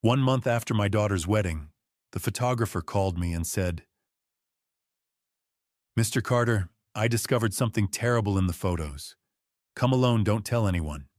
1 month after my daughter's wedding, the photographer called me and said, "Mr. Carter, I discovered something terrible in the photos. Come alone, don't tell anyone."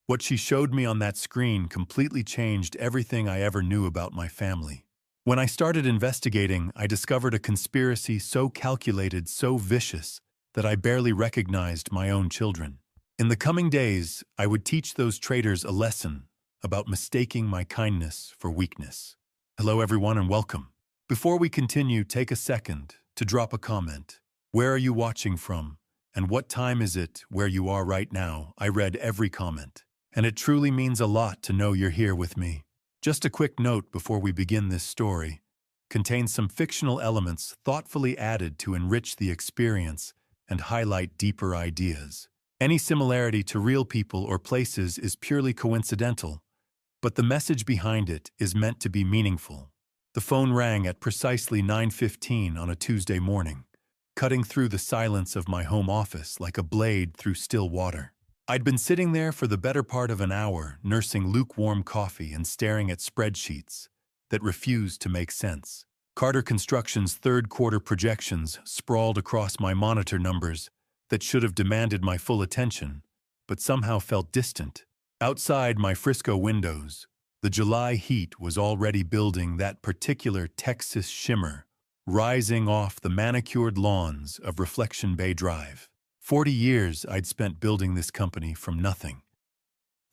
What she showed me on that screen completely changed everything I ever knew about my family. When I started investigating, I discovered a conspiracy so calculated, so vicious, that I barely recognized my own children. In the coming days, I would teach those traitors a lesson about mistaking my kindness for weakness. Hello everyone and welcome. Before we continue, take a second to drop a comment. Where are you watching from? And what time is it where you are right now? I read every comment, and it truly means a lot to know you're here with me. Just a quick note before we begin this story. Contains some fictional elements thoughtfully added to enrich the experience and highlight deeper ideas. Any similarity to real people or places is purely coincidental, but the message behind it is meant to be meaningful. The phone rang at precisely 9:15 on a Tuesday morning, cutting through the silence of my home office like a blade through still water. I'd been sitting there for the better part of an hour, nursing lukewarm coffee and staring at spreadsheets that refused to make sense. Carter Construction's third-quarter projections sprawled across my monitor numbers that should have demanded my full attention, but somehow felt distant. Outside my Frisco windows, the July heat was already building that particular Texas shimmer, rising off the manicured lawns of Reflection Bay Drive. 40 years I'd spent building this company from nothing.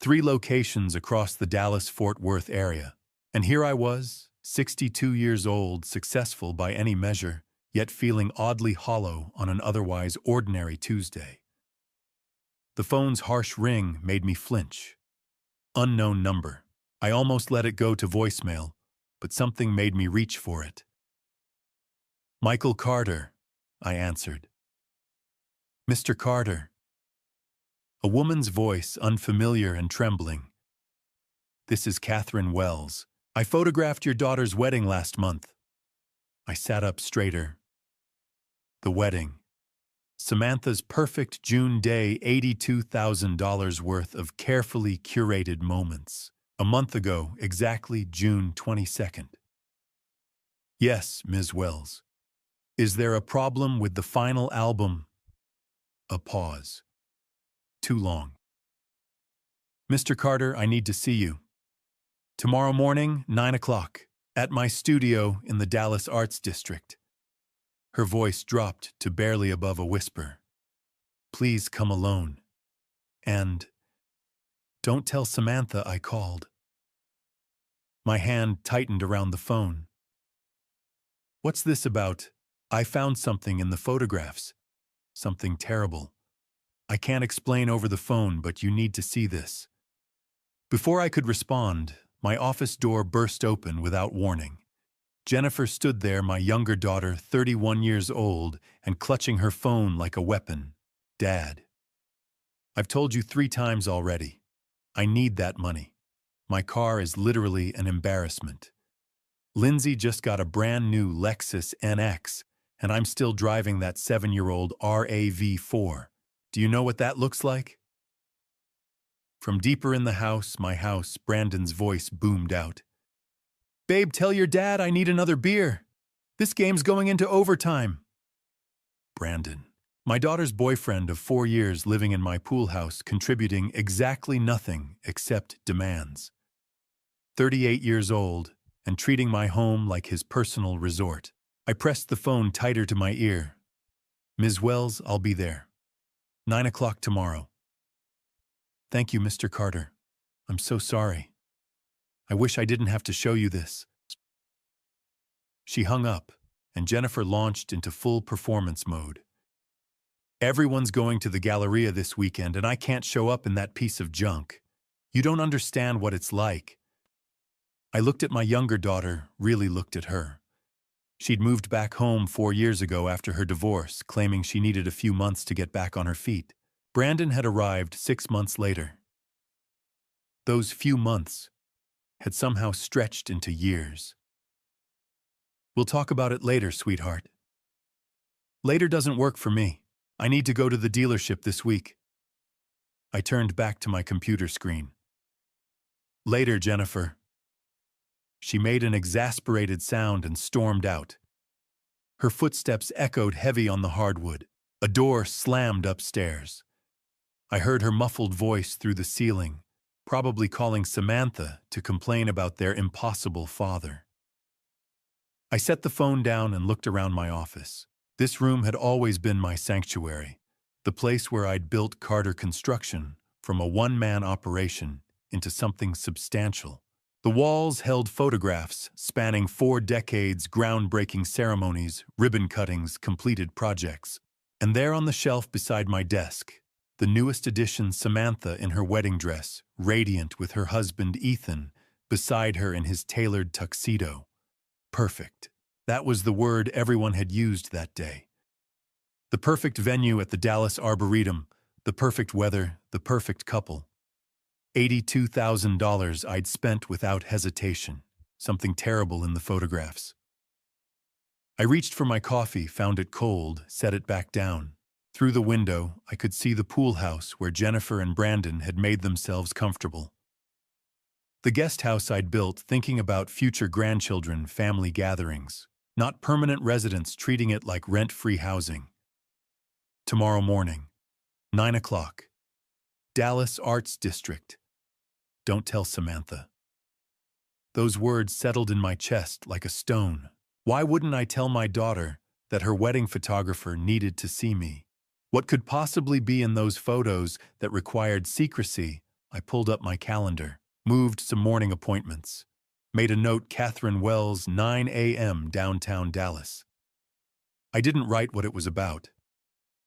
3 locations across the Dallas-Fort Worth area. And here I was, 62 years old, successful by any measure, yet feeling oddly hollow on an otherwise ordinary Tuesday. The phone's harsh ring made me flinch. Unknown number. I almost let it go to voicemail, but something made me reach for it. "Michael Carter," I answered. "Mr. Carter." A woman's voice, unfamiliar and trembling. "This is Catherine Wells. I photographed your daughter's wedding last month." I sat up straighter. The wedding. Samantha's perfect June day $82,000 worth of carefully curated moments. A month ago, exactly June 22nd. "Yes, Ms. Wells. Is there a problem with the final album?" A pause. Too long. "Mr. Carter, I need to see you. Tomorrow morning, 9 o'clock, at my studio in the Dallas Arts District." Her voice dropped to barely above a whisper. "Please come alone. And don't tell Samantha I called." My hand tightened around the phone. "What's this about? I found something in the photographs. Something terrible. I can't explain over the phone, but you need to see this." Before I could respond, my office door burst open without warning. Jennifer stood there, my younger daughter, 31 years old, and clutching her phone like a weapon. "Dad, I've told you 3 times already. I need that money. My car is literally an embarrassment. Lindsay just got a brand new Lexus NX, and I'm still driving that 7-year-old RAV4. Do you know what that looks like?" From deeper in the house, my house, Brandon's voice boomed out. "Babe, tell your dad I need another beer. This game's going into overtime." Brandon, my daughter's boyfriend of 4 years living in my pool house, contributing exactly nothing except demands. 38 years old and treating my home like his personal resort. I pressed the phone tighter to my ear. "Ms. Wells, I'll be there. 9 o'clock tomorrow." "Thank you, Mr. Carter. I'm so sorry. I wish I didn't have to show you this." She hung up, and Jennifer launched into full performance mode. "Everyone's going to the Galleria this weekend, and I can't show up in that piece of junk. You don't understand what it's like." I looked at my younger daughter, really looked at her. She'd moved back home 4 years ago after her divorce, claiming she needed a few months to get back on her feet. Brandon had arrived 6 months later. Those few months had somehow stretched into years. "We'll talk about it later, sweetheart." "Later doesn't work for me. I need to go to the dealership this week." I turned back to my computer screen. Later, Jennifer. She made an exasperated sound and stormed out. Her footsteps echoed heavy on the hardwood. A door slammed upstairs. I heard her muffled voice through the ceiling, probably calling Samantha to complain about their impossible father. I set the phone down and looked around my office. This room had always been my sanctuary, the place where I'd built Carter Construction from a one-man operation into something substantial. The walls held photographs spanning 4 decades, groundbreaking ceremonies, ribbon cuttings, completed projects. And there on the shelf beside my desk, the newest edition Samantha in her wedding dress, radiant with her husband Ethan, beside her in his tailored tuxedo. Perfect. That was the word everyone had used that day. The perfect venue at the Dallas Arboretum, the perfect weather, the perfect couple. $82,000 I'd spent without hesitation, something terrible in the photographs. I reached for my coffee, found it cold, set it back down. Through the window, I could see the pool house where Jennifer and Brandon had made themselves comfortable. The guest house I'd built thinking about future grandchildren, family gatherings, not permanent residents treating it like rent-free housing. Tomorrow morning, 9 o'clock, Dallas Arts District. Don't tell Samantha. Those words settled in my chest like a stone. Why wouldn't I tell my daughter that her wedding photographer needed to see me? What could possibly be in those photos that required secrecy? I pulled up my calendar, moved some morning appointments, made a note: Catherine Wells, 9 a.m. downtown Dallas. I didn't write what it was about.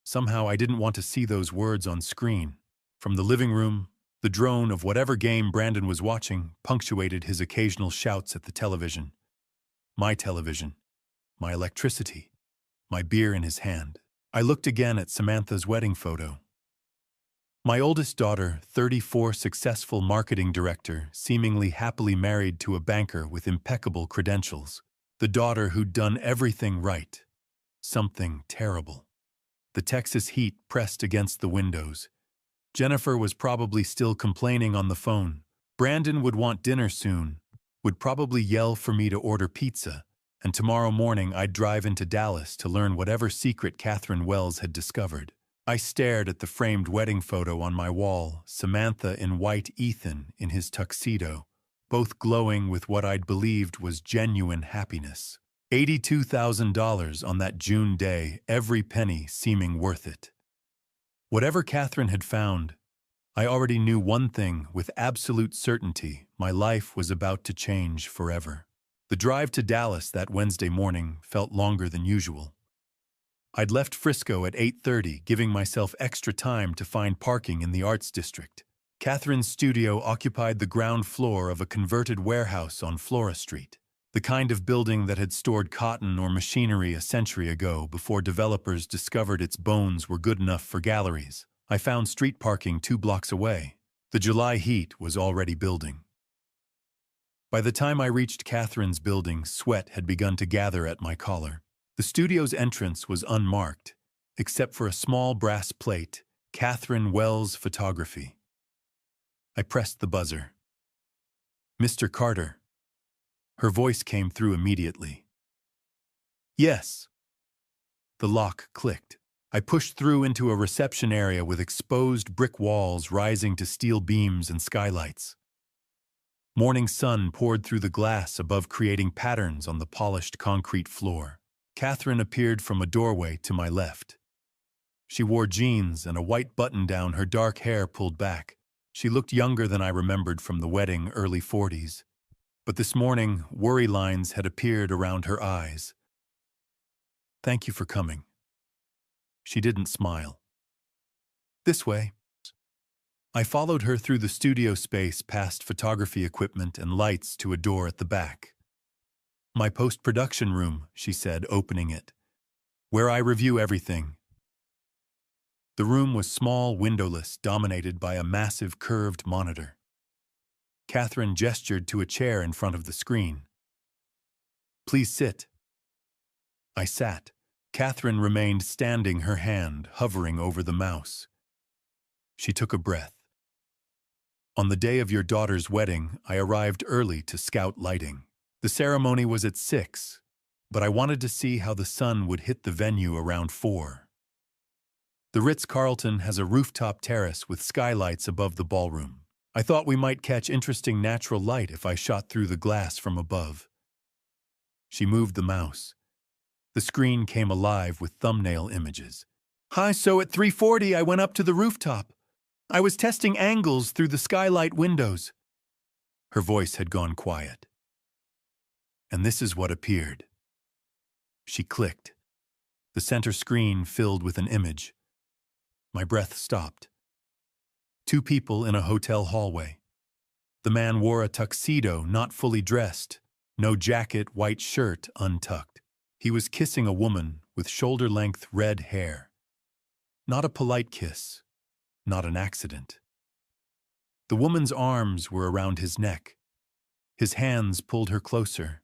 Somehow I didn't want to see those words on screen. From the living room, the drone of whatever game Brandon was watching punctuated his occasional shouts at the television. My television, my electricity, my beer in his hand. I looked again at Samantha's wedding photo. My oldest daughter, 34, successful marketing director, seemingly happily married to a banker with impeccable credentials. The daughter who'd done everything right. Something terrible. The Texas heat pressed against the windows. Jennifer was probably still complaining on the phone. Brandon would want dinner soon, would probably yell for me to order pizza, and tomorrow morning I'd drive into Dallas to learn whatever secret Catherine Wells had discovered. I stared at the framed wedding photo on my wall, Samantha in white, Ethan in his tuxedo, both glowing with what I'd believed was genuine happiness. $82,000 on that June day, every penny seeming worth it. Whatever Catherine had found, I already knew one thing with absolute certainty: my life was about to change forever. The drive to Dallas that Wednesday morning felt longer than usual. I'd left Frisco at 8:30, giving myself extra time to find parking in the Arts District. Catherine's studio occupied the ground floor of a converted warehouse on Flora Street, the kind of building that had stored cotton or machinery a century ago before developers discovered its bones were good enough for galleries. I found street parking 2 blocks away. The July heat was already building. By the time I reached Catherine's building, sweat had begun to gather at my collar. The studio's entrance was unmarked, except for a small brass plate, Catherine Wells Photography. I pressed the buzzer. "Mr. Carter." Her voice came through immediately. "Yes." The lock clicked. I pushed through into a reception area with exposed brick walls rising to steel beams and skylights. Morning sun poured through the glass above, creating patterns on the polished concrete floor. Catherine appeared from a doorway to my left. She wore jeans and a white button-down, her dark hair pulled back. She looked younger than I remembered from the wedding, early 40s. But this morning, worry lines had appeared around her eyes. "Thank you for coming." She didn't smile. "This way." I followed her through the studio space, past photography equipment and lights, to a door at the back. "My post-production room," she said, opening it, "where I review everything." The room was small, windowless, dominated by a massive curved monitor. Catherine gestured to a chair in front of the screen. "Please sit." I sat. Catherine remained standing, her hand hovering over the mouse. She took a breath. On the day of your daughter's wedding, I arrived early to scout lighting. The ceremony was at 6, but I wanted to see how the sun would hit the venue around 4. The Ritz-Carlton has a rooftop terrace with skylights above the ballroom. I thought we might catch interesting natural light if I shot through the glass from above. She moved the mouse. The screen came alive with thumbnail images. Hi, so at 3:40 I went up to the rooftop. I was testing angles through the skylight windows. Her voice had gone quiet. And this is what appeared. She clicked. The center screen filled with an image. My breath stopped. 2 people in a hotel hallway. The man wore a tuxedo, not fully dressed, no jacket, white shirt untucked. He was kissing a woman with shoulder-length red hair. Not a polite kiss, not an accident. The woman's arms were around his neck. His hands pulled her closer.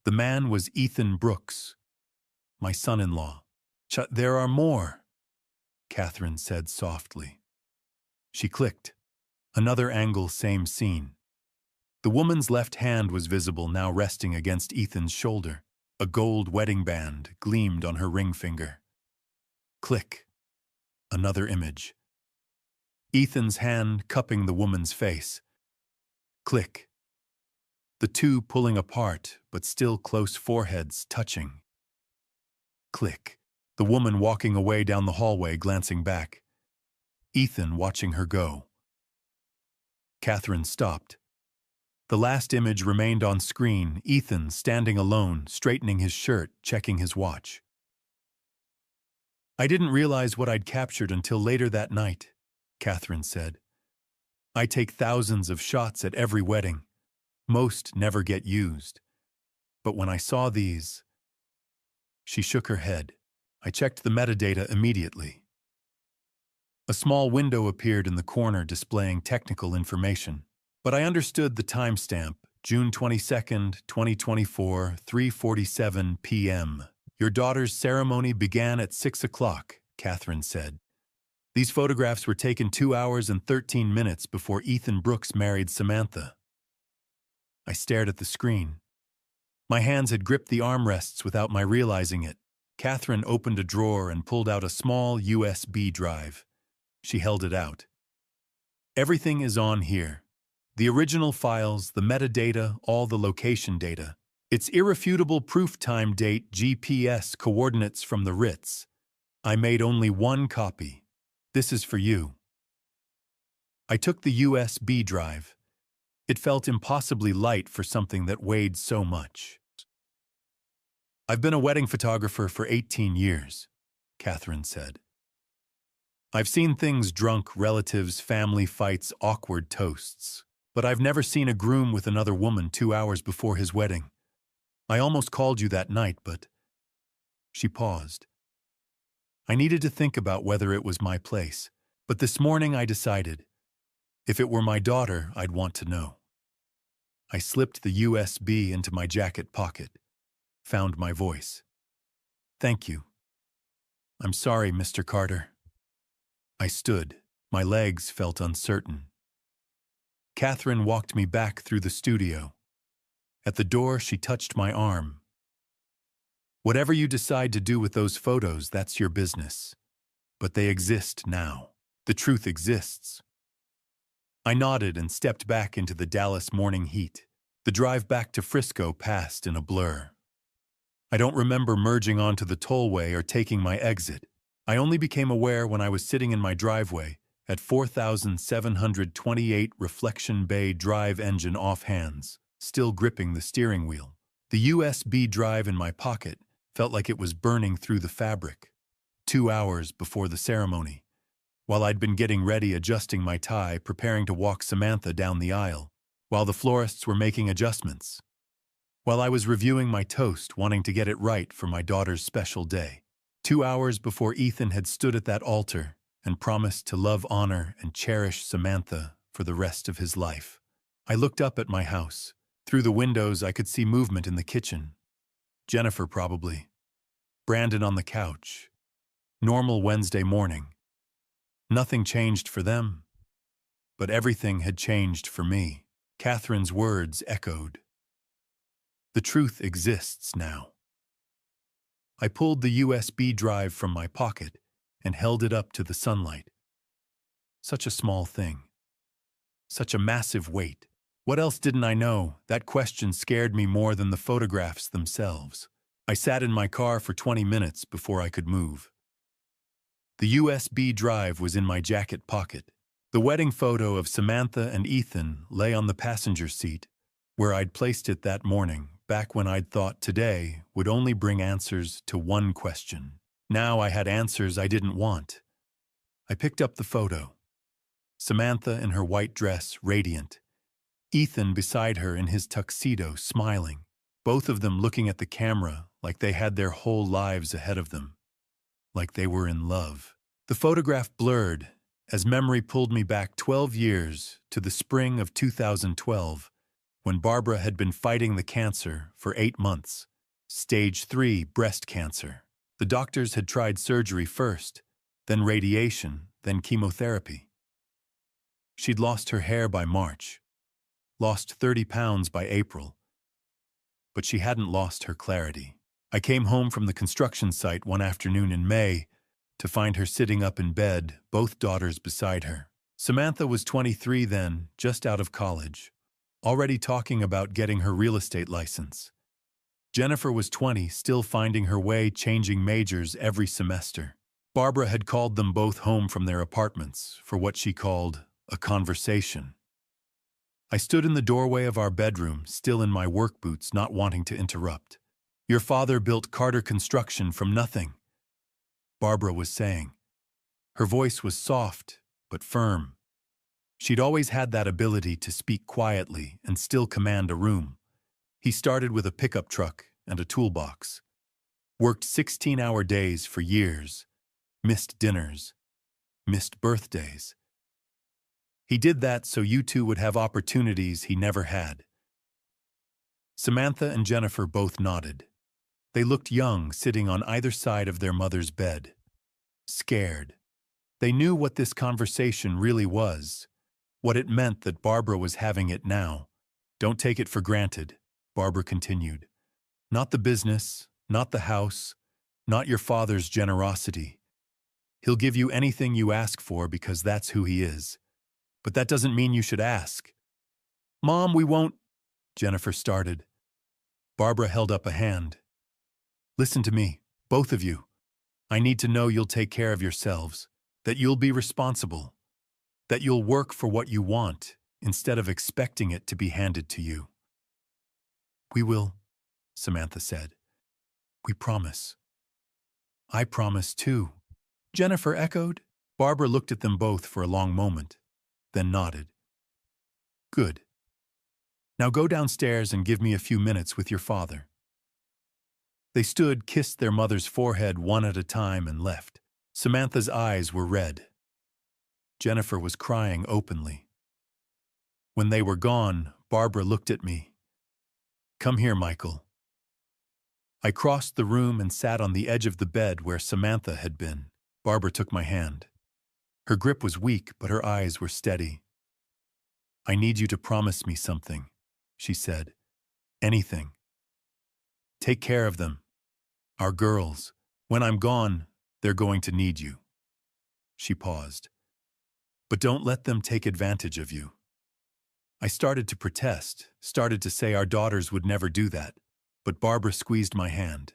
The man was Ethan Brooks, my son-in-law. There are more, Catherine said softly. She clicked. Another angle, same scene. The woman's left hand was visible, now resting against Ethan's shoulder. A gold wedding band gleamed on her ring finger. Click. Another image. Ethan's hand cupping the woman's face. Click. The two pulling apart, but still close foreheads touching. Click. The woman walking away down the hallway, glancing back. Ethan watching her go. Catherine stopped. The last image remained on screen, Ethan standing alone, straightening his shirt, checking his watch. I didn't realize what I'd captured until later that night, Catherine said. I take thousands of shots at every wedding. Most never get used. But when I saw these... She shook her head. I checked the metadata immediately. A small window appeared in the corner displaying technical information. But I understood the timestamp, June 22nd, 2024, 3:47 p.m. Your daughter's ceremony began at 6 o'clock, Catherine said. These photographs were taken 2 hours and 13 minutes before Ethan Brooks married Samantha. I stared at the screen. My hands had gripped the armrests without my realizing it. Catherine opened a drawer and pulled out a small USB drive. She held it out. Everything is on here. The original files, the metadata, all the location data. Its irrefutable proof time date, GPS coordinates from the Ritz. I made only one copy. This is for you. I took the USB drive. It felt impossibly light for something that weighed so much. I've been a wedding photographer for 18 years, Catherine said. I've seen things: drunk relatives, family fights, awkward toasts. But I've never seen a groom with another woman 2 hours before his wedding. I almost called you that night, but... She paused. I needed to think about whether it was my place, but this morning I decided, if it were my daughter, I'd want to know. I slipped the USB into my jacket pocket, found my voice. Thank you. I'm sorry, Mr. Carter. I stood. My legs felt uncertain. Catherine walked me back through the studio. At the door, she touched my arm. Whatever you decide to do with those photos, that's your business. But they exist now. The truth exists. I nodded and stepped back into the Dallas morning heat. The drive back to Frisco passed in a blur. I don't remember merging onto the tollway or taking my exit. I only became aware when I was sitting in my driveway at 4,728 Reflection Bay Drive, engine off hands, still gripping the steering wheel. The USB drive in my pocket felt like it was burning through the fabric. 2 hours before the ceremony, while I'd been getting ready, adjusting my tie, preparing to walk Samantha down the aisle, while the florists were making adjustments, while I was reviewing my toast, wanting to get it right for my daughter's special day. 2 hours before Ethan had stood at that altar and promised to love, honor, and cherish Samantha for the rest of his life. I looked up at my house. Through the windows, I could see movement in the kitchen. Jennifer, probably. Brandon on the couch. Normal Wednesday morning. Nothing changed for them. but everything had changed for me. Catherine's words echoed. The truth exists now. I pulled the USB drive from my pocket and held it up to the sunlight. Such a small thing. Such a massive weight. What else didn't I know? That question scared me more than the photographs themselves. I sat in my car for 20 minutes before I could move. The USB drive was in my jacket pocket. The wedding photo of Samantha and Ethan lay on the passenger seat, where I'd placed it that morning, back when I'd thought today would only bring answers to one question. Now I had answers I didn't want. I picked up the photo. Samantha in her white dress, radiant. Ethan beside her in his tuxedo, smiling. Both of them looking at the camera like they had their whole lives ahead of them. Like they were in love. The photograph blurred as memory pulled me back 12 years to the spring of 2012, when Barbara had been fighting the cancer for 8 months. Stage 3 breast cancer. The doctors had tried surgery first, then radiation, then chemotherapy. She'd lost her hair by March, lost 30 pounds by April, but she hadn't lost her clarity. I came home from the construction site one afternoon in May to find her sitting up in bed, both daughters beside her. Samantha was 23 then, just out of college, already talking about getting her real estate license. Jennifer was 20, still finding her way, changing majors every semester. Barbara had called them both home from their apartments for what she called a conversation. I stood in the doorway of our bedroom, still in my work boots, not wanting to interrupt. Your father built Carter Construction from nothing, Barbara was saying. Her voice was soft, but firm. She'd always had that ability to speak quietly and still command a room. He started with a pickup truck and a toolbox. Worked 16-hour days for years. Missed dinners. Missed birthdays. He did that so you two would have opportunities he never had. Samantha and Jennifer both nodded. They looked young, sitting on either side of their mother's bed. Scared. They knew what this conversation really was, what it meant that Barbara was having it now. Don't take it for granted, Barbara continued. Not the business, not the house, not your father's generosity. He'll give you anything you ask for because that's who he is. But that doesn't mean you should ask. Mom, we won't, Jennifer started. Barbara held up a hand. Listen to me, both of you. I need to know you'll take care of yourselves, that you'll be responsible, that you'll work for what you want instead of expecting it to be handed to you. We will, Samantha said. We promise. I promise too, Jennifer echoed. Barbara looked at them both for a long moment, then nodded. Good. Now go downstairs and give me a few minutes with your father. They stood, kissed their mother's forehead one at a time, and left. Samantha's eyes were red. Jennifer was crying openly. When they were gone, Barbara looked at me. Come here, Michael. I crossed the room and sat on the edge of the bed where Samantha had been. Barbara took my hand. Her grip was weak, but her eyes were steady. I need you to promise me something, she said. Anything. Take care of them. Our girls. When I'm gone, they're going to need you. She paused. But don't let them take advantage of you. I started to protest, started to say our daughters would never do that, but Barbara squeezed my hand.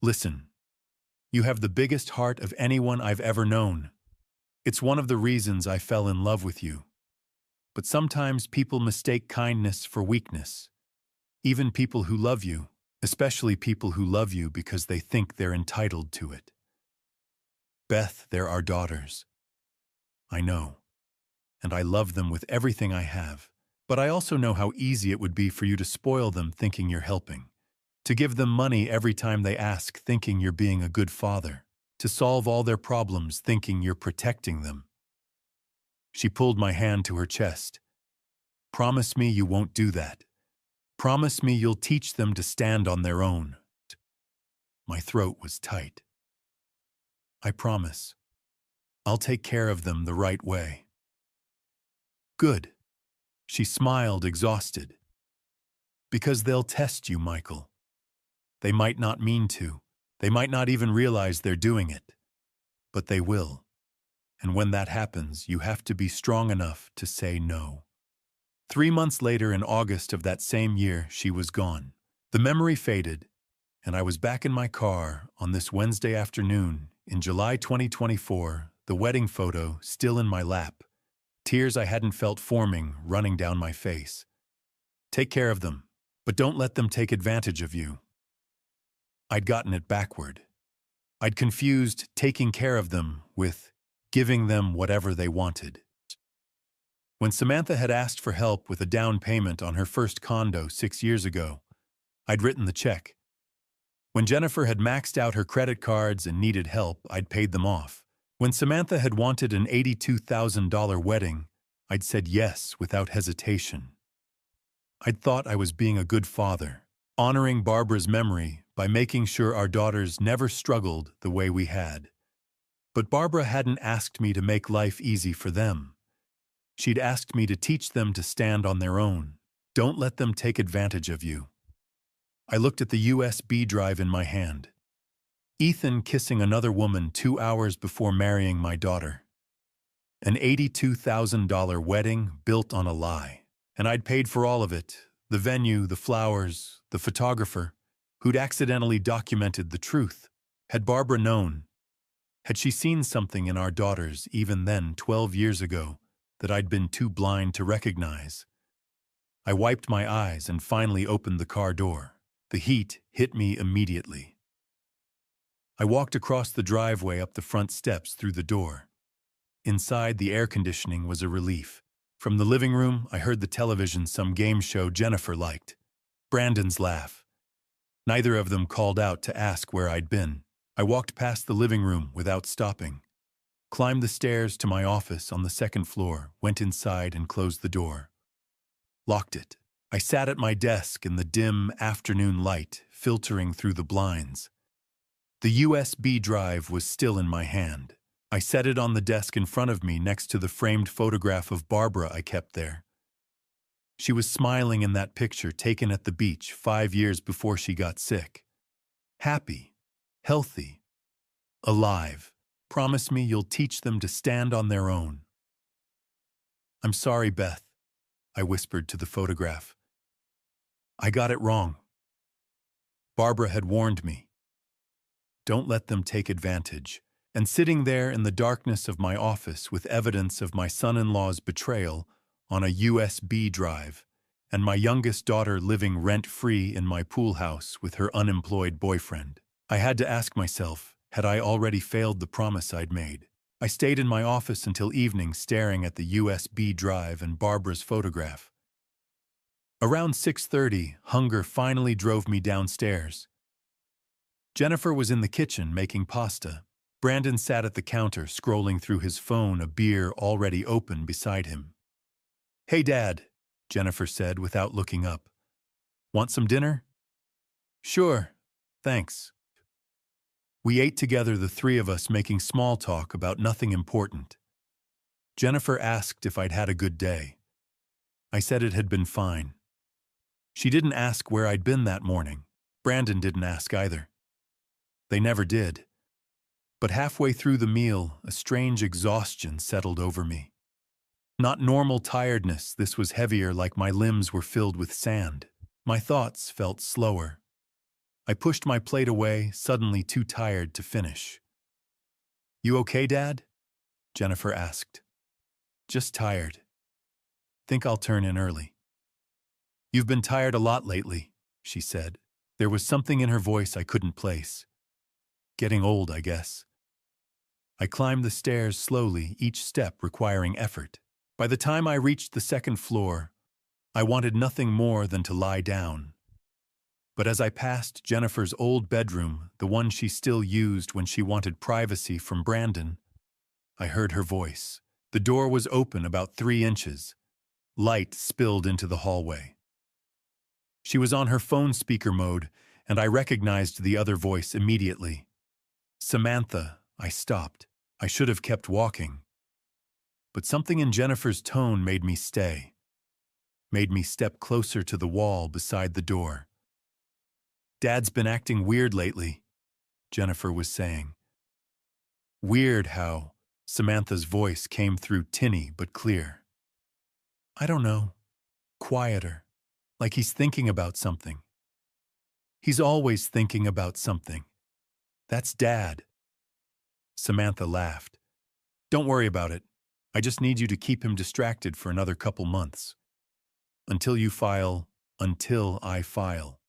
Listen, you have the biggest heart of anyone I've ever known. It's one of the reasons I fell in love with you. But sometimes people mistake kindness for weakness. Even people who love you, especially people who love you because they think they're entitled to it. Beth, they're our daughters. I know. And I love them with everything I have. But I also know how easy it would be for you to spoil them thinking you're helping. To give them money every time they ask thinking you're being a good father. To solve all their problems thinking you're protecting them. She pulled my hand to her chest. Promise me you won't do that. Promise me you'll teach them to stand on their own. My throat was tight. I promise. I'll take care of them the right way. Good. She smiled, exhausted. Because they'll test you, Michael. They might not mean to. They might not even realize they're doing it. But they will. And when that happens, you have to be strong enough to say no. 3 months later, in August of that same year, she was gone. The memory faded, and I was back in my car on this Wednesday afternoon in July 2024, the wedding photo still in my lap, tears I hadn't felt forming running down my face. Take care of them, but don't let them take advantage of you. I'd gotten it backward. I'd confused taking care of them with giving them whatever they wanted. When Samantha had asked for help with a down payment on her first condo 6 years ago, I'd written the check. When Jennifer had maxed out her credit cards and needed help, I'd paid them off. When Samantha had wanted an $82,000 wedding, I'd said yes without hesitation. I'd thought I was being a good father, honoring Barbara's memory by making sure our daughters never struggled the way we had. But Barbara hadn't asked me to make life easy for them. She'd asked me to teach them to stand on their own. Don't let them take advantage of you. I looked at the USB drive in my hand. Ethan kissing another woman 2 hours before marrying my daughter. An $82,000 wedding built on a lie. And I'd paid for all of it, the venue, the flowers, the photographer, who'd accidentally documented the truth. Had Barbara known? Had she seen something in our daughters even then, 12 years ago, that I'd been too blind to recognize? I wiped my eyes and finally opened the car door. The heat hit me immediately. I walked across the driveway up the front steps through the door. Inside, the air conditioning was a relief. From the living room, I heard the television, some game show Jennifer liked. Brandon's laugh. Neither of them called out to ask where I'd been. I walked past the living room without stopping, climbed the stairs to my office on the second floor, went inside and closed the door. Locked it. I sat at my desk in the dim afternoon light filtering through the blinds. The USB drive was still in my hand. I set it on the desk in front of me next to the framed photograph of Barbara I kept there. She was smiling in that picture taken at the beach 5 years before she got sick. Happy, healthy, alive. Promise me you'll teach them to stand on their own. I'm sorry, Beth, I whispered to the photograph. I got it wrong. Barbara had warned me. Don't let them take advantage. And sitting there in the darkness of my office with evidence of my son-in-law's betrayal on a USB drive, and my youngest daughter living rent-free in my pool house with her unemployed boyfriend, I had to ask myself, had I already failed the promise I'd made? I stayed in my office until evening staring at the USB drive and Barbara's photograph. Around 6:30, hunger finally drove me downstairs. Jennifer was in the kitchen making pasta. Brandon sat at the counter scrolling through his phone, a beer already open beside him. Hey, Dad, Jennifer said without looking up. Want some dinner? Sure, thanks. We ate together, the three of us, making small talk about nothing important. Jennifer asked if I'd had a good day. I said it had been fine. She didn't ask where I'd been that morning. Brandon didn't ask either. They never did. But halfway through the meal, a strange exhaustion settled over me. Not normal tiredness, this was heavier, like my limbs were filled with sand. My thoughts felt slower. I pushed my plate away, suddenly too tired to finish. You okay, Dad? Jennifer asked. Just tired. Think I'll turn in early. You've been tired a lot lately, she said. There was something in her voice I couldn't place. Getting old, I guess. I climbed the stairs slowly, each step requiring effort. By the time I reached the second floor, I wanted nothing more than to lie down. But as I passed Jennifer's old bedroom, the one she still used when she wanted privacy from Brandon, I heard her voice. The door was open about 3 inches. Light spilled into the hallway. She was on her phone speaker mode, and I recognized the other voice immediately. Samantha, I stopped. I should have kept walking. But something in Jennifer's tone made me stay, made me step closer to the wall beside the door. "Dad's been acting weird lately," Jennifer was saying. "Weird how?" Samantha's voice came through tinny but clear. "I don't know. Quieter. Like he's thinking about something. He's always thinking about something. That's Dad." Samantha laughed. "Don't worry about it. I just need you to keep him distracted for another couple months. Until I file.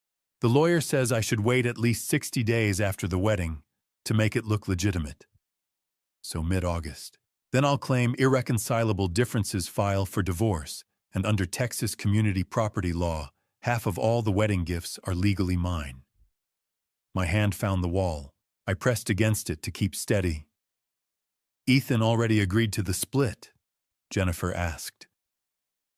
The lawyer says I should wait at least 60 days after the wedding to make it look legitimate. So mid-August. Then I'll claim irreconcilable differences file for divorce, and under Texas community property law, half of all the wedding gifts are legally mine." My hand found the wall. I pressed against it to keep steady. "Ethan already agreed to the split?" Jennifer asked.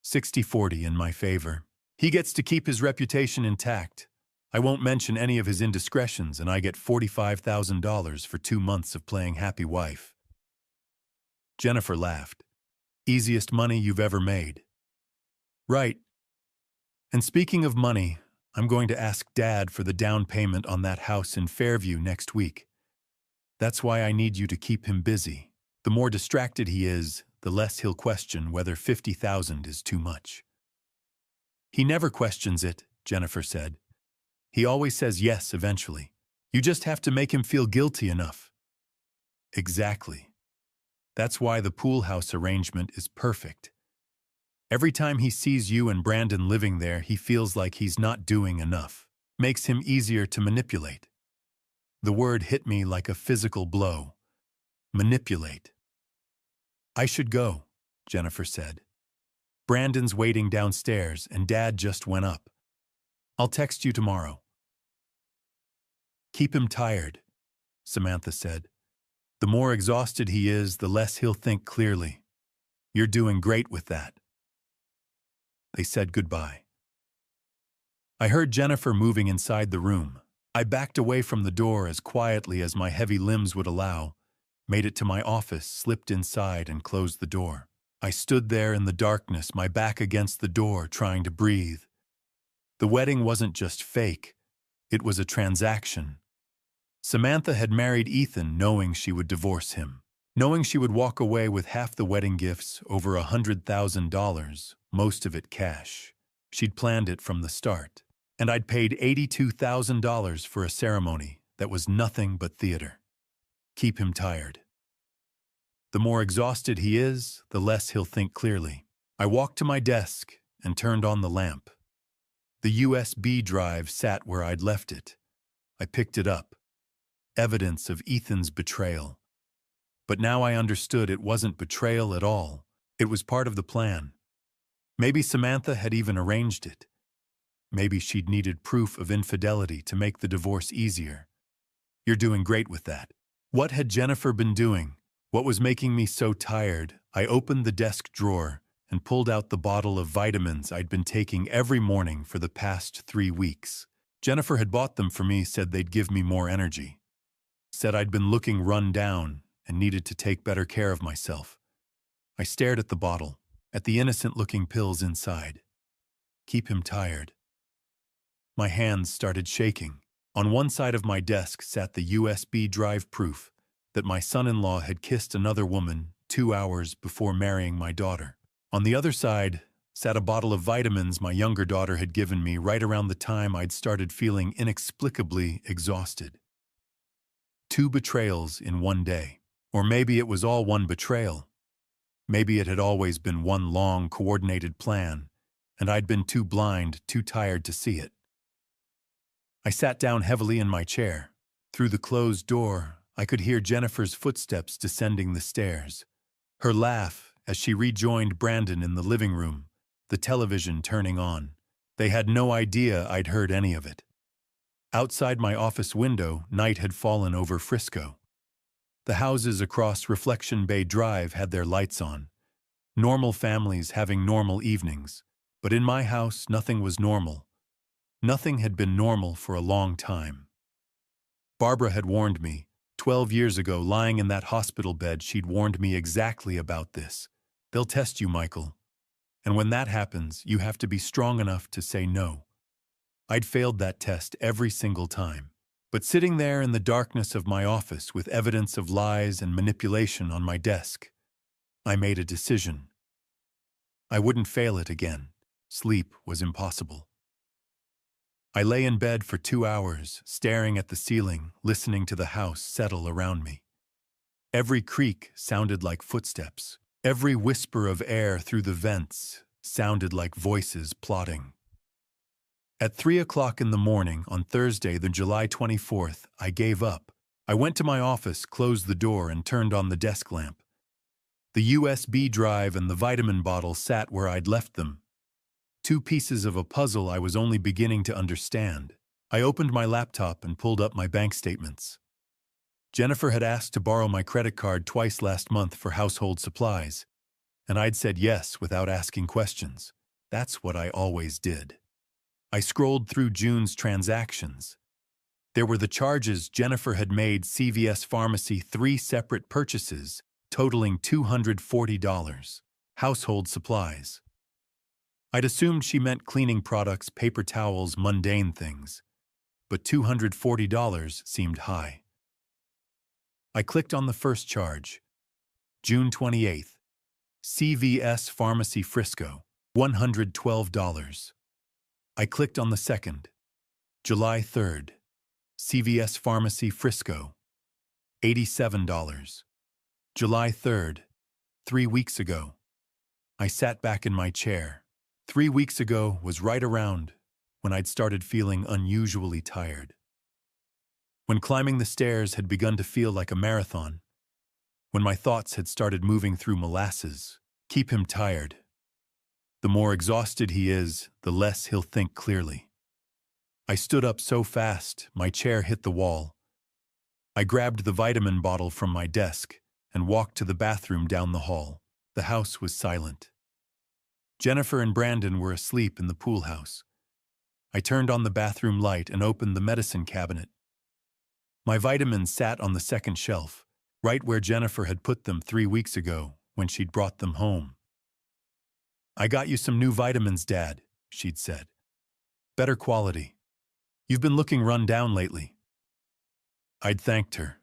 60-40 in my favor. He gets to keep his reputation intact. I won't mention any of his indiscretions, and I get $45,000 for 2 months of playing happy wife. Jennifer laughed. "Easiest money you've ever made." "Right. And speaking of money, I'm going to ask Dad for the down payment on that house in Fairview next week. That's why I need you to keep him busy. The more distracted he is, the less he'll question whether 50,000 is too much." "He never questions it," Jennifer said. "He always says yes eventually. You just have to make him feel guilty enough." "Exactly. That's why the pool house arrangement is perfect. Every time he sees you and Brandon living there, he feels like he's not doing enough. Makes him easier to manipulate." The word hit me like a physical blow. Manipulate. "I should go," Jennifer said. "Brandon's waiting downstairs, and Dad just went up. I'll text you tomorrow." "Keep him tired," Samantha said. "The more exhausted he is, the less he'll think clearly. You're doing great with that." They said goodbye. I heard Jennifer moving inside the room. I backed away from the door as quietly as my heavy limbs would allow, made it to my office, slipped inside, and closed the door. I stood there in the darkness, my back against the door, trying to breathe. The wedding wasn't just fake. It was a transaction. Samantha had married Ethan knowing she would divorce him, knowing she would walk away with half the wedding gifts, over $100,000, most of it cash. She'd planned it from the start. And I'd paid $82,000 for a ceremony that was nothing but theater. Keep him tired. The more exhausted he is, the less he'll think clearly. I walked to my desk and turned on the lamp. The USB drive sat where I'd left it. I picked it up. Evidence of Ethan's betrayal. But now I understood it wasn't betrayal at all. It was part of the plan. Maybe Samantha had even arranged it. Maybe she'd needed proof of infidelity to make the divorce easier. You're doing great with that. What had Jennifer been doing? What was making me so tired? I opened the desk drawer and pulled out the bottle of vitamins I'd been taking every morning for the past 3 weeks. Jennifer had bought them for me, said they'd give me more energy. Said I'd been looking run down and needed to take better care of myself. I stared at the bottle, at the innocent-looking pills inside. Keep him tired. My hands started shaking. On one side of my desk sat the USB drive proof that my son-in-law had kissed another woman 2 hours before marrying my daughter. On the other side sat a bottle of vitamins my younger daughter had given me right around the time I'd started feeling inexplicably exhausted. 2 betrayals in one day. Or maybe it was all one betrayal. Maybe it had always been one long, coordinated plan, and I'd been too blind, too tired to see it. I sat down heavily in my chair. Through the closed door, I could hear Jennifer's footsteps descending the stairs. Her laugh as she rejoined Brandon in the living room, the television turning on. They had no idea I'd heard any of it. Outside my office window, night had fallen over Frisco. The houses across Reflection Bay Drive had their lights on. Normal families having normal evenings. But in my house, nothing was normal. Nothing had been normal for a long time. Barbara had warned me. 12 years ago, lying in that hospital bed, she'd warned me exactly about this. They'll test you, Michael. And when that happens, you have to be strong enough to say no. I'd failed that test every single time. But sitting there in the darkness of my office with evidence of lies and manipulation on my desk, I made a decision. I wouldn't fail it again. Sleep was impossible. I lay in bed for 2 hours, staring at the ceiling, listening to the house settle around me. Every creak sounded like footsteps. Every whisper of air through the vents sounded like voices plotting. At 3 o'clock in the morning on Thursday, the July 24th, I gave up. I went to my office, closed the door, and turned on the desk lamp. The USB drive and the vitamin bottle sat where I'd left them. 2 pieces of a puzzle I was only beginning to understand. I opened my laptop and pulled up my bank statements. Jennifer had asked to borrow my credit card twice last month for household supplies, and I'd said yes without asking questions. That's what I always did. I scrolled through June's transactions. There were the charges Jennifer had made CVS Pharmacy 3 separate purchases, totaling $240. Household supplies. I'd assumed she meant cleaning products, paper towels, mundane things. But $240 seemed high. I clicked on the first charge. June 28th. CVS Pharmacy Frisco, $112. I clicked on the second. July 3rd. CVS Pharmacy Frisco, $87. July 3rd. 3 weeks ago. I sat back in my chair. 3 weeks ago was right around when I'd started feeling unusually tired. When climbing the stairs had begun to feel like a marathon. When my thoughts had started moving through molasses. Keep him tired. The more exhausted he is, the less he'll think clearly. I stood up so fast, my chair hit the wall. I grabbed the vitamin bottle from my desk and walked to the bathroom down the hall. The house was silent. Jennifer and Brandon were asleep in the pool house. I turned on the bathroom light and opened the medicine cabinet. My vitamins sat on the second shelf, right where Jennifer had put them 3 weeks ago when she'd brought them home. "I got you some new vitamins, Dad," she'd said. "Better quality. You've been looking run down lately." I'd thanked her,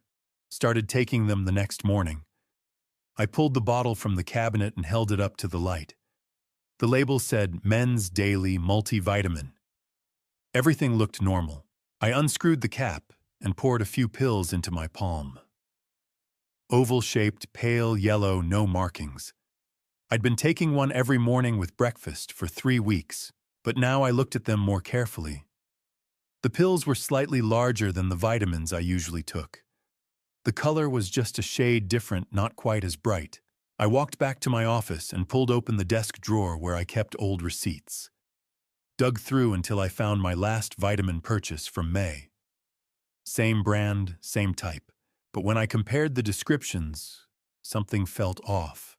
started taking them the next morning. I pulled the bottle from the cabinet and held it up to the light. The label said Men's Daily Multivitamin. Everything looked normal. I unscrewed the cap and poured a few pills into my palm. Oval-shaped, pale yellow, no markings. I'd been taking one every morning with breakfast for 3 weeks, but now I looked at them more carefully. The pills were slightly larger than the vitamins I usually took. The color was just a shade different, not quite as bright. I walked back to my office and pulled open the desk drawer where I kept old receipts. Dug through until I found my last vitamin purchase from May. Same brand, same type. But when I compared the descriptions, something felt off.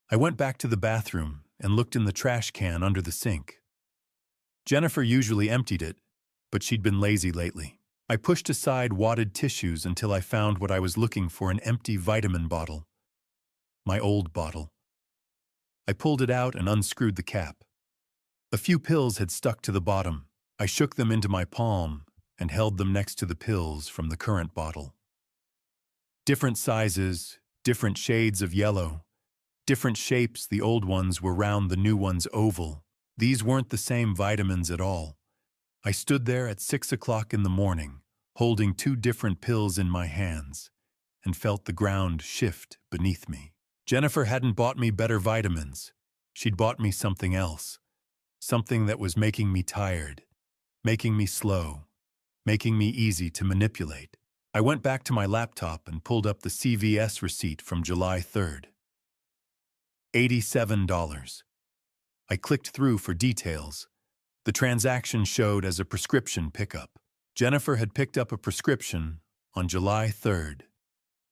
I went back to the bathroom and looked in the trash can under the sink. Jennifer usually emptied it, but she'd been lazy lately. I pushed aside wadded tissues until I found what I was looking for, an empty vitamin bottle. My old bottle. I pulled it out and unscrewed the cap. A few pills had stuck to the bottom. I shook them into my palm and held them next to the pills from the current bottle. Different sizes, different shades of yellow, different shapes. The old ones were round, the new ones oval. These weren't the same vitamins at all. I stood there at 6 o'clock in the morning, holding 2 different pills in my hands, and felt the ground shift beneath me. Jennifer hadn't bought me better vitamins. She'd bought me something else. Something that was making me tired, making me slow, making me easy to manipulate. I went back to my laptop and pulled up the CVS receipt from July 3rd. $87. I clicked through for details. The transaction showed as a prescription pickup. Jennifer had picked up a prescription on July 3rd,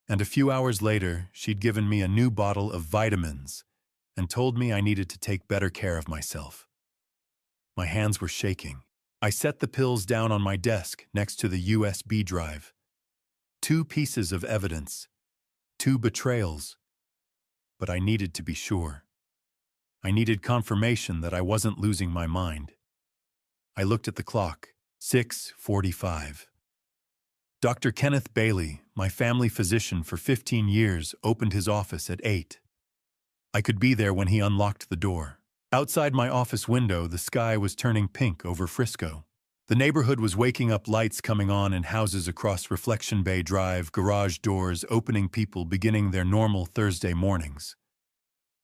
and a few hours later, she'd given me a new bottle of vitamins and told me I needed to take better care of myself. My hands were shaking. I set the pills down on my desk next to the USB drive. 2 pieces of evidence. 2 betrayals. but I needed to be sure. I needed confirmation that I wasn't losing my mind. I looked at the clock. 6:45. Dr. Kenneth Bailey, my family physician for 15 years, opened his office at 8. I could be there when he unlocked the door. Outside my office window, the sky was turning pink over Frisco. The neighborhood was waking up, lights coming on in houses across Reflection Bay Drive, garage doors opening, people beginning their normal Thursday mornings.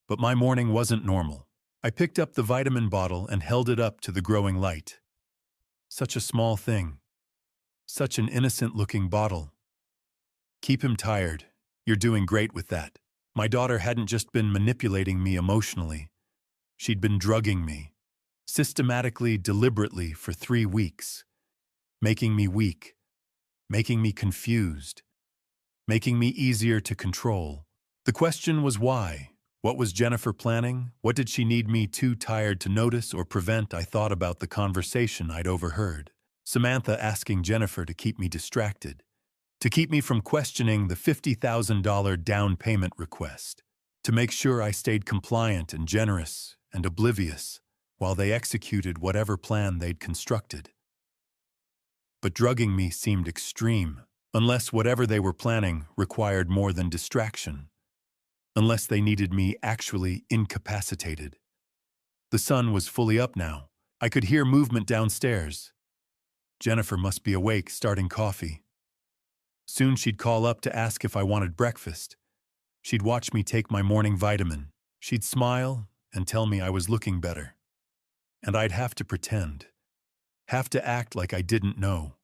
But my morning wasn't normal. I picked up the vitamin bottle and held it up to the growing light. Such a small thing. Such an innocent-looking bottle. Keep him tired. You're doing great with that. My daughter hadn't just been manipulating me emotionally. She'd been drugging me. Systematically, deliberately, for 3 weeks. Making me weak. Making me confused. Making me easier to control. The question was why? What was Jennifer planning? What did she need me too tired to notice or prevent? I thought about the conversation I'd overheard. Samantha asking Jennifer to keep me distracted. To keep me from questioning the $50,000 down payment request. To make sure I stayed compliant and generous and oblivious while they executed whatever plan they'd constructed. But drugging me seemed extreme, unless whatever they were planning required more than distraction. Unless they needed me actually incapacitated. The sun was fully up now. I could hear movement downstairs. Jennifer must be awake, starting coffee. Soon she'd call up to ask if I wanted breakfast. She'd watch me take my morning vitamin. She'd smile and tell me I was looking better. And I'd have to pretend. Have to act like I didn't know.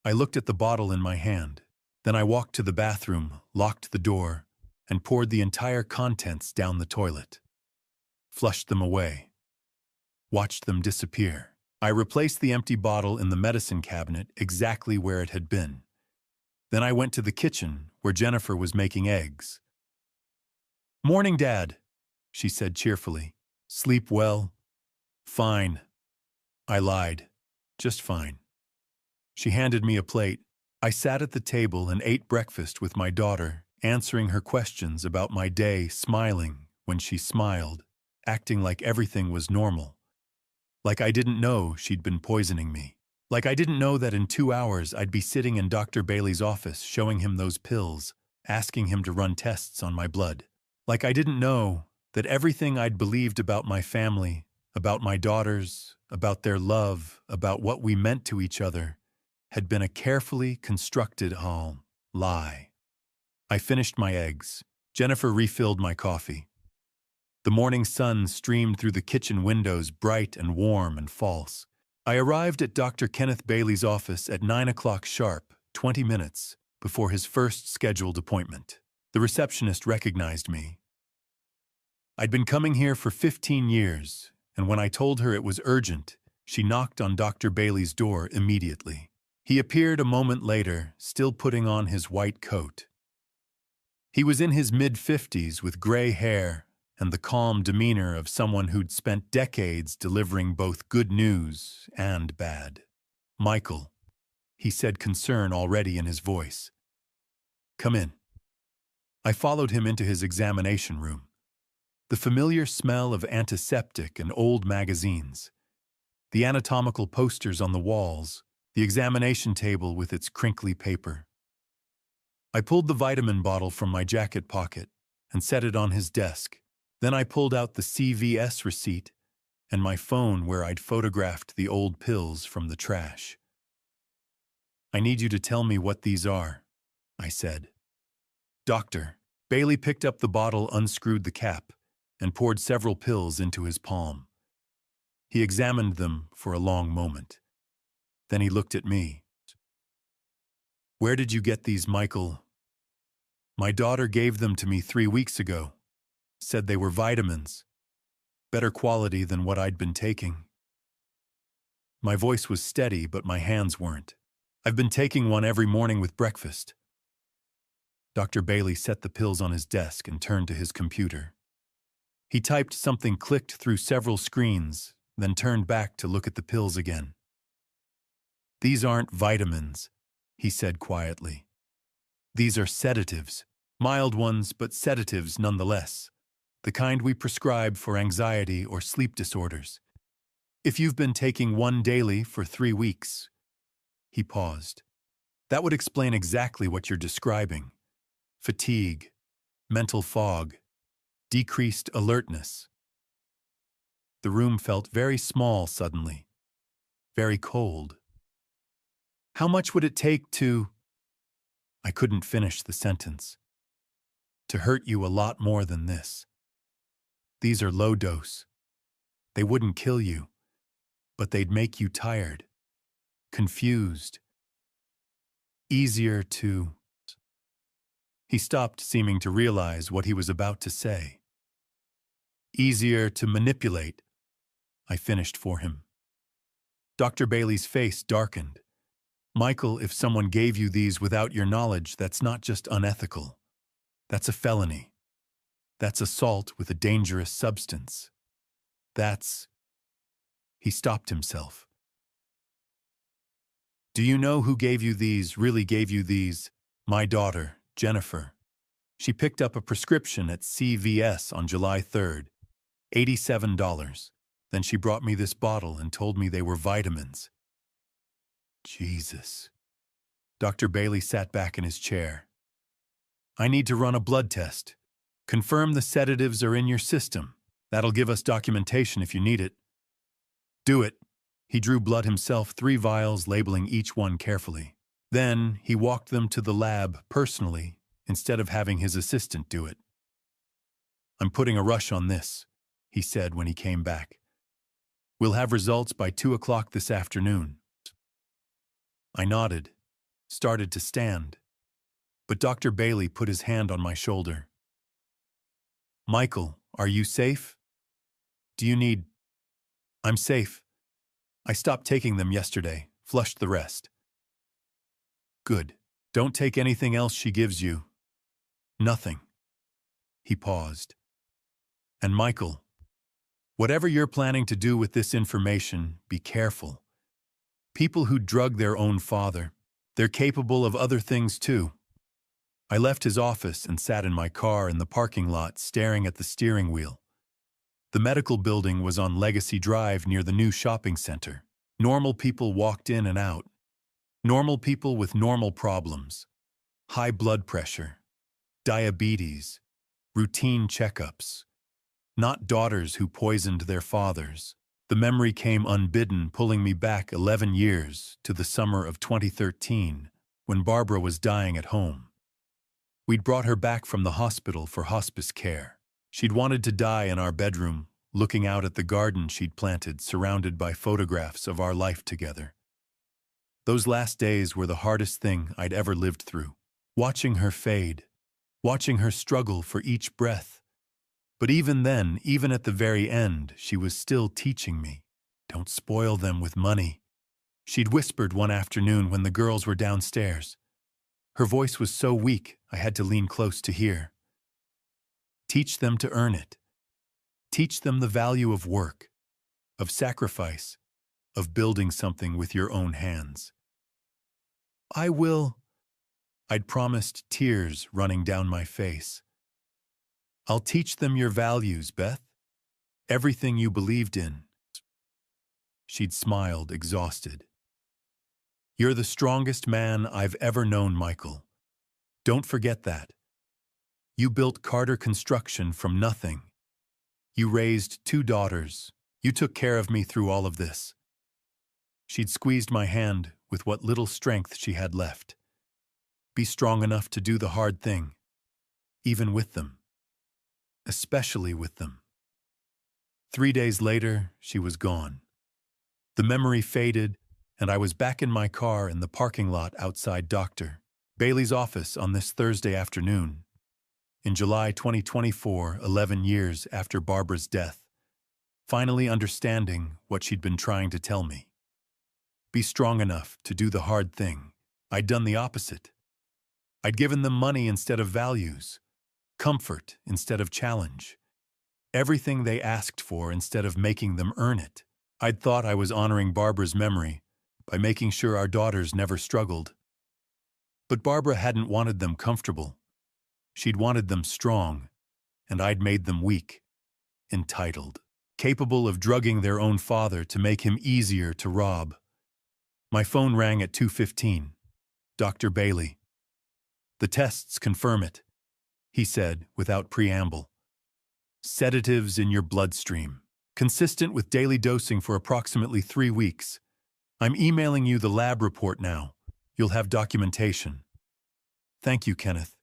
I looked at the bottle in my hand. Then I walked to the bathroom, locked the door, and poured the entire contents down the toilet. Flushed them away. Watched them disappear. I replaced the empty bottle in the medicine cabinet exactly where it had been. Then I went to the kitchen where Jennifer was making eggs. "Morning, Dad," she said cheerfully. "Sleep well?" "Fine." I lied. Just fine. She handed me a plate. I sat at the table and ate breakfast with my daughter, answering her questions about my day, smiling when she smiled, acting like everything was normal. Like I didn't know she'd been poisoning me. Like I didn't know that in 2 hours I'd be sitting in Dr. Bailey's office showing him those pills, asking him to run tests on my blood. Like I didn't know that everything I'd believed about my family, about my daughters, about their love, about what we meant to each other, had been a carefully constructed lie. I finished my eggs. Jennifer refilled my coffee. The morning sun streamed through the kitchen windows, bright and warm and false. I arrived at Dr. Kenneth Bailey's office at 9 o'clock sharp, 20 minutes before his first scheduled appointment. The receptionist recognized me. I'd been coming here for 15 years, and when I told her it was urgent, she knocked on Dr. Bailey's door immediately. He appeared a moment later, still putting on his white coat. He was in his mid-50s with gray hair and the calm demeanor of someone who'd spent decades delivering both good news and bad. "Michael," he said, concern already in his voice. "Come in." I followed him into his examination room. The familiar smell of antiseptic and old magazines. The anatomical posters on the walls. The examination table with its crinkly paper. I pulled the vitamin bottle from my jacket pocket and set it on his desk. Then I pulled out the CVS receipt and my phone where I'd photographed the old pills from the trash. "I need you to tell me what these are," I said. "Doctor." Bailey picked up the bottle, unscrewed the cap, and poured several pills into his palm. He examined them for a long moment. Then he looked at me. "Where did you get these, Michael?" "My daughter gave them to me 3 weeks ago. Said they were vitamins. Better quality than what I'd been taking." My voice was steady, but my hands weren't. "I've been taking one every morning with breakfast." Dr. Bailey set the pills on his desk and turned to his computer. He typed something, clicked through several screens, then turned back to look at the pills again. "These aren't vitamins," he said quietly. "These are sedatives. Mild ones, but sedatives nonetheless. The kind we prescribe for anxiety or sleep disorders. If you've been taking one daily for 3 weeks. He paused. That would explain exactly what you're describing. Fatigue, mental fog, decreased alertness. The room felt very small suddenly, very cold. How much would it take to... I couldn't finish the sentence. To hurt you a lot more than this. These are low dose. They wouldn't kill you, but they'd make you tired, confused, easier to... He stopped, seeming to realize what he was about to say. Easier to manipulate, I finished for him. Dr. Bailey's face darkened. Michael, if someone gave you these without your knowledge, that's not just unethical. That's a felony. That's assault with a dangerous substance. That's... He stopped himself. Do you know who gave you these, really gave you these? My daughter, Jennifer. She picked up a prescription at CVS on July 3rd. $87. Then she brought me this bottle and told me they were vitamins. Jesus. Dr. Bailey sat back in his chair. I need to run a blood test. Confirm the sedatives are in your system. That'll give us documentation if you need it. Do it. He drew blood himself, 3 vials, labeling each one carefully. Then he walked them to the lab personally, instead of having his assistant do it. I'm putting a rush on this, he said when he came back. We'll have results by 2 o'clock this afternoon. I nodded, started to stand, but Dr. Bailey put his hand on my shoulder. Michael, are you safe? Do you need... I'm safe. I stopped taking them yesterday, flushed the rest. Good. Don't take anything else she gives you. Nothing. He paused. And Michael, whatever you're planning to do with this information, be careful. People who drug their own father, they're capable of other things too. I left his office and sat in my car in the parking lot staring at the steering wheel. The medical building was on Legacy Drive near the new shopping center. Normal people walked in and out. Normal people with normal problems. High blood pressure, diabetes, routine checkups. Not daughters who poisoned their fathers. The memory came unbidden, pulling me back 11 years to the summer of 2013, when Barbara was dying at home. We'd brought her back from the hospital for hospice care. She'd wanted to die in our bedroom, looking out at the garden she'd planted, surrounded by photographs of our life together. Those last days were the hardest thing I'd ever lived through. Watching her fade, watching her struggle for each breath. But even then, even at the very end, she was still teaching me. Don't spoil them with money. She'd whispered one afternoon when the girls were downstairs. Her voice was so weak, I had to lean close to hear. Teach them to earn it. Teach them the value of work, of sacrifice, of building something with your own hands. I will, I'd promised, tears running down my face. I'll teach them your values, Beth. Everything you believed in. She'd smiled, exhausted. You're the strongest man I've ever known, Michael. Don't forget that. You built Carter Construction from nothing. You raised 2 daughters. You took care of me through all of this. She'd squeezed my hand with what little strength she had left. Be strong enough to do the hard thing, even with them. Especially with them. 3 days later, she was gone. The memory faded, and I was back in my car in the parking lot outside Dr. Bailey's office on this Thursday afternoon. In July 2024, 11 years after Barbara's death, finally understanding what she'd been trying to tell me. Be strong enough to do the hard thing. I'd done the opposite. I'd given them money instead of values, comfort instead of challenge, everything they asked for instead of making them earn it. I'd thought I was honoring Barbara's memory by making sure our daughters never struggled. But Barbara hadn't wanted them comfortable. She'd wanted them strong, and I'd made them weak, entitled, capable of drugging their own father to make him easier to rob. My phone rang at 2:15. Dr. Bailey. "The tests confirm it," he said without preamble. "Sedatives in your bloodstream, consistent with daily dosing for approximately 3 weeks. I'm emailing you the lab report now. You'll have documentation." "Thank you, Kenneth."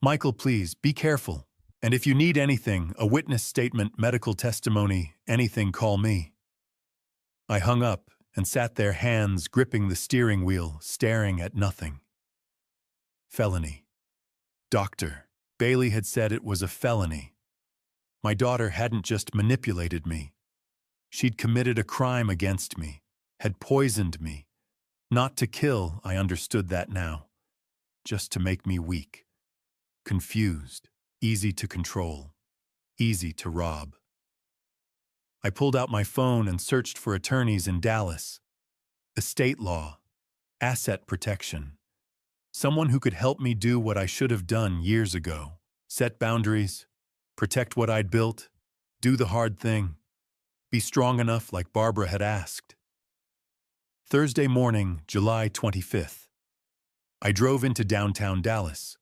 "Michael, please, be careful. And if you need anything, a witness statement, medical testimony, anything, call me." I hung up and sat there, hands gripping the steering wheel, staring at nothing. Felony. Dr. Bailey had said it was a felony. My daughter hadn't just manipulated me. She'd committed a crime against me, had poisoned me. Not to kill, I understood that now. Just to make me weak. Confused, easy to control, easy to rob. I pulled out my phone and searched for attorneys in Dallas. Estate law, asset protection. Someone who could help me do what I should have done years ago. Set boundaries, protect what I'd built, do the hard thing, be strong enough like Barbara had asked. Thursday morning, July 25th. I drove into downtown Dallas.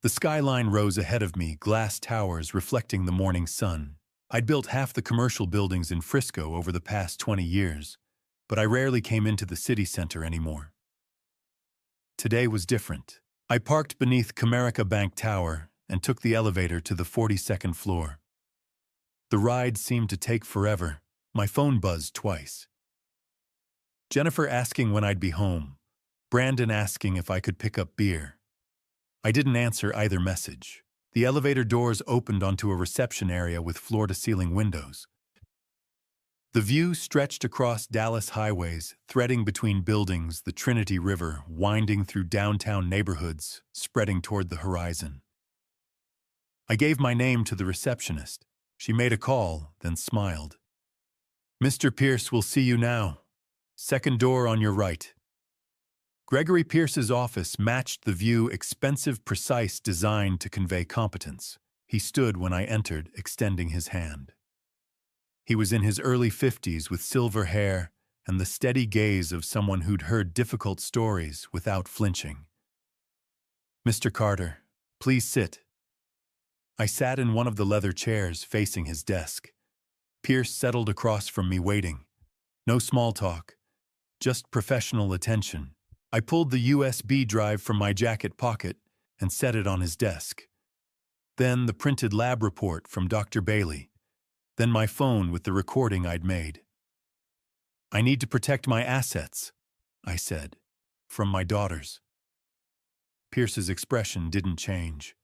The skyline rose ahead of me, glass towers reflecting the morning sun. I'd built half the commercial buildings in Frisco over the past 20 years, but I rarely came into the city center anymore. Today was different. I parked beneath Comerica Bank Tower and took the elevator to the 42nd floor. The ride seemed to take forever. My phone buzzed twice. Jennifer asking when I'd be home. Brandon asking if I could pick up beer. I didn't answer either message. The elevator doors opened onto a reception area with floor-to-ceiling windows. The view stretched across Dallas highways, threading between buildings, the Trinity River winding through downtown neighborhoods, spreading toward the horizon. I gave my name to the receptionist. She made a call, then smiled. "Mr. Pierce will see you now. Second door on your right." Gregory Pierce's office matched the view, expensive, precise, designed to convey competence. He stood when I entered, extending his hand. He was in his early 50s with silver hair and the steady gaze of someone who'd heard difficult stories without flinching. "Mr. Carter, please sit." I sat in one of the leather chairs facing his desk. Pierce settled across from me, waiting. No small talk, just professional attention. I pulled the USB drive from my jacket pocket and set it on his desk. Then the printed lab report from Dr. Bailey. Then my phone with the recording I'd made. "I need to protect my assets," I said, "from my daughters." Pierce's expression didn't change.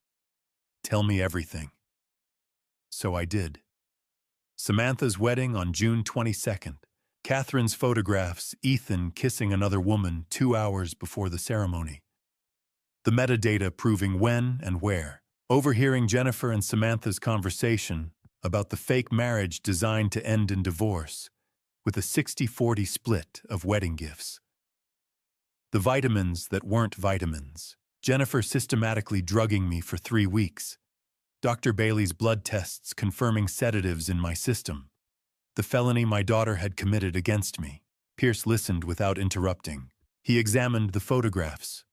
"Tell me everything." So I did. Samantha's wedding on June 22nd. Catherine's photographs, Ethan kissing another woman 2 hours before the ceremony. The metadata proving when and where. Overhearing Jennifer and Samantha's conversation about the fake marriage designed to end in divorce, with a 60-40 split of wedding gifts. The vitamins that weren't vitamins. Jennifer systematically drugging me for 3 weeks. Dr. Bailey's blood tests confirming sedatives in my system. The felony my daughter had committed against me. Pierce listened without interrupting. He examined the photographs,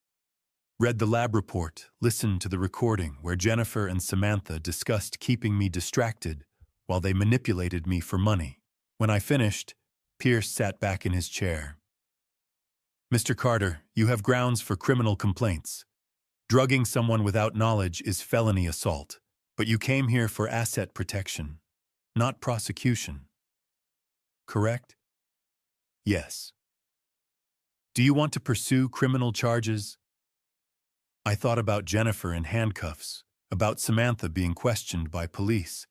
read the lab report, listened to the recording where Jennifer and Samantha discussed keeping me distracted while they manipulated me for money. When I finished, Pierce sat back in his chair. "Mr. Carter, you have grounds for criminal complaints. Drugging someone without knowledge is felony assault, but you came here for asset protection, not prosecution. Correct?" "Yes." "Do you want to pursue criminal charges?" I thought about Jennifer in handcuffs, about Samantha being questioned by police,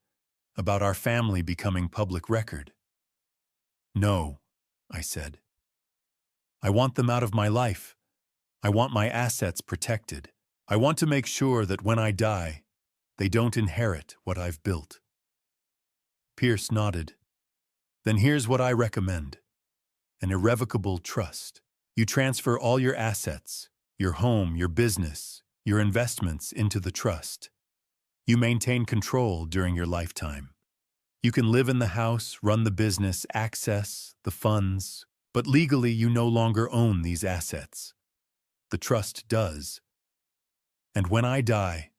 about our family becoming public record. "No," I said. "I want them out of my life. I want my assets protected. I want to make sure that when I die, they don't inherit what I've built." Pierce nodded. "Then here's what I recommend. An irrevocable trust. You transfer all your assets, your home, your business, your investments into the trust. You maintain control during your lifetime. You can live in the house, run the business, access the funds, but legally you no longer own these assets. The trust does. And when I die,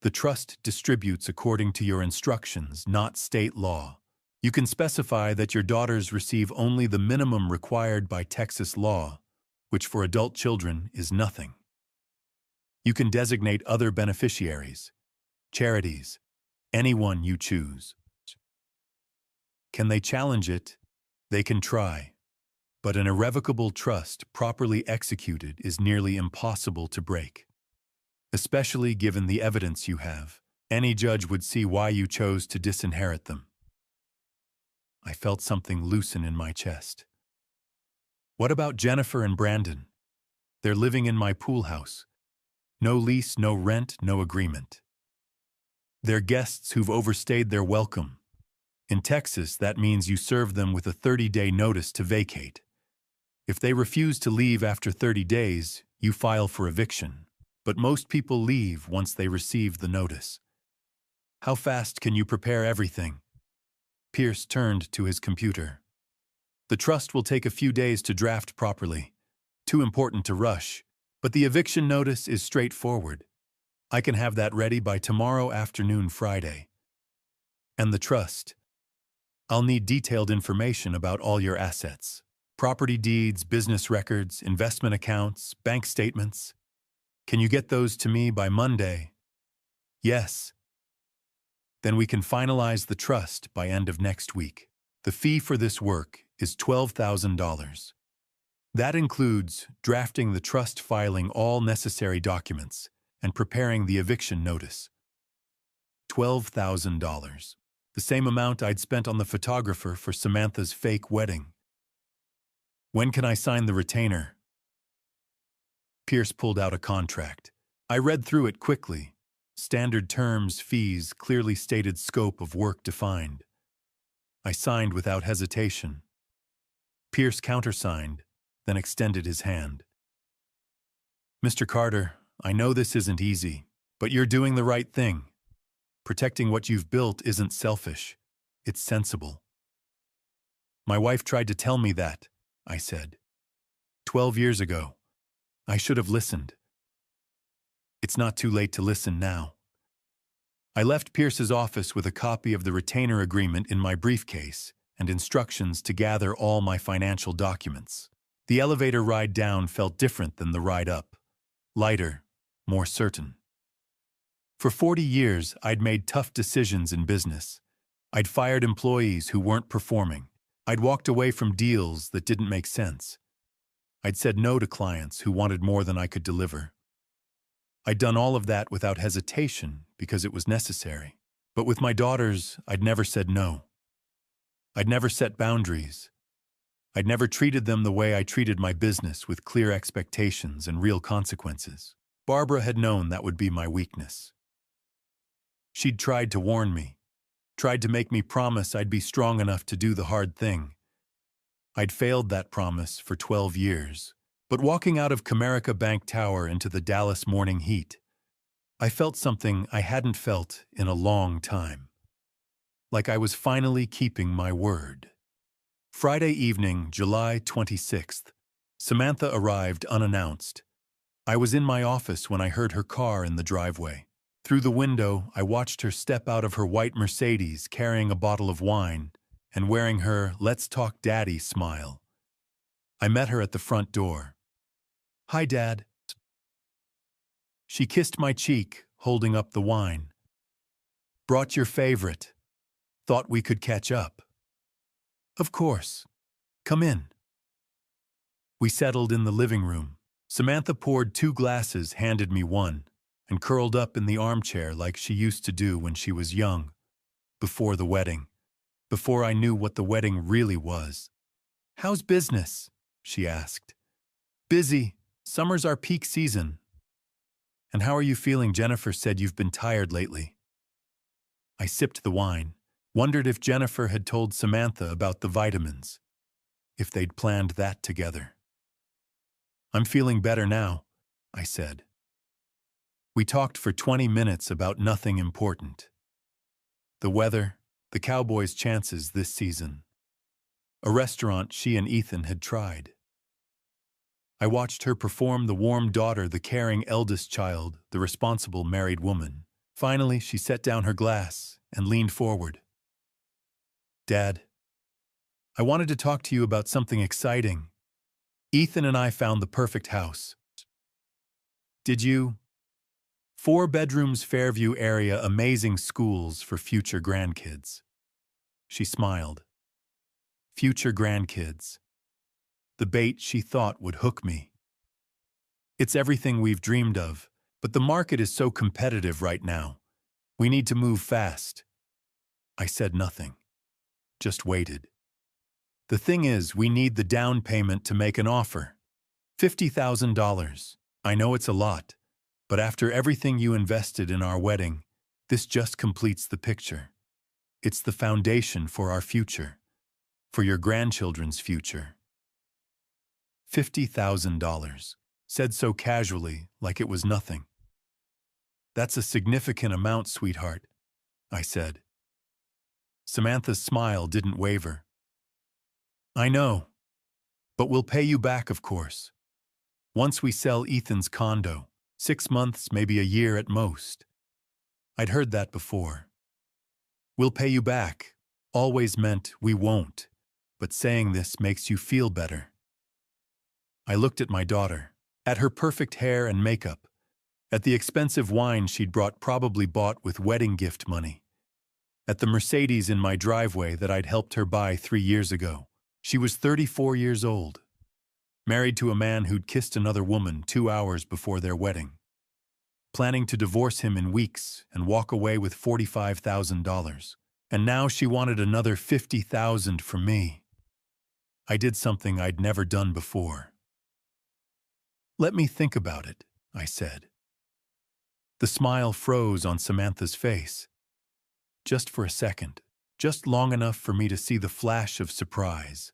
the trust distributes according to your instructions, not state law. You can specify that your daughters receive only the minimum required by Texas law, which for adult children is nothing. You can designate other beneficiaries, charities, anyone you choose. Can they challenge it? They can try. But an irrevocable trust properly executed is nearly impossible to break. Especially given the evidence you have, any judge would see why you chose to disinherit them. I felt something loosen in my chest. What about Jennifer and Brandon? They're living in my pool house. No lease, no rent, no agreement. They're guests who've overstayed their welcome. In Texas, that means you serve them with a 30-day notice to vacate. If they refuse to leave after 30 days, you file for eviction. But most people leave once they receive the notice. How fast can you prepare everything? Pierce turned to his computer. The trust will take a few days to draft properly. Too important to rush, but the eviction notice is straightforward. I can have that ready by tomorrow afternoon, Friday. And the trust? I'll need detailed information about all your assets. Property deeds, business records, investment accounts, bank statements. Can you get those to me by Monday? Yes. Then we can finalize the trust by end of next week. The fee for this work is $12,000. That includes drafting the trust, filing all necessary documents, and preparing the eviction notice. $12,000. The same amount I'd spent on the photographer for Samantha's fake wedding. When can I sign the retainer? Pierce pulled out a contract. I read through it quickly. Standard terms, fees, clearly stated scope of work defined. I signed without hesitation. Pierce countersigned, then extended his hand. Mr. Carter, I know this isn't easy, but you're doing the right thing. Protecting what you've built isn't selfish. It's sensible. My wife tried to tell me that, I said. 12 years ago. I should have listened. It's not too late to listen now. I left Pierce's office with a copy of the retainer agreement in my briefcase and instructions to gather all my financial documents. The elevator ride down felt different than the ride up. Lighter, more certain. For 40 years, I'd made tough decisions in business. I'd fired employees who weren't performing. I'd walked away from deals that didn't make sense. I'd said no to clients who wanted more than I could deliver. I'd done all of that without hesitation because it was necessary. But with my daughters, I'd never said no. I'd never set boundaries. I'd never treated them the way I treated my business, with clear expectations and real consequences. Barbara had known that would be my weakness. She'd tried to warn me, tried to make me promise I'd be strong enough to do the hard thing. I'd failed that promise for 12 years. But walking out of Comerica Bank Tower into the Dallas morning heat, I felt something I hadn't felt in a long time. Like I was finally keeping my word. Friday evening, July 26th, Samantha arrived unannounced. I was in my office when I heard her car in the driveway. Through the window, I watched her step out of her white Mercedes carrying a bottle of wine and wearing her "Let's Talk Daddy" smile. I met her at the front door. "Hi, Dad." She kissed my cheek, holding up the wine. "Brought your favorite. Thought we could catch up." "Of course. Come in." We settled in the living room. Samantha poured 2 glasses, handed me one, and curled up in the armchair like she used to do when she was young, before the wedding, before I knew what the wedding really was. "How's business?" she asked. "Busy. Summer's our peak season." "And how are you feeling? Jennifer said you've been tired lately." I sipped the wine, wondered if Jennifer had told Samantha about the vitamins, if they'd planned that together. "I'm feeling better now," I said. We talked for 20 minutes about nothing important. The weather, the Cowboys' chances this season, a restaurant she and Ethan had tried. I watched her perform the warm daughter, the caring eldest child, the responsible married woman. Finally, she set down her glass and leaned forward. Dad, I wanted to talk to you about something exciting. Ethan and I found the perfect house. Did you? 4 bedrooms, Fairview area, amazing schools for future grandkids. She smiled. Future grandkids. The bait she thought would hook me. It's everything we've dreamed of, but the market is so competitive right now. We need to move fast. I said nothing. Just waited. The thing is, we need the down payment to make an offer. $50,000. I know it's a lot, but after everything you invested in our wedding, this just completes the picture. It's the foundation for our future, for your grandchildren's future. $50,000, said so casually, like it was nothing. That's a significant amount, sweetheart, I said. Samantha's smile didn't waver. I know, but we'll pay you back, of course. Once we sell Ethan's condo, 6 months, maybe a year at most. I'd heard that before. We'll pay you back always meant we won't, but saying this makes you feel better. I looked at my daughter, at her perfect hair and makeup, at the expensive wine she'd probably bought with wedding gift money, at the Mercedes in my driveway that I'd helped her buy 3 years ago. She was 34 years old, married to a man who'd kissed another woman 2 hours before their wedding, planning to divorce him in weeks and walk away with $45,000. And now she wanted another $50,000 from me. I did something I'd never done before. Let me think about it, I said. The smile froze on Samantha's face. Just for a second, just long enough for me to see the flash of surprise,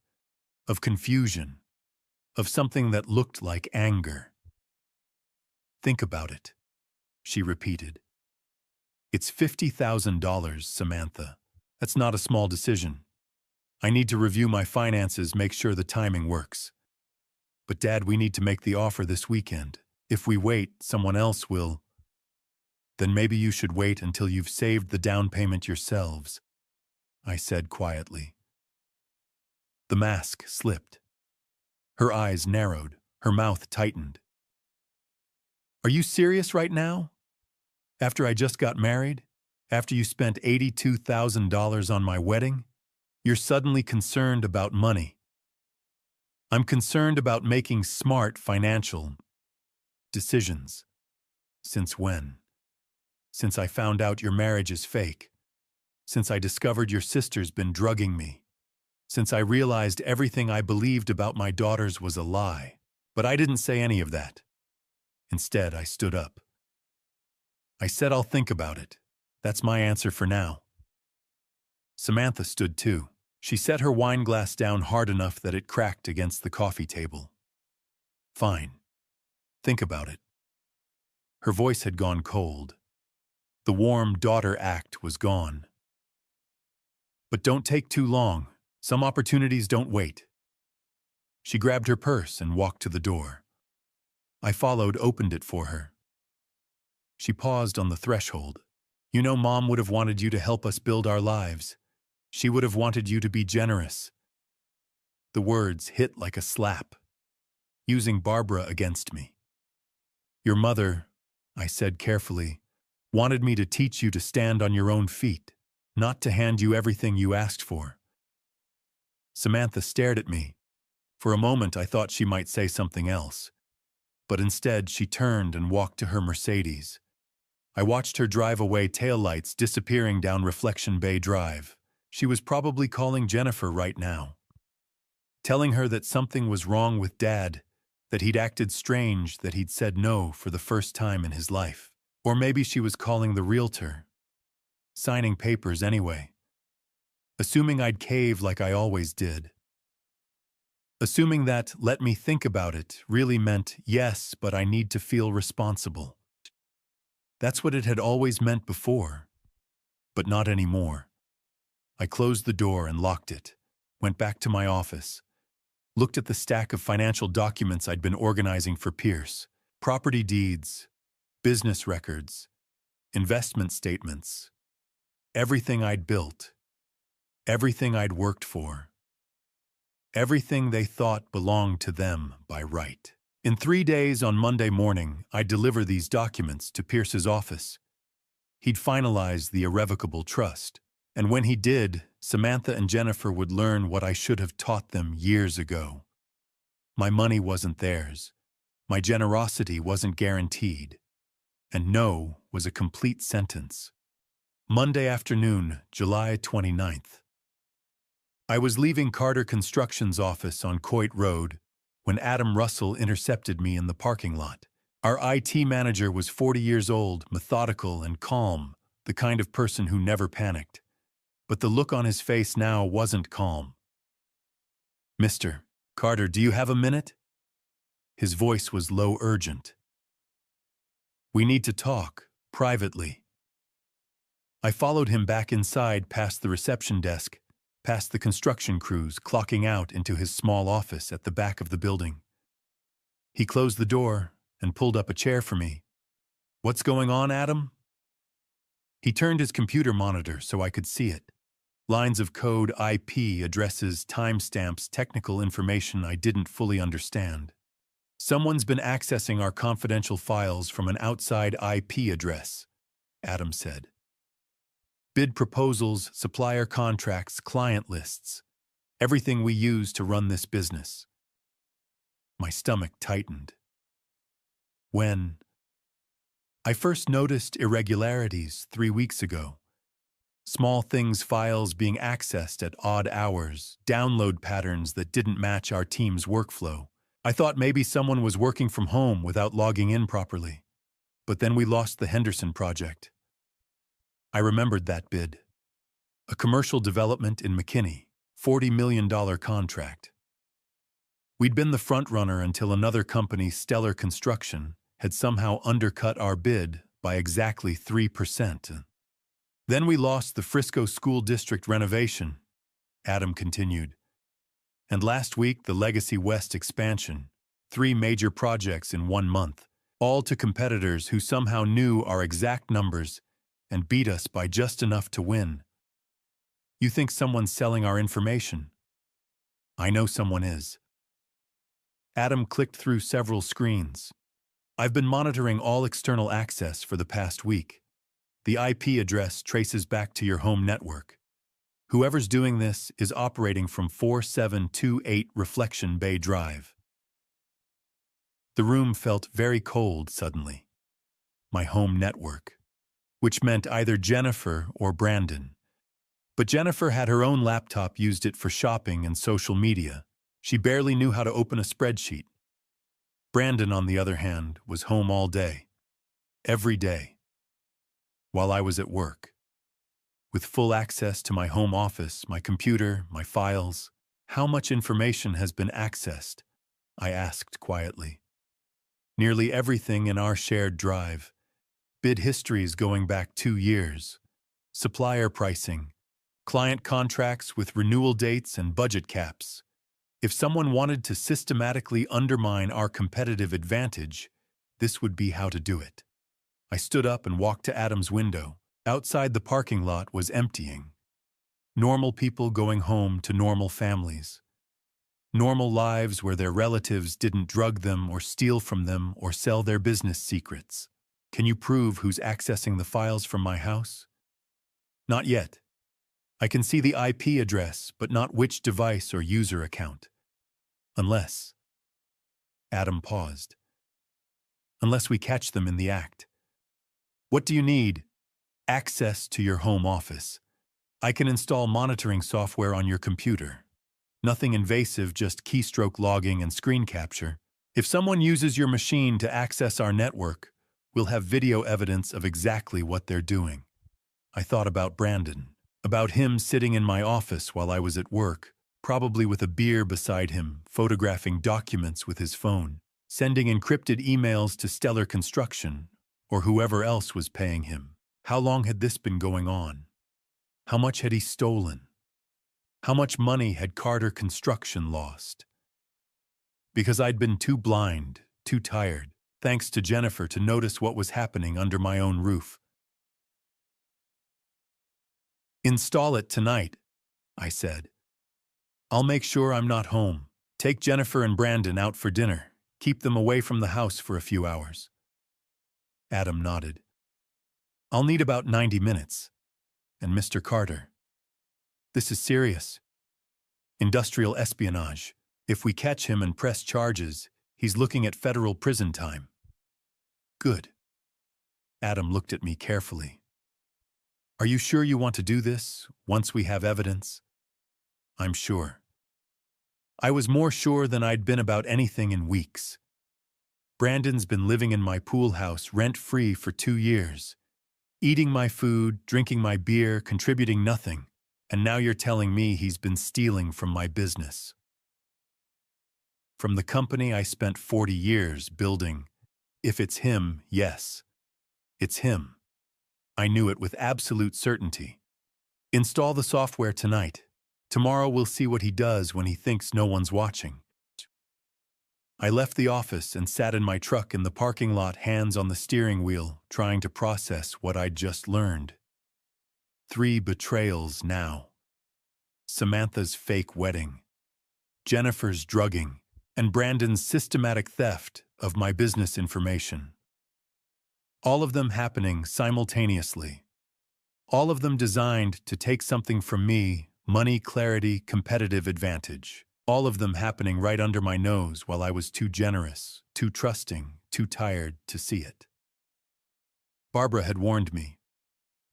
of confusion, of something that looked like anger. Think about it, she repeated. It's $50,000, Samantha. That's not a small decision. I need to review my finances, make sure the timing works. But Dad, we need to make the offer this weekend. If we wait, someone else will. Then maybe you should wait until you've saved the down payment yourselves, I said quietly. The mask slipped. Her eyes narrowed, her mouth tightened. Are you serious right now? After I just got married? After you spent $82,000 on my wedding? You're suddenly concerned about money. I'm concerned about making smart financial decisions. Since when? Since I found out your marriage is fake. Since I discovered your sister's been drugging me. Since I realized everything I believed about my daughters was a lie. But I didn't say any of that. Instead, I stood up. I said I'll think about it. That's my answer for now. Samantha stood too. She set her wine glass down hard enough that it cracked against the coffee table. Fine. Think about it. Her voice had gone cold. The warm daughter act was gone. But don't take too long. Some opportunities don't wait. She grabbed her purse and walked to the door. I followed, opened it for her. She paused on the threshold. You know, Mom would have wanted you to help us build our lives. She would have wanted you to be generous. The words hit like a slap, using Barbara against me. Your mother, I said carefully, wanted me to teach you to stand on your own feet, not to hand you everything you asked for. Samantha stared at me. For a moment I thought she might say something else, but instead she turned and walked to her Mercedes. I watched her drive away, taillights disappearing down Reflection Bay Drive. She was probably calling Jennifer right now, telling her that something was wrong with Dad, that he'd acted strange, that he'd said no for the first time in his life. Or maybe she was calling the realtor, signing papers anyway. Assuming I'd cave like I always did. Assuming that, let me think about it, really meant, yes, but I need to feel responsible. That's what it had always meant before, but not anymore. I closed the door and locked it, went back to my office, looked at the stack of financial documents I'd been organizing for Pierce: property deeds, business records, investment statements, everything I'd built, everything I'd worked for, everything they thought belonged to them by right. In 3 days, on Monday morning, I'd deliver these documents to Pierce's office. He'd finalize the irrevocable trust, and when he did, Samantha and Jennifer would learn what I should have taught them years ago. My money wasn't theirs. My generosity wasn't guaranteed. And no was a complete sentence. Monday afternoon, July 29th. I was leaving Carter Construction's office on Coit Road when Adam Russell intercepted me in the parking lot. Our IT manager was 40 years old, methodical and calm, the kind of person who never panicked. But the look on his face now wasn't calm. "Mr. Carter, do you have a minute?" His voice was low, urgent. "We need to talk, privately." I followed him back inside, past the reception desk, past the construction crews, clocking out into his small office at the back of the building. He closed the door and pulled up a chair for me. "What's going on, Adam?" He turned his computer monitor so I could see it. Lines of code, IP addresses, timestamps, technical information I didn't fully understand. "Someone's been accessing our confidential files from an outside IP address," Adam said. "Bid proposals, supplier contracts, client lists, everything we use to run this business." My stomach tightened. When I first noticed irregularities 3 weeks ago. Small things, files being accessed at odd hours, download patterns that didn't match our team's workflow. I thought maybe someone was working from home without logging in properly. But then we lost the Henderson project. I remembered that bid. A commercial development in McKinney, $40 million contract. We'd been the front-runner until another company, Stellar Construction, had somehow undercut our bid by exactly 3%. Then we lost the Frisco School District renovation, Adam continued. And last week, the Legacy West expansion, 3 major projects in 1 month, all to competitors who somehow knew our exact numbers and beat us by just enough to win. You think someone's selling our information? I know someone is. Adam clicked through several screens. I've been monitoring all external access for the past week. The IP address traces back to your home network. Whoever's doing this is operating from 4728 Reflection Bay Drive. The room felt very cold suddenly. My home network. Which meant either Jennifer or Brandon. But Jennifer had her own laptop, used it for shopping and social media. She barely knew how to open a spreadsheet. Brandon, on the other hand, was home all day. Every day. While I was at work. With full access to my home office, my computer, my files. "How much information has been accessed?" I asked quietly. "Nearly everything in our shared drive. Bid histories going back 2 years. Supplier pricing. Client contracts with renewal dates and budget caps. If someone wanted to systematically undermine our competitive advantage, this would be how to do it." I stood up and walked to Adam's window. Outside, the parking lot was emptying. Normal people going home to normal families. Normal lives where their relatives didn't drug them or steal from them or sell their business secrets. "Can you prove who's accessing the files from my house?" "Not yet. I can see the IP address, but not which device or user account. Unless..." Adam paused. "Unless we catch them in the act." "What do you need?" "Access to your home office. I can install monitoring software on your computer. Nothing invasive, just keystroke logging and screen capture. If someone uses your machine to access our network, we'll have video evidence of exactly what they're doing." I thought about Brandon, about him sitting in my office while I was at work, probably with a beer beside him, photographing documents with his phone, sending encrypted emails to Stellar Construction, or whoever else was paying him. How long had this been going on? How much had he stolen? How much money had Carter Construction lost? Because I'd been too blind, too tired, thanks to Jennifer, to notice what was happening under my own roof. "Install it tonight," I said. "I'll make sure I'm not home. Take Jennifer and Brandon out for dinner. Keep them away from the house for a few hours." Adam nodded. "I'll need about 90 minutes. And Mr. Carter, this is serious. Industrial espionage. If we catch him and press charges, he's looking at federal prison time." "Good." Adam looked at me carefully. "Are you sure you want to do this, once we have evidence?" "I'm sure." I was more sure than I'd been about anything in weeks. Brandon's been living in my pool house rent-free for 2 years, eating my food, drinking my beer, contributing nothing, and now you're telling me he's been stealing from my business. From the company I spent 40 years building. If it's him, yes, it's him. I knew it with absolute certainty. Install the software tonight. Tomorrow we'll see what he does when he thinks no one's watching. I left the office and sat in my truck in the parking lot, hands on the steering wheel, trying to process what I'd just learned. 3 betrayals now. Samantha's fake wedding, Jennifer's drugging, and Brandon's systematic theft of my business information. All of them happening simultaneously. All of them designed to take something from me: money, clarity, competitive advantage. All of them happening right under my nose while I was too generous, too trusting, too tired to see it. Barbara had warned me.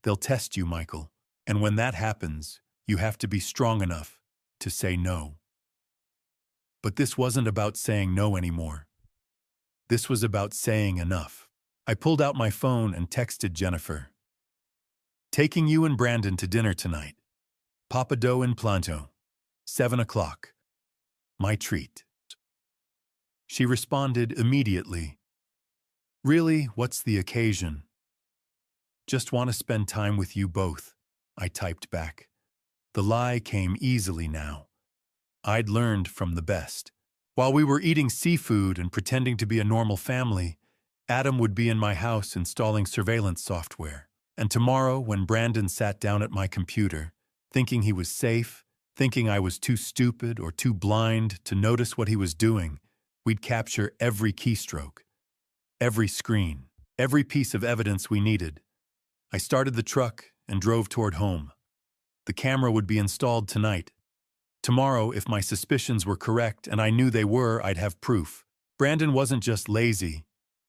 "They'll test you, Michael, and when that happens, you have to be strong enough to say no." But this wasn't about saying no anymore. This was about saying enough. I pulled out my phone and texted Jennifer. "Taking you and Brandon to dinner tonight. Papa Dough in Planto. 7 o'clock. My treat." She responded immediately. "Really, what's the occasion?" "Just want to spend time with you both," I typed back. The lie came easily now. I'd learned from the best. While we were eating seafood and pretending to be a normal family, Adam would be in my house installing surveillance software. And tomorrow, when Brandon sat down at my computer, thinking he was safe, thinking I was too stupid or too blind to notice what he was doing, we'd capture every keystroke, every screen, every piece of evidence we needed. I started the truck and drove toward home. The camera would be installed tonight. Tomorrow, if my suspicions were correct, and I knew they were, I'd have proof. Brandon wasn't just lazy.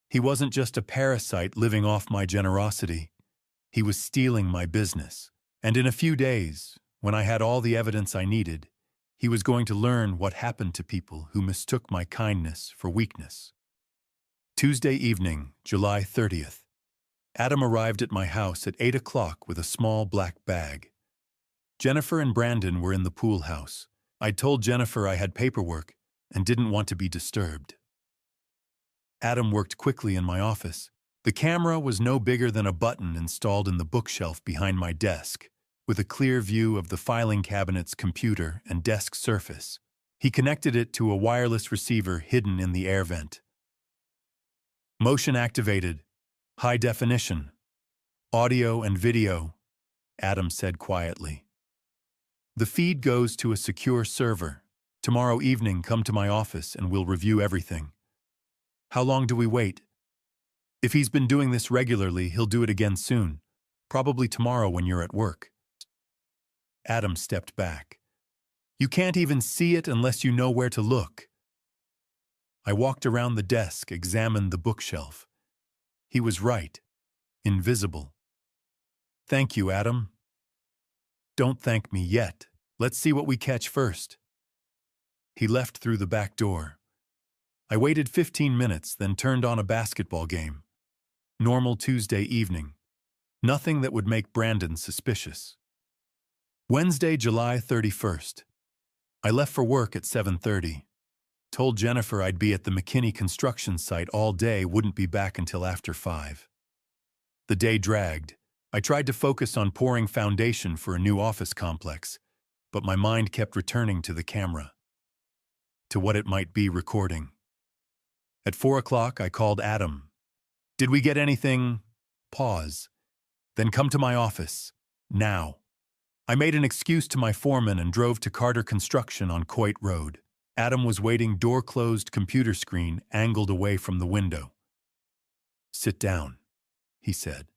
He wasn't just a parasite living off my generosity. He was stealing my business. And in a few days, when I had all the evidence I needed, he was going to learn what happened to people who mistook my kindness for weakness. Tuesday evening, July 30th. Adam arrived at my house at 8 o'clock with a small black bag. Jennifer and Brandon were in the pool house. I'd told Jennifer I had paperwork and didn't want to be disturbed. Adam worked quickly in my office. The camera was no bigger than a button installed in the bookshelf behind my desk, with a clear view of the filing cabinet's computer and desk surface. He connected it to a wireless receiver hidden in the air vent. "Motion activated. High definition. Audio and video," Adam said quietly. "The feed goes to a secure server. Tomorrow evening, come to my office and we'll review everything." "How long do we wait?" "If he's been doing this regularly, he'll do it again soon. Probably tomorrow when you're at work." Adam stepped back. "You can't even see it unless you know where to look." I walked around the desk, examined the bookshelf. He was right. Invisible. "Thank you, Adam." "Don't thank me yet. Let's see what we catch first." He left through the back door. I waited 15 minutes, then turned on a basketball game. Normal Tuesday evening. Nothing that would make Brandon suspicious. Wednesday, July 31st. I left for work at 7:30. Told Jennifer I'd be at the McKinney construction site all day, wouldn't be back until after 5. The day dragged. I tried to focus on pouring foundation for a new office complex, but my mind kept returning to the camera, to what it might be recording. At 4 o'clock, I called Adam. "Did we get anything?" Pause. "Then come to my office. Now." I made an excuse to my foreman and drove to Carter Construction on Coit Road. Adam was waiting, door-closed, computer screen angled away from the window. "Sit down," he said.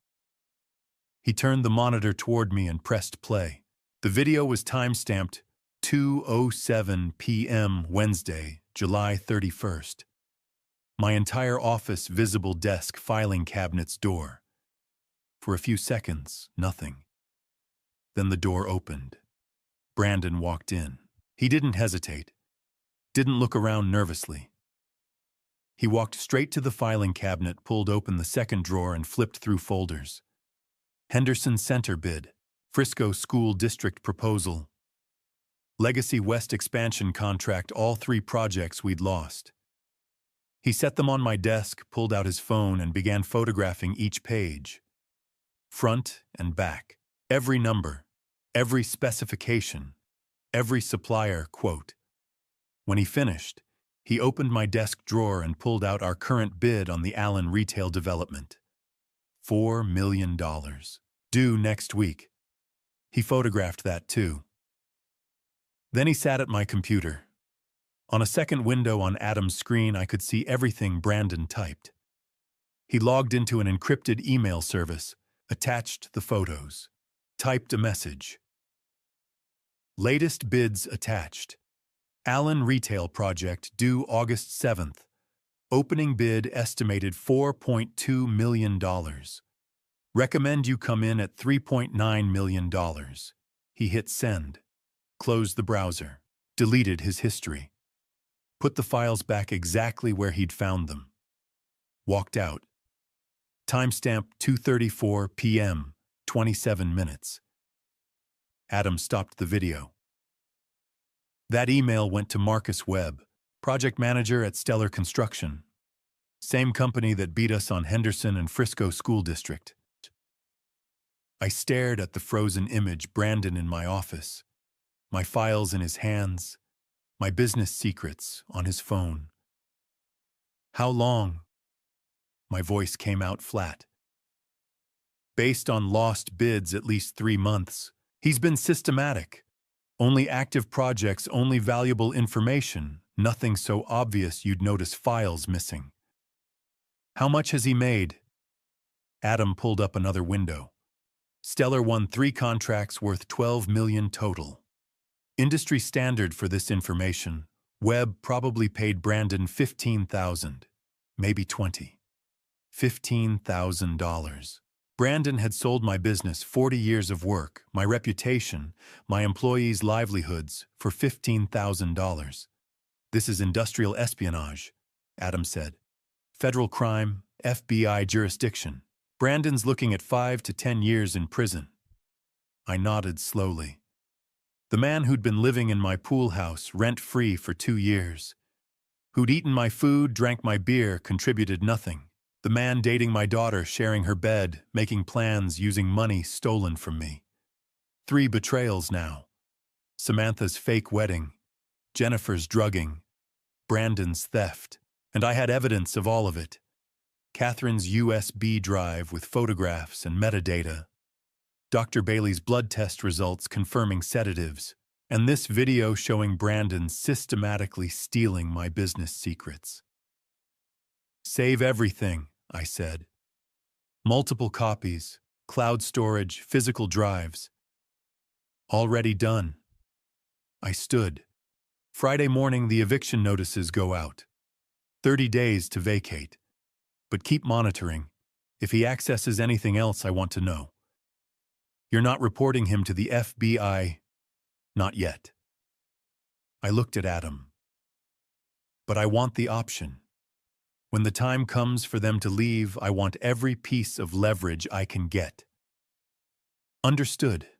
He turned the monitor toward me and pressed play. The video was time-stamped 2:07 p.m. Wednesday, July 31st. My entire office, visible desk, filing cabinets, door. For a few seconds, nothing. Then the door opened. Brandon walked in. He didn't hesitate. Didn't look around nervously. He walked straight to the filing cabinet, pulled open the second drawer, and flipped through folders. Henderson Center bid. Frisco School District proposal. Legacy West expansion contract, all 3 projects we'd lost. He set them on my desk, pulled out his phone, and began photographing each page. Front and back. Every number. Every specification. Every supplier quote. When he finished, he opened my desk drawer and pulled out our current bid on the Allen retail development. $4 million. Due next week. He photographed that too. Then he sat at my computer. On a second window on Adam's screen, I could see everything Brandon typed. He logged into an encrypted email service, attached the photos, typed a message. Latest bids attached. Allen Retail Project due August 7th. Opening bid estimated $4.2 million. Recommend you come in at $3.9 million. He hit send. Closed the browser. Deleted his history. Put the files back exactly where he'd found them. Walked out. Timestamp 2:34 p.m., 27 minutes. Adam stopped the video. That email went to Marcus Webb, project manager at Stellar Construction. Same company that beat us on Henderson and Frisco School District. I stared at the frozen image, Brandon in my office, my files in his hands, my business secrets on his phone. "How long?" My voice came out flat. "Based on lost bids, at least 3 months. He's been systematic. Only active projects, only valuable information, nothing so obvious you'd notice files missing." "How much has he made?" Adam pulled up another window. Stellar won 3 contracts worth $12 million total. Industry standard for this information. Webb probably paid Brandon $15,000, maybe $20,000. $15,000. Brandon had sold my business, 40 years of work, my reputation, my employees' livelihoods for $15,000. "This is industrial espionage," Adam said. "Federal crime, FBI jurisdiction. Brandon's looking at 5 to 10 years in prison." I nodded slowly. The man who'd been living in my pool house, rent-free for 2 years. Who'd eaten my food, drank my beer, contributed nothing. The man dating my daughter, sharing her bed, making plans, using money stolen from me. 3 betrayals now. Samantha's fake wedding, Jennifer's drugging, Brandon's theft. And I had evidence of all of it. Catherine's USB drive with photographs and metadata. Dr. Bailey's blood test results confirming sedatives. And this video showing Brandon systematically stealing my business secrets. "Save everything," I said. "Multiple copies, cloud storage, physical drives." "Already done." I stood. "Friday morning the eviction notices go out. 30 days to vacate. But keep monitoring. If he accesses anything else, I want to know. You're not reporting him to the FBI?" "Not yet." I looked at Adam. "But I want the option. When the time comes for them to leave, I want every piece of leverage I can get." "Understood."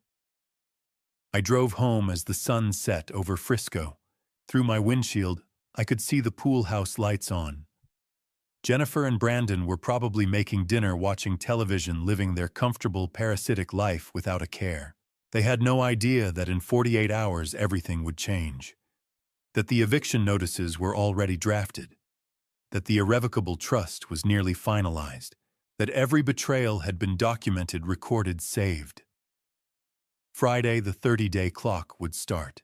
I drove home as the sun set over Frisco. Through my windshield, I could see the pool house lights on. Jennifer and Brandon were probably making dinner, watching television, living their comfortable parasitic life without a care. They had no idea that in 48 hours everything would change. That the eviction notices were already drafted. That the irrevocable trust was nearly finalized. That every betrayal had been documented, recorded, saved. Friday, the 30-day clock would start.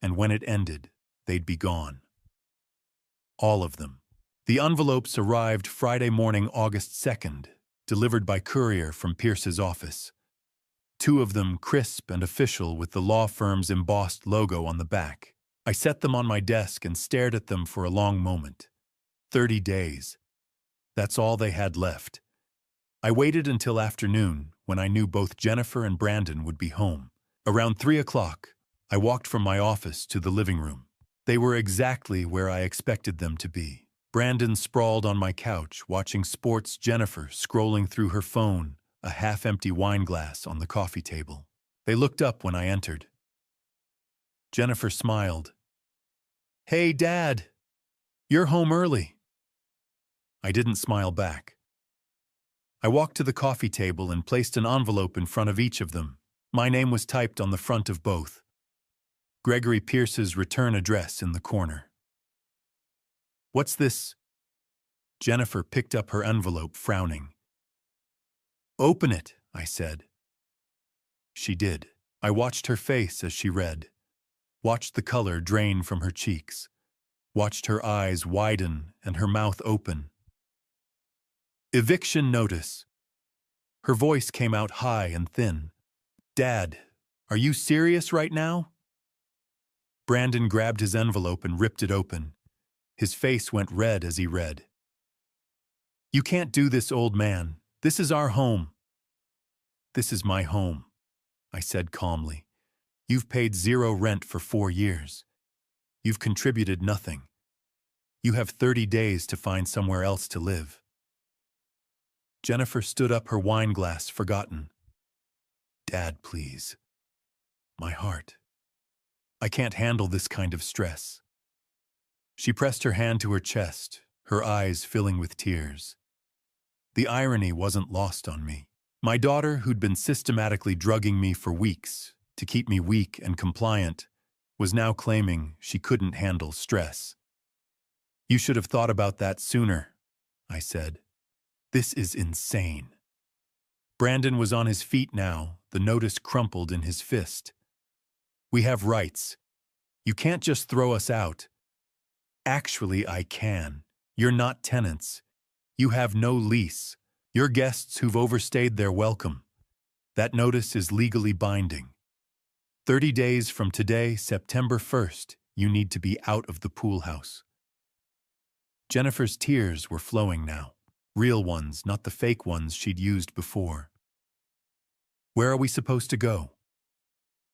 And when it ended, they'd be gone. All of them. The envelopes arrived Friday morning, August 2nd, delivered by courier from Pierce's office. 2 of them crisp and official with the law firm's embossed logo on the back. I set them on my desk and stared at them for a long moment. 30 days. That's all they had left. I waited until afternoon, when I knew both Jennifer and Brandon would be home. Around 3 o'clock, I walked from my office to the living room. They were exactly where I expected them to be. Brandon sprawled on my couch, watching sports, Jennifer scrolling through her phone, a half-empty wine glass on the coffee table. They looked up when I entered. Jennifer smiled. "Hey, Dad! You're home early." I didn't smile back. I walked to the coffee table and placed an envelope in front of each of them. My name was typed on the front of both. Gregory Pierce's return address in the corner. "What's this?" Jennifer picked up her envelope, frowning. "Open it," I said. She did. I watched her face as she read. Watched the color drain from her cheeks. Watched her eyes widen and her mouth open. "Eviction notice." Her voice came out high and thin. "Dad, are you serious right now?" Brandon grabbed his envelope and ripped it open. His face went red as he read. "You can't do this, old man. This is our home." "This is my home," I said calmly. "You've paid 0 rent for 4 years. You've contributed nothing. You have 30 days to find somewhere else to live." Jennifer stood up, her wine glass forgotten. "Dad, please." My heart. I can't handle this kind of stress. She pressed her hand to her chest, her eyes filling with tears. The irony wasn't lost on me. My daughter, who'd been systematically drugging me for weeks to keep me weak and compliant, was now claiming she couldn't handle stress. "You should have thought about that sooner," I said. "This is insane." Brandon was on his feet now, the notice crumpled in his fist. "We have rights. You can't just throw us out." "Actually, I can. You're not tenants. You have no lease. You're guests who've overstayed their welcome. That notice is legally binding. 30 days from today, September 1st, you need to be out of the pool house." Jennifer's tears were flowing now. Real ones, not the fake ones she'd used before. "Where are we supposed to go?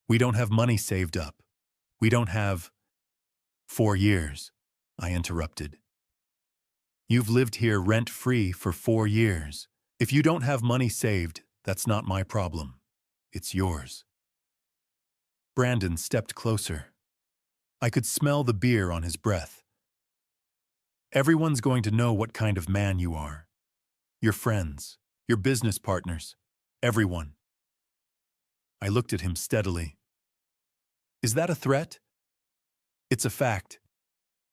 We don't have money saved up. We don't have—" "4 years," I interrupted. "You've lived here rent-free for 4 years. If you don't have money saved, that's not my problem. It's yours." Brandon stepped closer. I could smell the beer on his breath. "Everyone's going to know what kind of man you are. Your friends, your business partners, everyone." I looked at him steadily. "Is that a threat?" "It's a fact.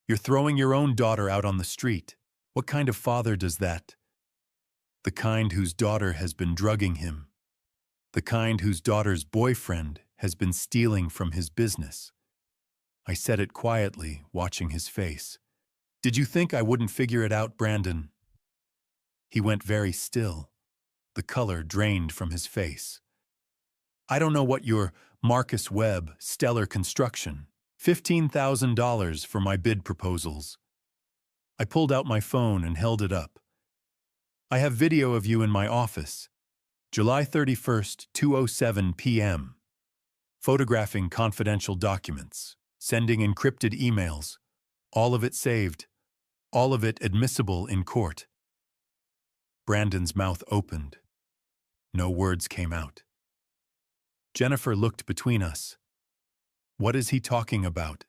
You're throwing your own daughter out on the street. What kind of father does that? The kind whose daughter has been drugging him. The kind whose daughter's boyfriend has been stealing from his business." I said it quietly, watching his face. "Did you think I wouldn't figure it out, Brandon?" He went very still. The color drained from his face. "I don't know what your Marcus Webb, stellar construction. $15,000 for my bid proposals." I pulled out my phone and held it up. "I have video of you in my office. July 31st, 2:07 p.m. Photographing confidential documents, sending encrypted emails. All of it saved. All of it admissible in court." Brandon's mouth opened. No words came out. Jennifer looked between us. "What is he talking about?"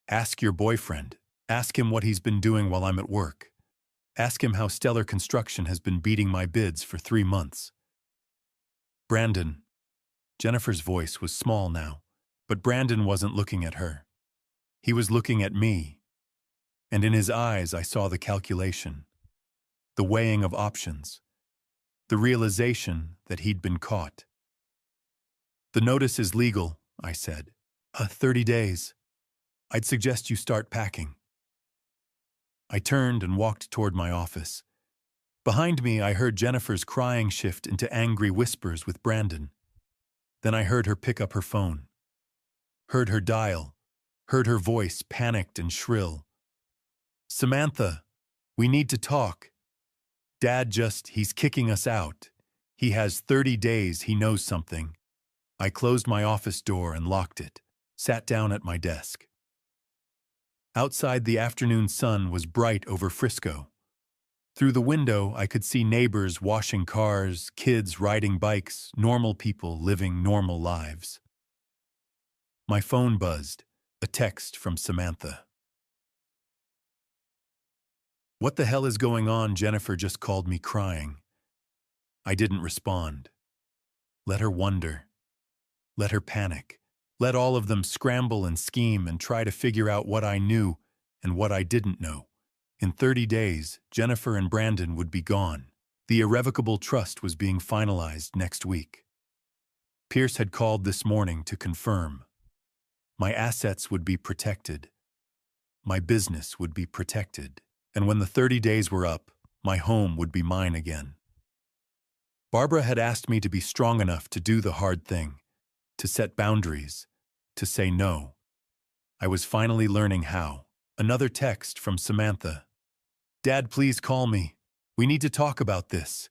"Ask your boyfriend. Ask him what he's been doing while I'm at work." Ask him how Stellar Construction has been beating my bids for 3 months. Brandon. Jennifer's voice was small now, but Brandon wasn't looking at her. He was looking at me, and in his eyes I saw the calculation, the weighing of options, the realization that he'd been caught. The notice is legal, I said. 30 days. I'd suggest you start packing. I turned and walked toward my office. Behind me, I heard Jennifer's crying shift into angry whispers with Brandon. Then I heard her pick up her phone. Heard her dial. Heard her voice panicked and shrill. Samantha, we need to talk. Dad he's kicking us out. He has 30 days, he knows something. I closed my office door and locked it, sat down at my desk. Outside, the afternoon sun was bright over Frisco. Through the window, I could see neighbors washing cars, kids riding bikes, normal people living normal lives. My phone buzzed, a text from Samantha. What the hell is going on? Jennifer just called me crying. I didn't respond. Let her wonder. Let her panic. Let all of them scramble and scheme and try to figure out what I knew and what I didn't know. In 30 days, Jennifer and Brandon would be gone. The irrevocable trust was being finalized next week. Pierce had called this morning to confirm. My assets would be protected. My business would be protected. And when the 30 days were up, my home would be mine again. Barbara had asked me to be strong enough to do the hard thing, to set boundaries, to say no. I was finally learning how. Another text from Samantha. Dad, please call me. We need to talk about this.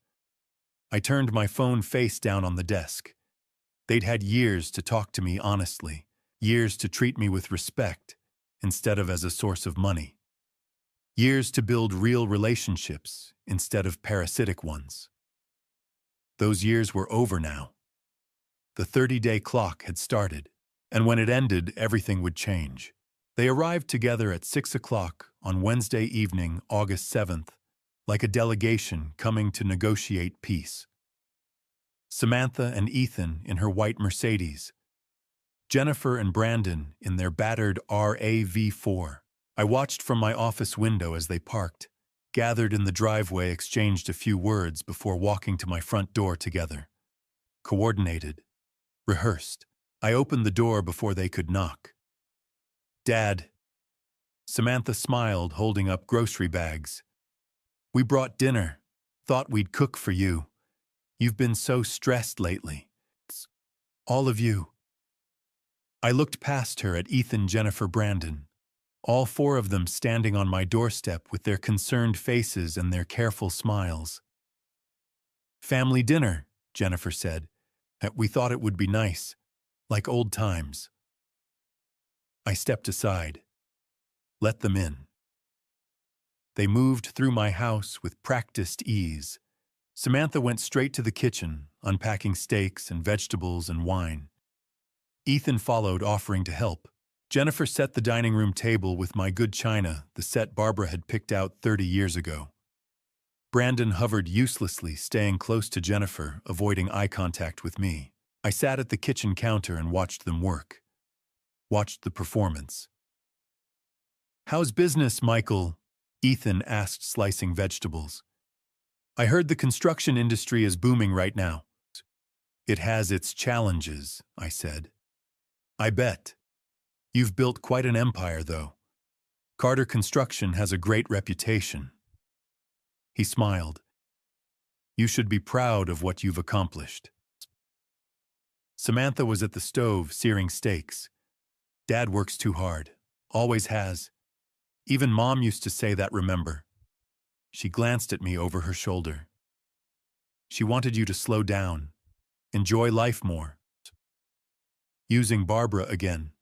I turned my phone face down on the desk. They'd had years to talk to me honestly, years to treat me with respect instead of as a source of money, years to build real relationships instead of parasitic ones. Those years were over now. The 30-day clock had started, and when it ended, everything would change. They arrived together at 6 o'clock on Wednesday evening, August 7th, like a delegation coming to negotiate peace. Samantha and Ethan in her white Mercedes. Jennifer and Brandon in their battered RAV4. I watched from my office window as they parked, gathered in the driveway, exchanged a few words before walking to my front door together. Coordinated. Rehearsed. I opened the door before they could knock. Dad. Samantha smiled, holding up grocery bags. We brought dinner. Thought we'd cook for you. You've been so stressed lately. All of you. I looked past her at Ethan, Jennifer, Brandon. All 4 of them standing on my doorstep with their concerned faces and their careful smiles. Family dinner, Jennifer said. We thought it would be nice, like old times. I stepped aside. Let them in. They moved through my house with practiced ease. Samantha went straight to the kitchen, unpacking steaks and vegetables and wine. Ethan followed, offering to help. Jennifer set the dining room table with my good china, the set Barbara had picked out 30 years ago. Brandon hovered uselessly, staying close to Jennifer, avoiding eye contact with me. I sat at the kitchen counter and watched them work. Watched the performance. How's business, Michael? Ethan asked, slicing vegetables. I heard the construction industry is booming right now. It has its challenges, I said. I bet. You've built quite an empire, though. Carter Construction has a great reputation. He smiled. You should be proud of what you've accomplished. Samantha was at the stove, searing steaks. Dad works too hard. Always has. Even Mom used to say that, remember? She glanced at me over her shoulder. She wanted you to slow down. Enjoy life more. Using Barbara again,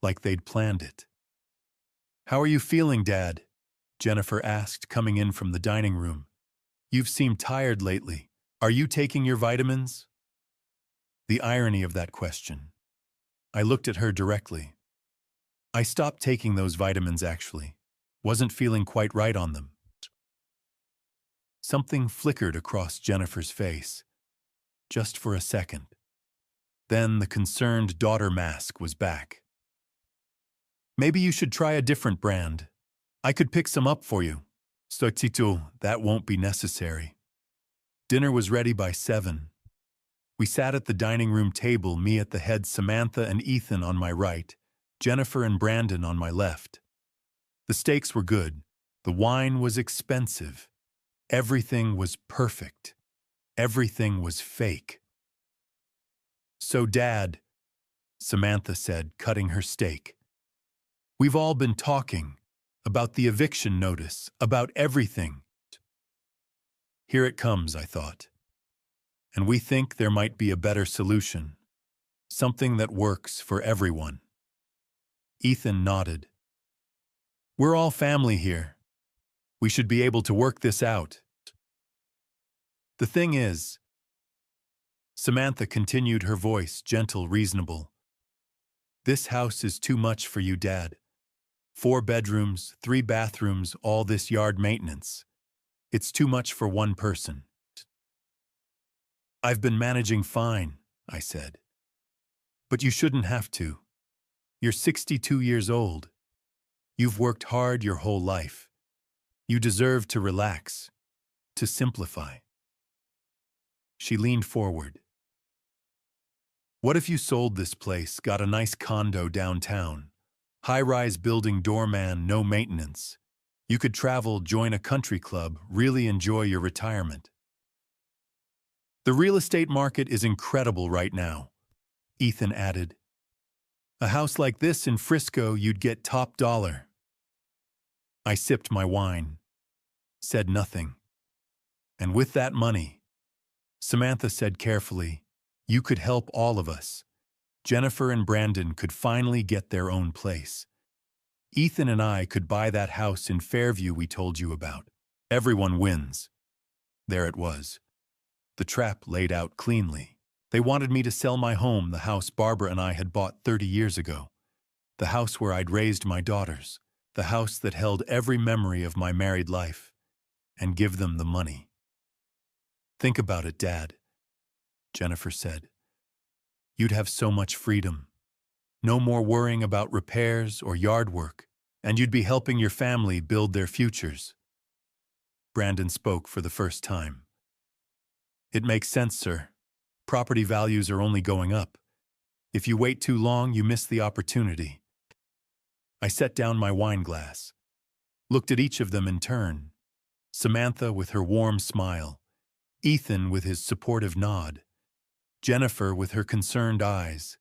like they'd planned it. How are you feeling, Dad? Jennifer asked, coming in from the dining room. You've seemed tired lately. Are you taking your vitamins? The irony of that question. I looked at her directly. I stopped taking those vitamins, actually. Wasn't feeling quite right on them. Something flickered across Jennifer's face, just for a second. Then the concerned daughter mask was back. Maybe you should try a different brand. I could pick some up for you. Stotito, that won't be necessary. Dinner was ready by 7. We sat at the dining room table, me at the head, Samantha and Ethan on my right, Jennifer and Brandon on my left. The steaks were good. The wine was expensive. Everything was perfect. Everything was fake. So, Dad, Samantha said, cutting her steak, we've all been talking about the eviction notice, about everything. Here it comes, I thought. And we think there might be a better solution, something that works for everyone. Ethan nodded. We're all family here. We should be able to work this out. The thing is, Samantha continued, her voice gentle, reasonable. This house is too much for you, Dad. 4 bedrooms, 3 bathrooms, all this yard maintenance. It's too much for one person. I've been managing fine, I said. But you shouldn't have to. You're 62 years old. You've worked hard your whole life. You deserve to relax, to simplify. She leaned forward. What if you sold this place, got a nice condo downtown, high-rise building, doorman, no maintenance? You could travel, join a country club, really enjoy your retirement. The real estate market is incredible right now, Ethan added. A house like this in Frisco, you'd get top dollar. I sipped my wine, said nothing. And with that money, Samantha said carefully, you could help all of us. Jennifer and Brandon could finally get their own place. Ethan and I could buy that house in Fairview we told you about. Everyone wins. There it was. The trap laid out cleanly. They wanted me to sell my home, the house Barbara and I had bought 30 years ago. The house where I'd raised my daughters. The house that held every memory of my married life. And give them the money. Think about it, Dad, Jennifer said. You'd have so much freedom. No more worrying about repairs or yard work, and you'd be helping your family build their futures. Brandon spoke for the first time. It makes sense, sir. Property values are only going up. If you wait too long, you miss the opportunity. I set down my wine glass, looked at each of them in turn. Samantha with her warm smile, Ethan with his supportive nod, Jennifer with her concerned eyes,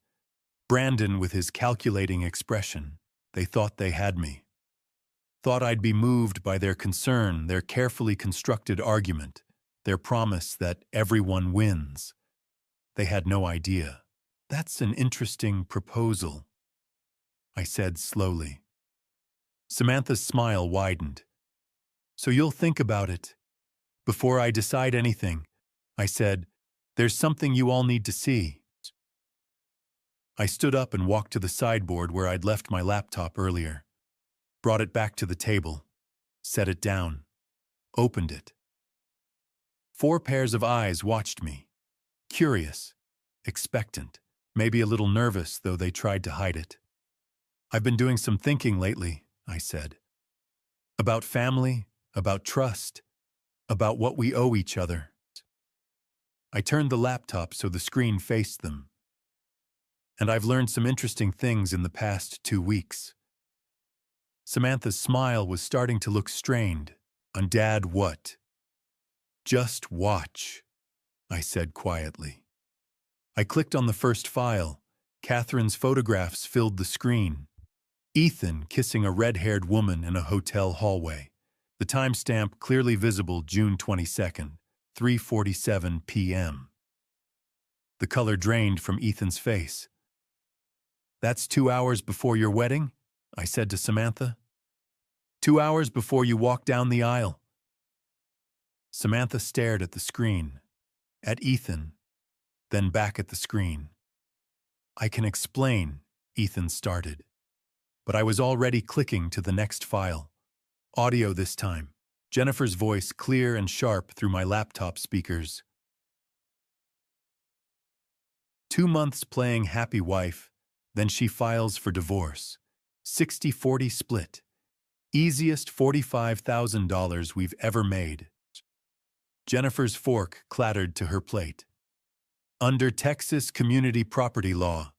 Brandon with his calculating expression. They thought they had me. Thought I'd be moved by their concern, their carefully constructed argument, their promise that everyone wins. They had no idea. That's an interesting proposal, I said slowly. Samantha's smile widened. So you'll think about it. Before I decide anything, I said, there's something you all need to see. I stood up and walked to the sideboard where I'd left my laptop earlier. Brought it back to the table, set it down, opened it. 4 pairs of eyes watched me, curious, expectant, maybe a little nervous, though they tried to hide it. I've been doing some thinking lately, I said. About family, about trust, about what we owe each other. I turned the laptop so the screen faced them. And I've learned some interesting things in the past 2 weeks. Samantha's smile was starting to look strained. On Dad, what? Just watch, I said quietly. I clicked on the first file. Catherine's photographs filled the screen. Ethan kissing a red-haired woman in a hotel hallway. The timestamp clearly visible, June 22nd, 3:47 p.m. The color drained from Ethan's face. That's 2 hours before your wedding? I said to Samantha. 2 hours before you walked down the aisle. Samantha stared at the screen, at Ethan, then back at the screen. I can explain, Ethan started, but I was already clicking to the next file. Audio this time. Jennifer's voice clear and sharp through my laptop speakers. 2 months playing happy wife, then she files for divorce. 60-40 split. Easiest $45,000 we've ever made. Jennifer's fork clattered to her plate. Under Texas community property law.